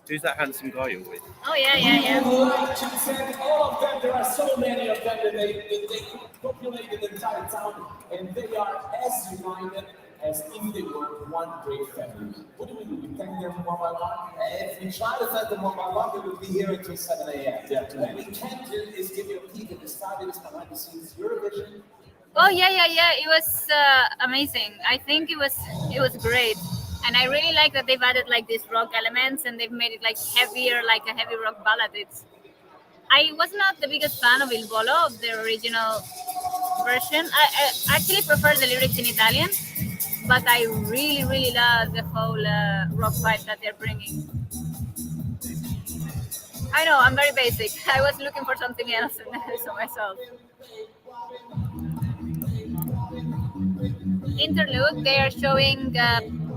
Who's that handsome guy you're with? Oh, yeah. All of them, there are so many of them that they populate the entire town, and they are as united as if they were one great family. What do? We thank them one by one? If we try to thank them one by one, we will be here until 7 a.m. What we can do is give you a peek at this fabulous behind the scenes Eurovision. Oh, yeah. It was amazing. I think it was great. And I really like that they've added like these rock elements and they've made it like heavier, like a heavy rock ballad. I was not the biggest fan of Il Volo, of the original version. I actually prefer the lyrics in Italian, but I really, really love the whole rock vibe that they're bringing. I know, I'm very basic. I was looking for something else and I saw myself. Interlude, they are showing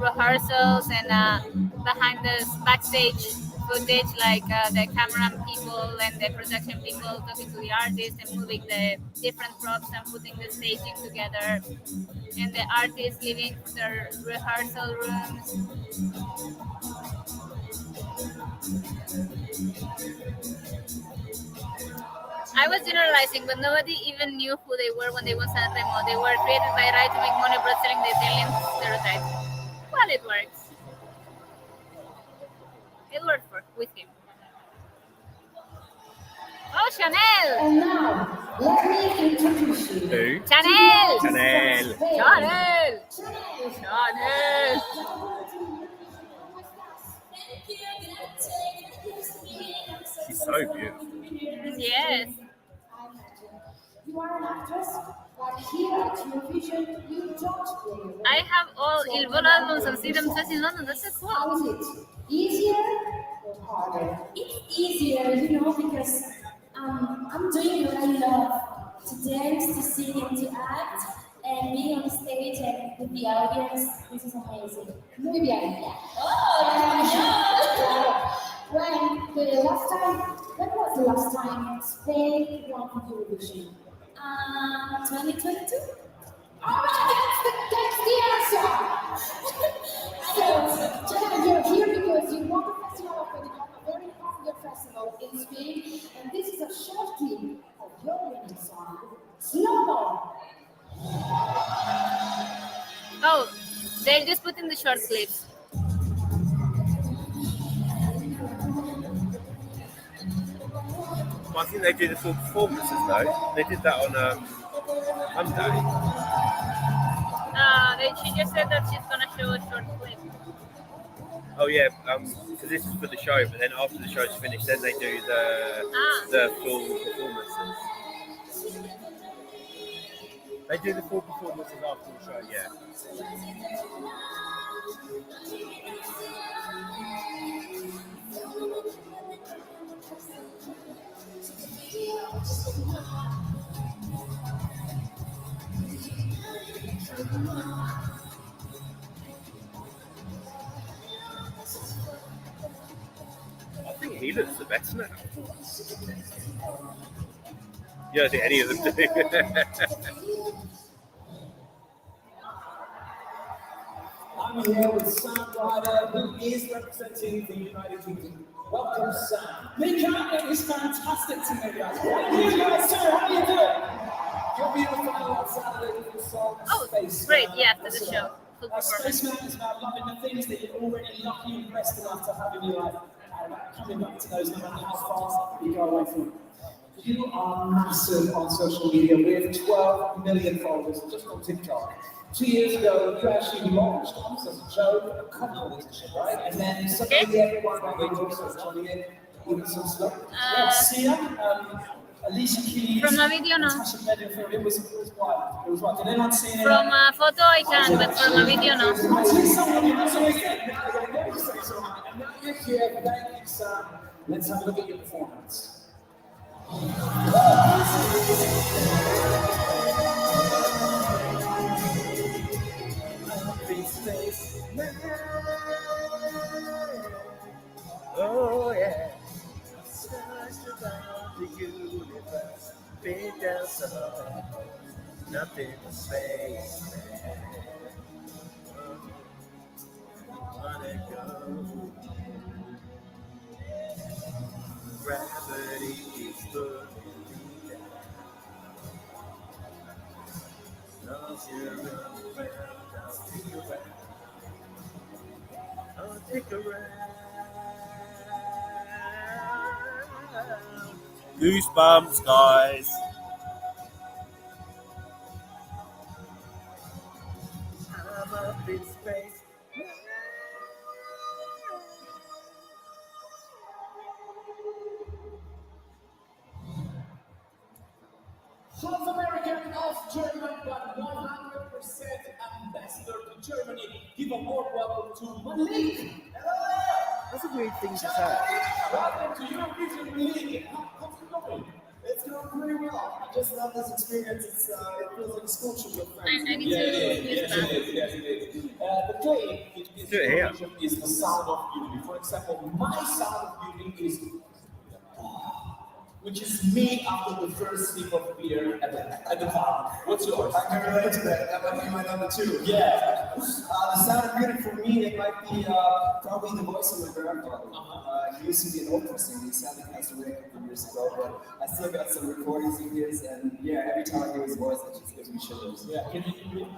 rehearsals and behind the backstage footage, like the camera people and the production people talking to the artists and moving the different props and putting the staging together, and the artists leaving their rehearsal rooms. I was generalizing, but nobody even knew who they were when they won Sanremo. They were created by Rai to make money broadselling the Italian stereotype. Well, it works. It worked with him. Oh, Chanel! And now, let me introduce you. Who? Chanel! Chanel! She's so beautiful. Yes. You are an actress, but here at Eurovision, you don't play. I have all Il Volo albums and see them twice in London. That's so cool. How is it? Easier or harder? It's easier, because I'm doing what I love, to dance, to sing, and to act, and being on stage and with the audience. This is amazing. Muy bien. When was the last time Spain won Eurovision? 2022? That's the answer! So, Jenna, you're here because you won the festival of a very popular festival in Spain, and this is a short clip of your winning song, Slow Mo. Oh, they're just putting the short clips. Well, I think they do the full performances though. They did that on Monday. She just said that she's gonna show a short clip. Oh yeah, because this is for the show, but then after the show's finished, then they do the full performances. They do the full performances after the show, yeah. I think he looks the best now. Yeah, I think any of them do. I'm here with Sam Ryder, who is representing the United Kingdom. Welcome, Sam. Mika, it is fantastic to meet you. How are you guys, sir? How are you doing? You'll be in the final on Saturday with your song Space. Great, yeah, after the show. Spaceman is about loving the things that you're already lucky and blessed enough to have in your life, and coming back to those no matter how far you go away from them. You are massive on social media with 12 million followers just on TikTok. 2 years ago, you actually launched almost as a joke a competition, right? And then suddenly everyone went also joining in, even some stuff. Sia, Alicia Keys, From a video, no. Natasha Bedingfield, it was wild. It was wild. Did anyone see it? From a photo I can, but from a video no. I see someone, that's what I said. And now you're here, thank you, Sam. Let's have a look at your performance. Oh yeah, searched around the universe, been down somewhere, nothing but space. Wanna go? Gravity is pulling me down. Lost you around, I'll take a ride. I'll take a ride. Goosebumps, guys. I'm up in space. Half American, half German, but 100% ambassador to Germany. Give a warm welcome to Malik. Hello! That's a weird thing to say. Welcome to Eurovision, Malik. How's it going? It's going pretty well. I just love this experience. It feels like a school trip with friends. I need to use that. Yes. The claim in this Eurovision is the sound of beauty. For example, my sound of beauty is which is me after the first sip of beer at the bar. What's yours? I can relate to that. That might be my number two. Yeah. The sound of beauty for me, it might be probably the voice of my grandfather. He used to be an opera singer. He sadly passed away a couple of years ago, but I still got some recordings of his, and yeah, every time I hear his voice, it just gives me shivers. Yeah. Can you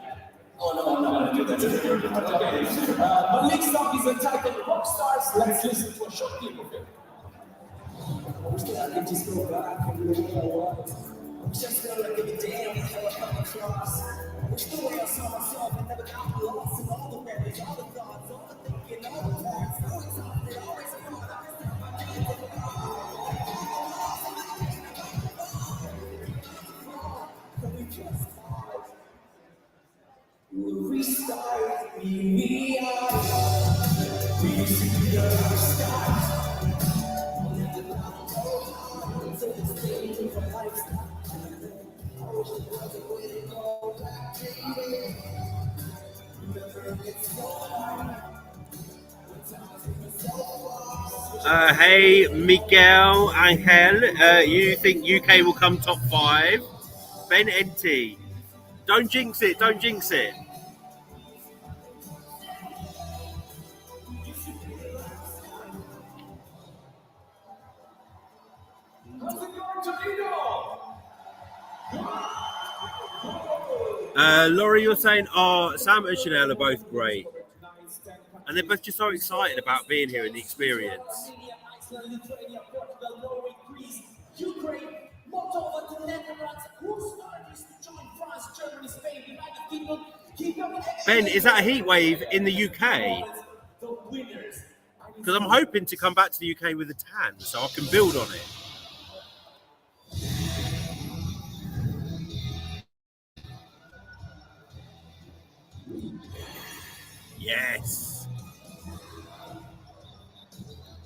Oh no, I'm not gonna do that. Okay. Malik's song is entitled Rockstars. Let's listen to a short clip of it. I wish that I could just go back and be who I was. I wish I still like give a damn how I come across. I wish the way I saw myself, I never got lost in all the worries, all the thoughts, all the thinking, all the parts. So exhausted, always thought I was down my dreams of the Can we just pause? We'll restart, we are. We used to be the other stars. Hey, Miguel Angel, you think UK will come top 5? Ben NT, don't jinx it, don't jinx it. Laurie, you're saying, Sam and Chanel are both great. And they're both just so excited about being here and the experience. Ben, is that a heat wave in the UK? The winners. Because I'm hoping to come back to the UK with a tan, so I can build on it. Yes.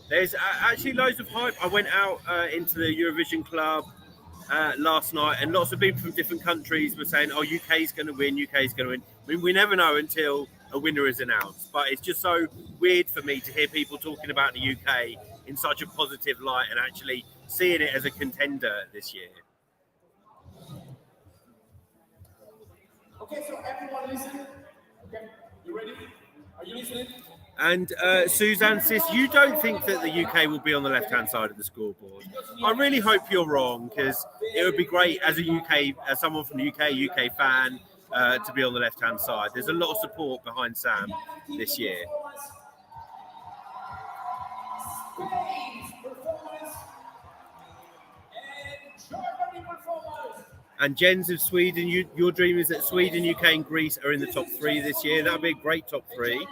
There's actually loads of hype. I went out into the Eurovision club last night, and lots of people from different countries were saying, "Oh, UK's going to win. UK's going to win." I mean, we never know until a winner is announced. But it's just so weird for me to hear people talking about the UK in such a positive light and actually seeing it as a contender this year. Okay, so everyone listen. Okay, you ready? Are you listening? And Suzanne, sis, you don't think that the UK will be on the left-hand side of the scoreboard? I really hope you're wrong, because it would be great as as someone from the UK fan, to be on the left-hand side. There's a lot of support behind Sam this year. Spain's performance and Germany performance. And Jens of Sweden, your dream is that Sweden, UK, and Greece are in the top 3 this year. That would be a great top 3.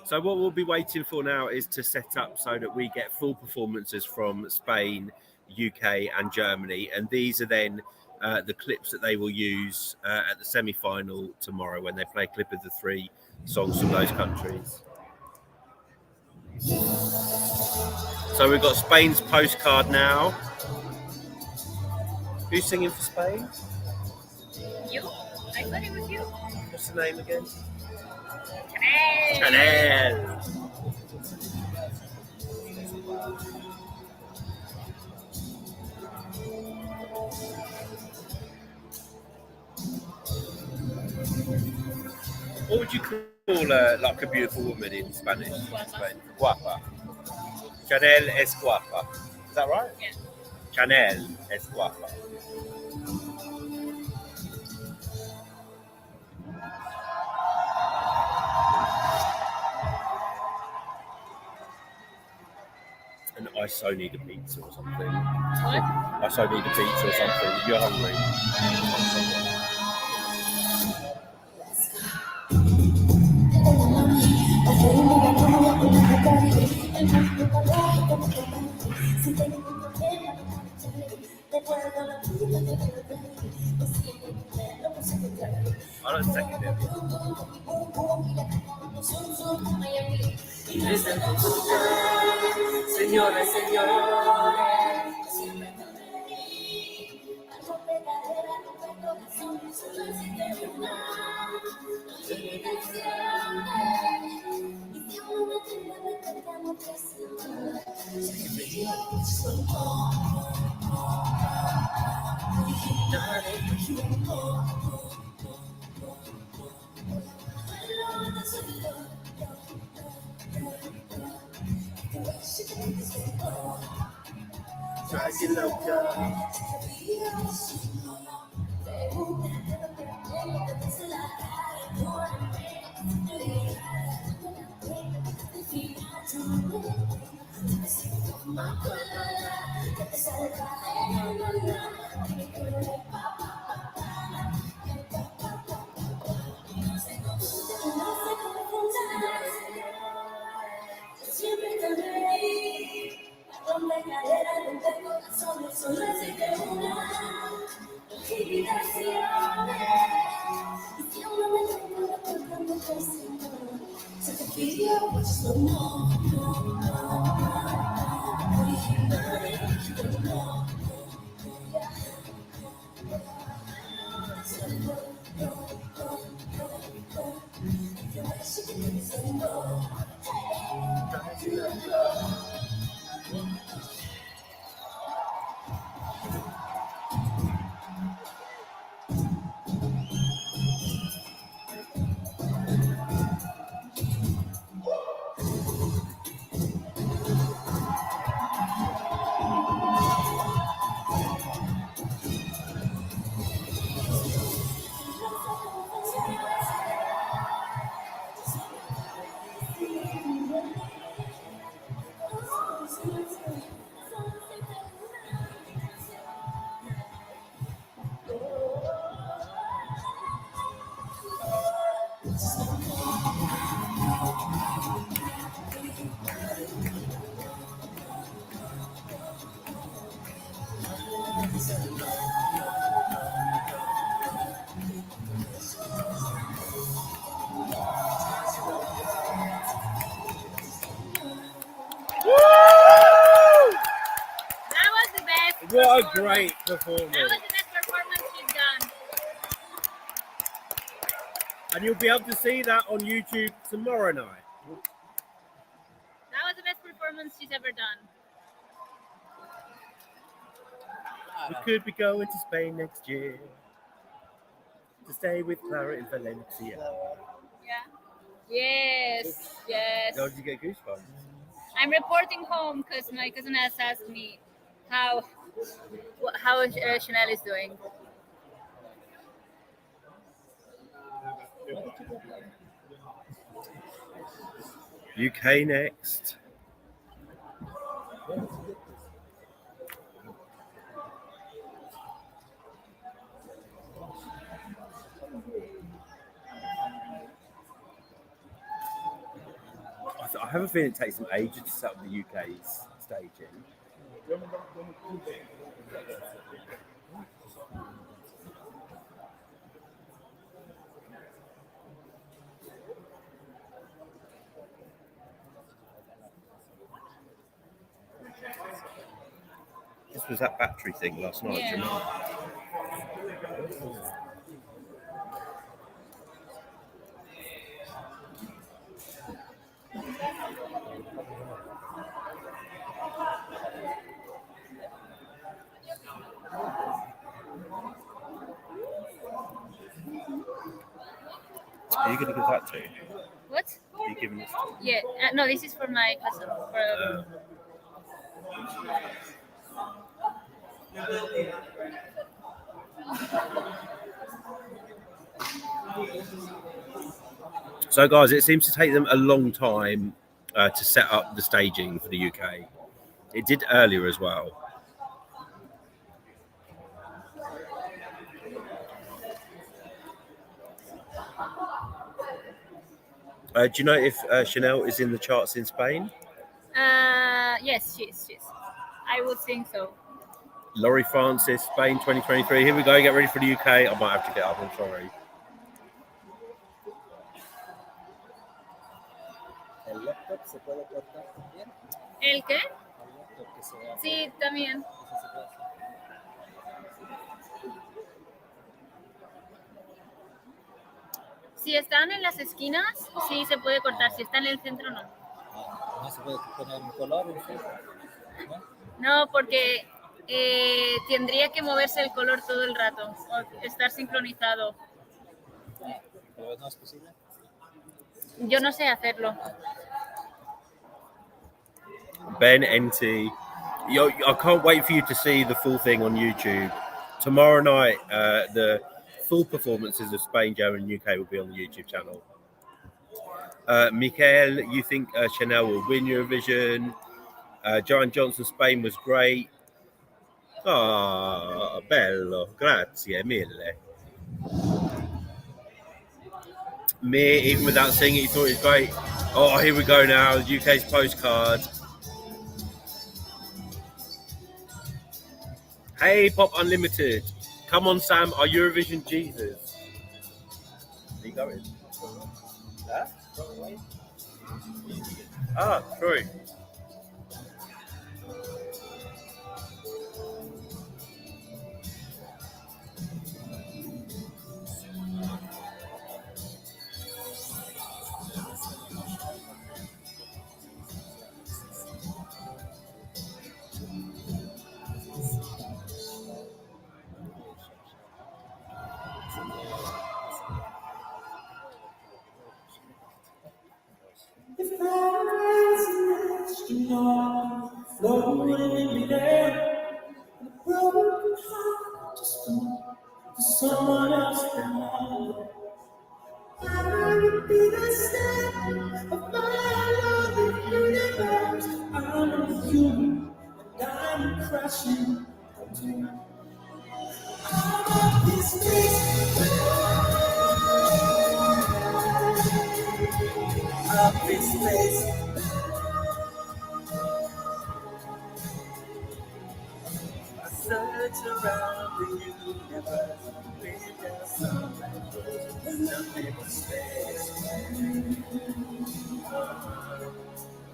So what we'll be waiting for now is to set up so that we get full performances from Spain, UK, and Germany. And these are then the clips that they will use at the semi-final tomorrow when they play a clip of the 3 songs from those countries. So we've got Spain's Postcard now. Who's singing for Spain? You? I thought it was you. What's the name again? Chanel. Chanel. What would you call like a beautiful woman in Spanish? Guapa. Chanel es guapa. Is that right? Yeah. Chanel es guapa. And I so need a pizza or something. What? I so need a pizza or something. If you're hungry. I don't second it. Señores, señores. What a great performance. That was the best performance she's done. And you'll be able to see that on YouTube tomorrow night. That was the best performance she's ever done. We could be going to Spain next year to stay with Clara in Valencia. Yeah. Yes. Yes. How did you get goosebumps? I'm reporting home because my cousin has asked me how Chanel is doing. UK next. I have a feeling it takes some ages to set up the UK's staging. This was that battery thing last night, Yeah. you know? Are you going to give that to? What? Are you giving this to? Yeah. No, this is for my cousin. For, So, guys, it seems to take them a long time to set up the staging for the UK. It did earlier as well. Do you know if Chanel is in the charts in Spain? yes, she is. I would think so. Laurie Francis, Spain 2023. Here we go. Get ready for the UK. I might have to get up. I'm sorry. ¿El laptop se puede cortar también? ¿El qué? El laptop que se va. Sí, también. Eso se puede hacer. Si están en las esquinas, sí se puede cortar. Si están en el centro, no. Ah, no se puede poner un color en sí, ¿no? No, porque tendría que moverse el color todo el rato o estar sincronizado. Ah, pero no es posible. Yo no sé hacerlo. Ben NT. I can't wait for you to see the full thing on YouTube. Tomorrow night, the full performances of Spain, Germany, and UK will be on the YouTube channel. Michael, you think Chanel will win Eurovision? Joan Johnson, Spain was great. Ah, bello, grazie mille. Me, even without seeing it, he thought it was great. Oh, here we go now, the UK's Postcard. Hey, Pop Unlimited. Come on, Sam, our Eurovision Jesus. Are you going? Huh? Ah, true. If I was an astronaut, floating in midair, and a broken heart just for someone else now, I would be the center of my loving universe. I'm a human, and I'm crashing into. I'm up in space. Up in space. I search around the universe, without sunlight, there's nothing but space.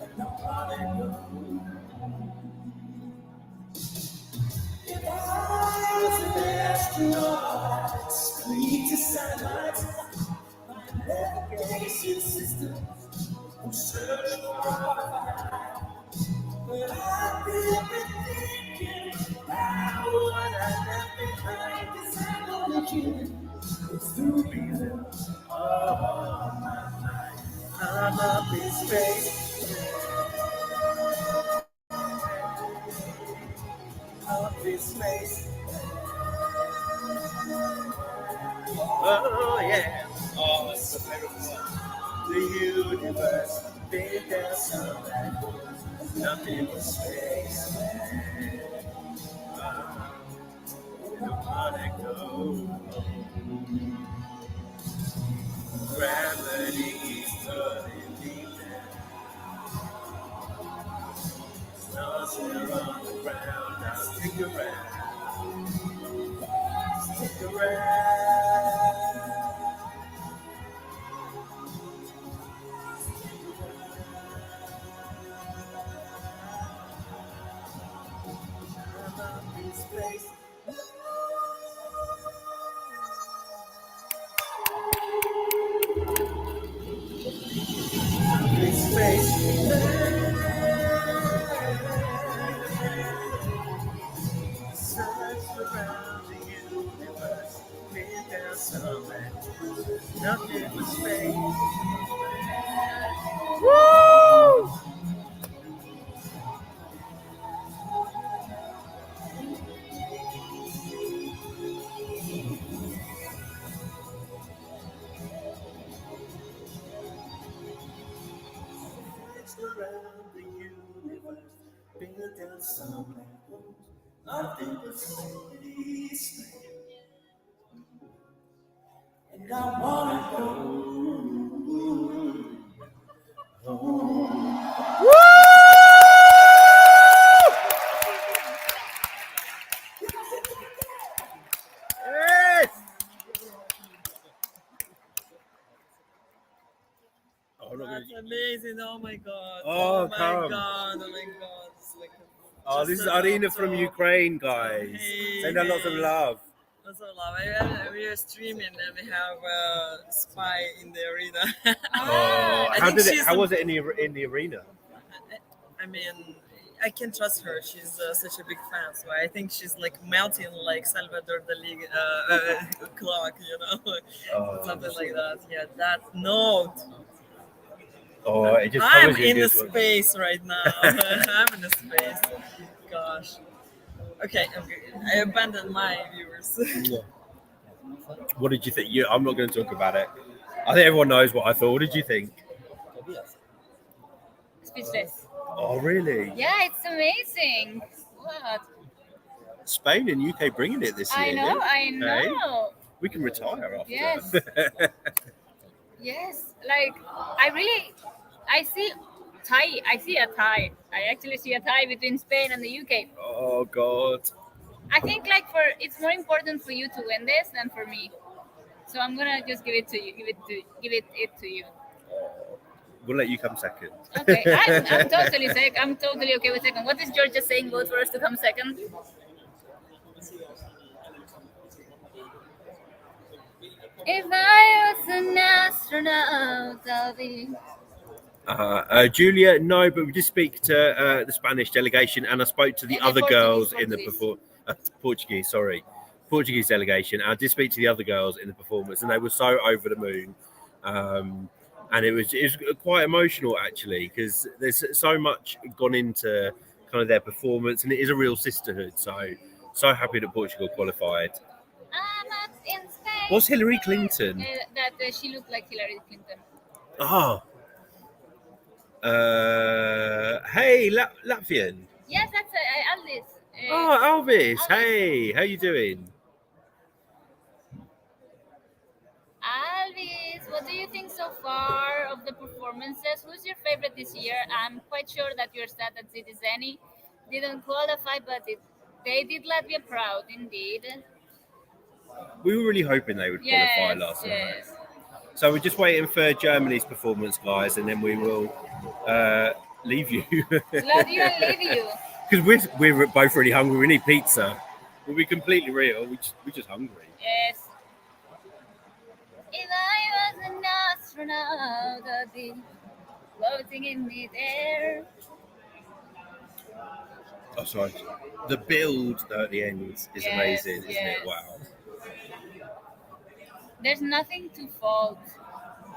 And nobody knows. If sister who searched for our fight. But I've been thinking about what I left behind. 'Cause I know that you is the reason of all my life. I'm up in space. Up in space. Oh yeah. Oh, it's a beautiful. The universe, big down somewhere. Nothing but space. I don't wanna go. Gravity is pulling me down. Stars are on the ground. Now stick around. Stick around. I'm up in space. In space. Search around the universe, been down somewhere. Nothing but space. Woo! Around the universe, been down somewhere. Nothing but space. And I wanna go home. Yes! Oh, That's amazing! Oh my god! Oh, my come. god! Oh my god! It's like Oh, this is Arina from Ukraine, guys. Send her lots of love. Lots of love. We are streaming and we have a spy in the arena. Oh, I how think did it? she's How was it in the arena? I mean, I can trust her. She's such a big fan, so I think she's like melting like Salvador Dali clock, you know, something like that. Yeah, that note. Oh, it just I'm covers you in the good. space right now. I'm in the space. Gosh. Okay, I abandoned my viewers. What did you think? I'm not going to talk about it. I think everyone knows what I thought. What did you think? Speechless. Oh, really? Yeah, it's amazing. What? Spain and UK bringing it this year. I know. Hey? We can retire after. Yes. Yes. Like, I see tie. I see a tie. I actually see a tie between Spain and the UK. Oh God. I think like it's more important for you to win this than for me. So I'm gonna just give it to you. Give it to you. We'll let you come second. Okay, I'm totally sick. I'm totally okay with second. What is George just saying? Vote for us to come second. If I was an astronaut, I'll be. Julia, no, but we did speak to the Spanish delegation, and I spoke to the other girls in the Portuguese delegation. I did speak to the other girls in the performance, and they were so over the moon. And it was quite emotional actually, because there's so much gone into kind of their performance, and it is a real sisterhood. So happy that Portugal qualified. I'm up in space. What's Hillary Clinton? That she looked like Hillary Clinton. Oh. Hey, Latvian. Yes, that's Aldis. Oh, Elvis. Hey, how you doing? Alvis, what do you think so far of the performances? Who's your favorite this year? I'm quite sure that your sad that Citizeni didn't qualify, but they did Latvia proud, indeed. We were really hoping they would qualify last night. So we're just waiting for Germany's performance, guys, and then we will leave you. Love you and leave you. Because we're both really hungry. We need pizza. We'll be completely real. We're just hungry. Yes. If I was an astronaut, I'll be floating in midair. Oh, sorry. The build though, at the end is Yes, amazing, isn't yes. it? Wow. There's nothing to fault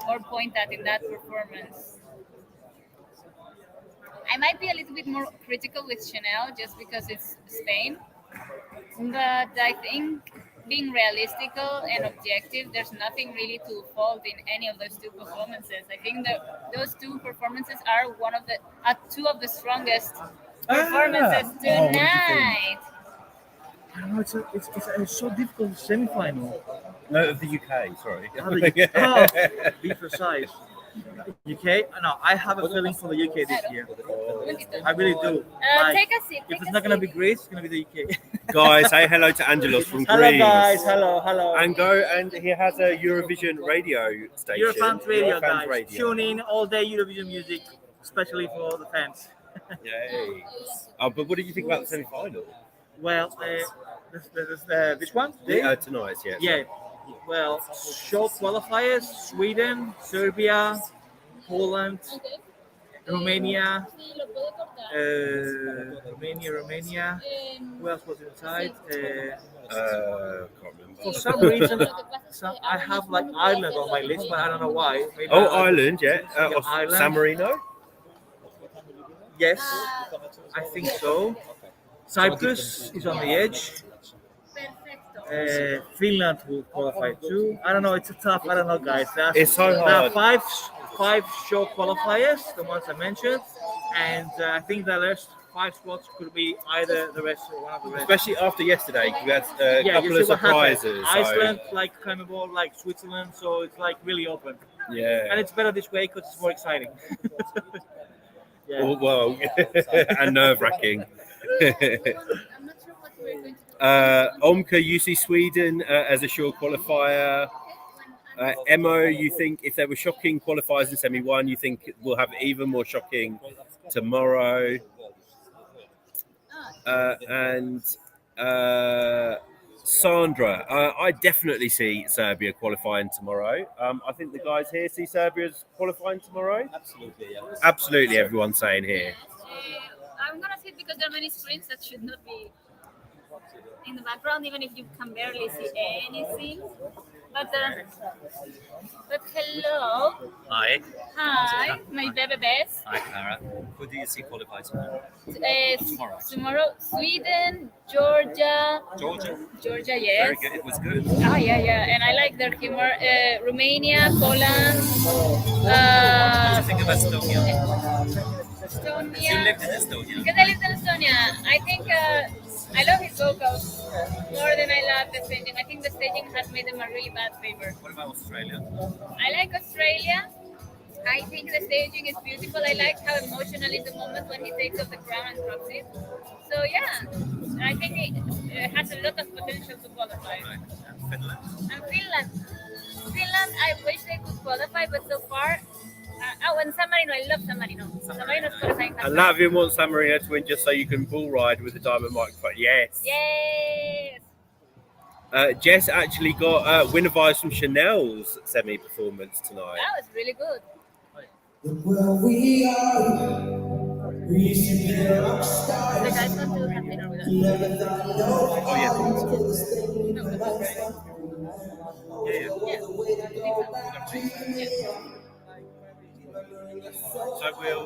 or point at in that performance. I might be a little bit more critical with Chanel just because it's Spain, but I think being realistical and objective, there's nothing really to fault in any of those two performances. I think that those two performances are two of the strongest performances what did you think? tonight. I don't know, it's so difficult semi-final. No, of the UK, sorry. Be precise. UK? No, I have a feeling for the UK this year. I really do. Take a seat. If it's not going to be Greece, it's going to be the UK. Guys, say hello to Angelos from Greece. Hello, guys. Hello. And he has a Eurovision radio station. Eurofans Radio, Eurofans guys. Radio. Tune in all day Eurovision music, especially for the fans. Yay. But what did you think about the semi-final? Well, this one? Tonight's, yeah. Yeah. Well, short qualifiers: Sweden, Serbia, Poland, Romania. Romania. Who else was inside? Can't remember. For some reason, I have like Ireland on my list, but I don't know why. Maybe Ireland, yeah. Ireland. San Marino? Yes, I think so. Cyprus is on the edge. Finland will qualify too. I don't know. It's a tough. I don't know, guys. It's so There are hard. five short qualifiers, the ones I mentioned, and I think the rest 5 spots could be either the rest or one of the rest. Especially after yesterday, we had a Yeah, couple you of see what happened. surprises. Iceland, like Cannibal, like Switzerland, so it's like really open. Yeah. And it's better this way because it's more exciting. Yeah. Well, and nerve-wracking. I'm not sure what we're going to do. Omka, you see Sweden as a sure qualifier. Emo, you think if there were shocking qualifiers in semi-1, you think we'll have even more shocking tomorrow. And Sandra, I definitely see Serbia qualifying tomorrow. I think the guys here see Serbia's qualifying tomorrow. Absolutely, yeah. Absolutely, everyone's saying here. I'm gonna see it because there are many screens that should not be in the background, even if you can barely see anything. But hello. Hi. Hi, my babies. Hi, Clara. Who do you see qualify tomorrow? Tomorrow, Sweden, Georgia. Georgia, yes. Very good. It was good. Yeah. And I like their humor. Romania, Poland. What do you think of Estonia? Estonia. You lived in Estonia. Because I lived in Estonia. I think I love his vocals more than I love the staging. I think the staging has made them a really bad favor. What about Australia? I like Australia. I think the staging is beautiful. I like how emotional is the moment when he takes off the crown and drops it. So yeah, I think it has a lot of potential to qualify. Right. And Finland? And Finland, I wish they could qualify, but so far. And San Marino, I love San Marino. San Marino's qualifying. And Latvian wants San Marino to win just so you can bull ride with the diamond microphone. Yes. Yes. Jess actually got winner vibes from Chanel's semi-performance tonight. That was really good. The guys want to have dinner with us. Oh, yeah. So we'll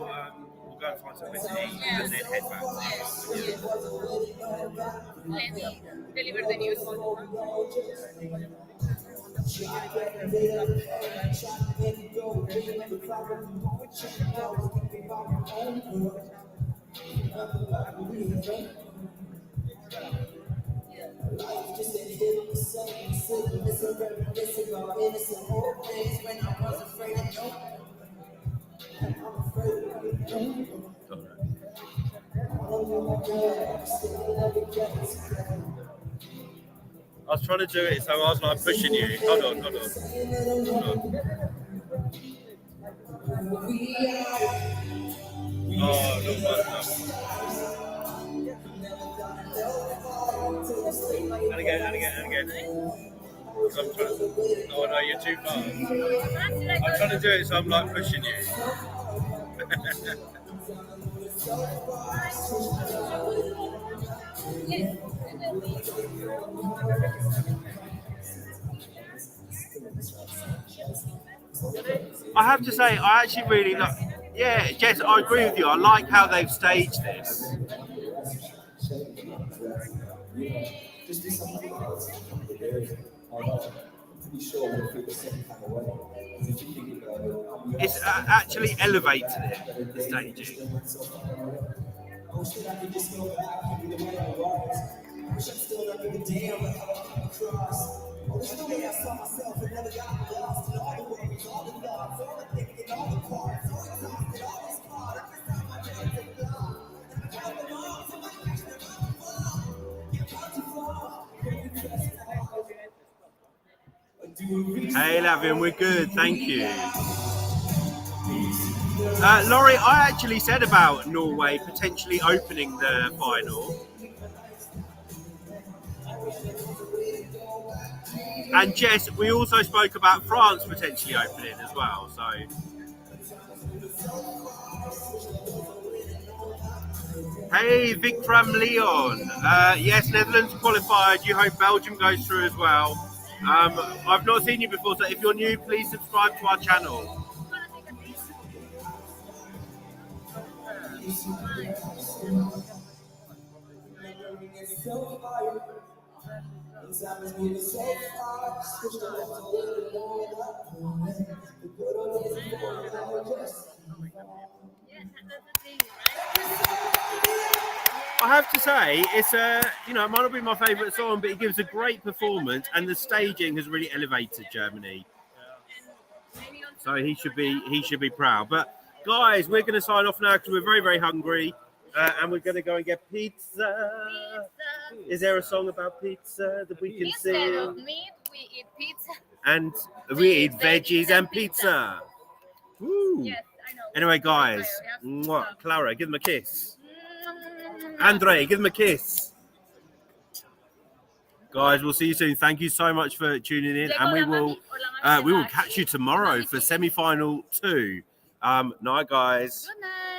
go and find something to eat and then head back. Let me deliver the news. I was trying to do it, so I was like pushing you. Hold on. Oh, not bad. And again. I'm trying. Oh no, you're too fast. I'm trying to do it, so I'm like pushing you. I have to say, I actually really like. Yeah, Jess, I agree with you. I like how they've staged this. Just do something else. I'm pretty sure we'll feel the same kind of way. If you think about it, It's actually elevated it, the staging. I wish that I could just go back and be the way I was. I wish I still don't give a damn about how I come across. I wish the way I saw myself and never got lost in all the worries, all the thoughts, all the thinking, all the parts, all exhausted, always caught. Every time I jump and fly, and I count them all, so I catch them all and fall. Get about to fall, baby, trust Hey, Lavian, we're good, thank you. Laurie, I actually said about Norway potentially opening the final. And Jess, we also spoke about France potentially opening as well. So, hey, Vic from Leon. Yes, Netherlands qualified. You hope Belgium goes through as well. I've not seen you before, so if you're new, please subscribe to our channel. I have to say, it's it might not be my favourite song, but it gives a great performance, and the staging has really elevated Germany. So he should be proud. But guys, we're going to sign off now because we're very, very hungry, and we're going to go and get pizza. Is there a song about pizza that we can sing? Instead of meat, we eat pizza. And we eat veggies and pizza. Woo. Yes, I know. Anyway, guys, Clara, give them a kiss. Andre, give them a kiss. Guys, we'll see you soon. Thank you so much for tuning in, and we will catch you tomorrow for semi-final 2. Night, guys. Good night.